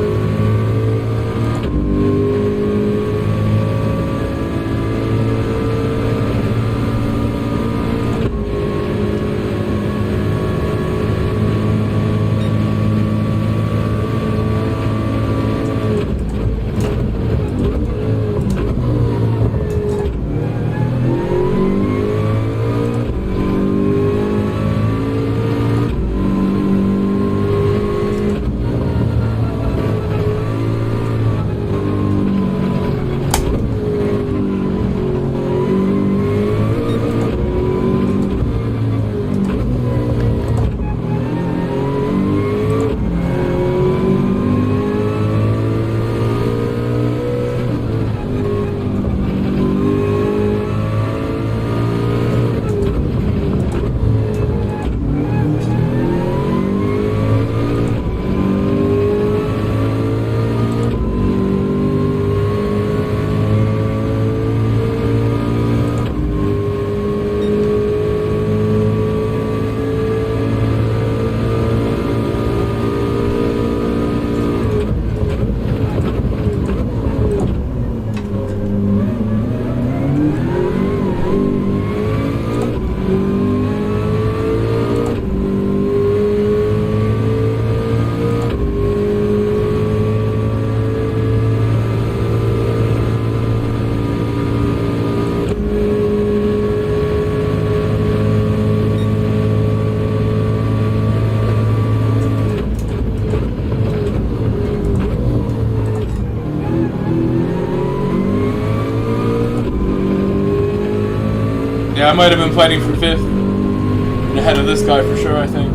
Yeah, I might have been fighting for 5th. And ahead of this guy for sure, I think.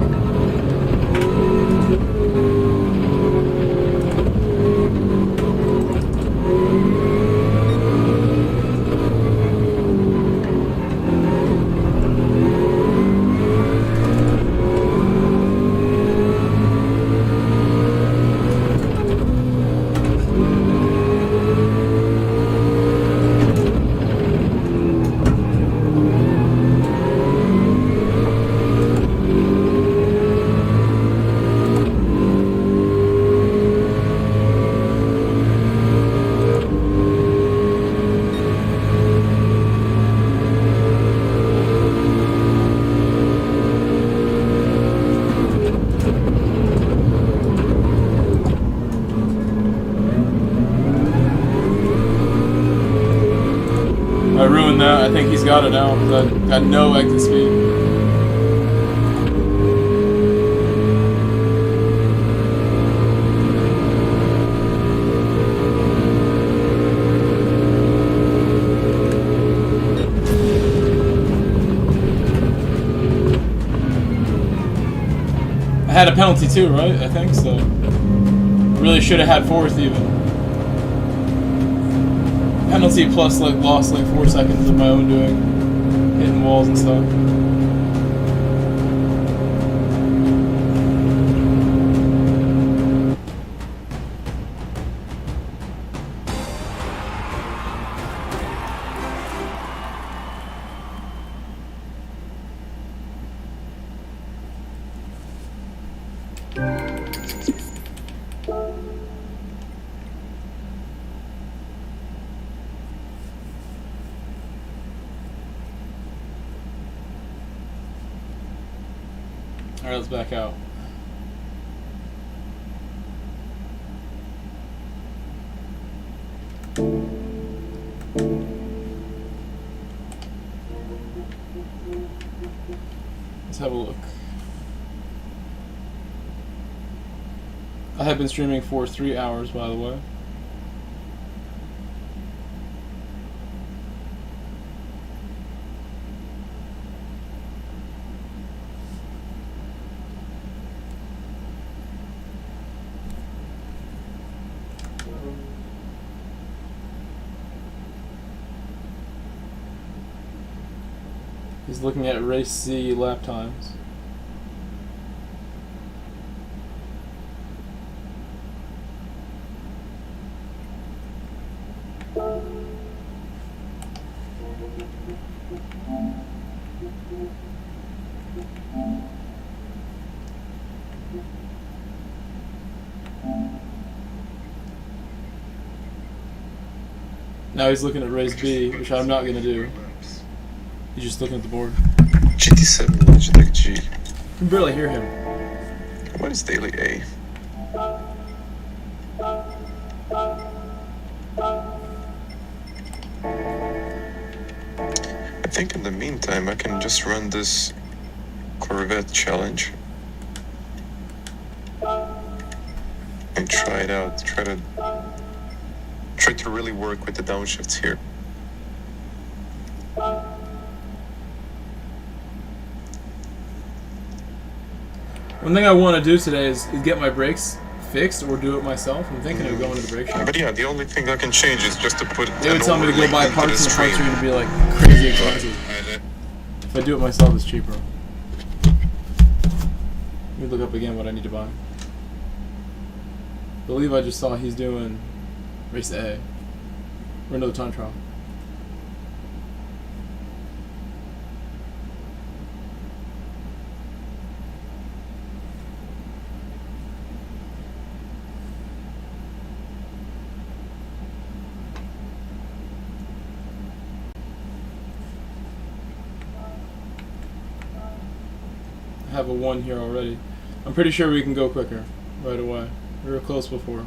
I ruined that. I think he's got it now because I got no exit speed. I had a penalty too, right? I think so. Really should have had 4th even. Penalty plus like lost like 4 seconds of my own doing, hitting walls and stuff. Alright, let's back out. Let's have a look. I have been streaming for 3 hours, by the way. He's looking at race C lap times. Now he's looking at race B, which I'm not going to do. He's just looking at the board.
GT7 Logitech G.
You can barely hear him.
What is daily A? I think in the meantime I can just run this Corvette challenge and try it out. Try to really work with the downshifts here.
One thing I want to do today is get my brakes fixed or do it myself. I'm thinking of going to the brake shop.
But yeah, the only thing I can change is just to put.
They would tell me to go buy parts, and the parts are going to be like crazy expensive. If I do it myself, it's cheaper. Let me look up again what I need to buy. I believe I just saw he's doing race A. Or another time trial. I have a 1 here already. I'm pretty sure we can go quicker right away. We were close before.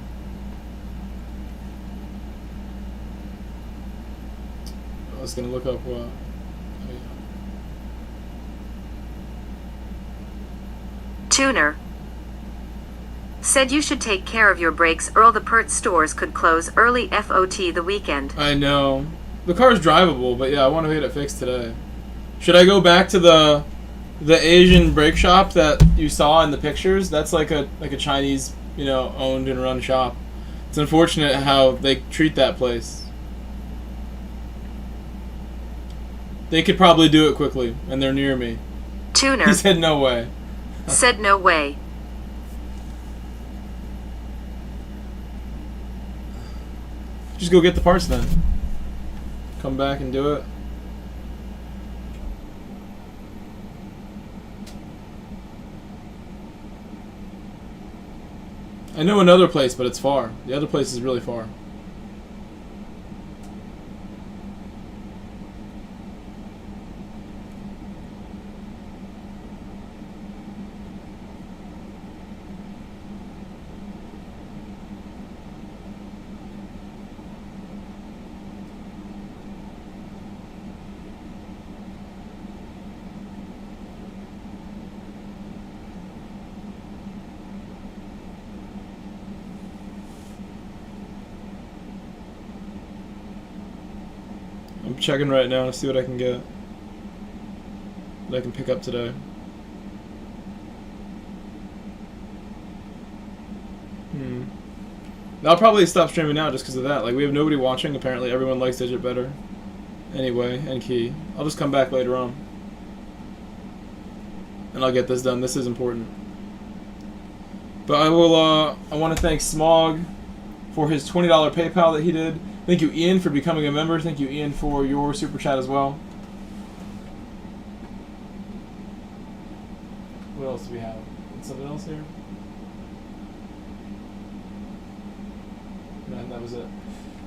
I was gonna look up what. Oh, yeah.
Tuner. Said you should take care of your brakes, Earl. The Pert stores could close early FOT the weekend.
I know. The car's drivable, but yeah, I want to get it fixed today. Should I go back to the Asian brake shop that you saw in the pictures? That's like a Chinese, owned and run shop. It's unfortunate how they treat that place. They could probably do it quickly, and they're near me.
Tuner.
He said no way.
Said no way.
Just go get the parts then. Come back and do it. I know another place, but it's far. The other place is really far. I'm checking right now to see what I can get. That I can pick up today. I'll probably stop streaming now just because of that. Like, we have nobody watching. Apparently, everyone likes Digit better. Anyway, and Key. I'll just come back later on. And I'll get this done. This is important. But I will, I want to thank Smog for his $20 PayPal that he did. Thank you, Ian, for becoming a member. Thank you, Ian, for your super chat as well. What else do we have? Something else here? No, that was it.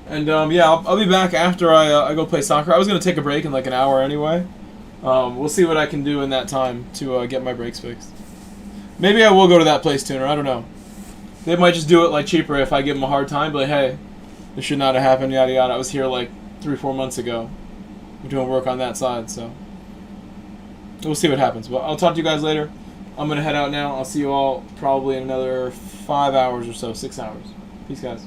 And yeah, I'll be back after I go play soccer. I was gonna take a break in like an hour anyway. We'll see what I can do in that time to get my brakes fixed. Maybe I will go to that place, Tuner. I don't know. They might just do it like cheaper if I give them a hard time. But like, hey, this should not have happened. Yada yada. I was here like 3-4 months ago. We're doing work on that side, so we'll see what happens. But I'll talk to you guys later. I'm gonna head out now. I'll see you all probably in another 5 hours or so, 6 hours. Peace, guys.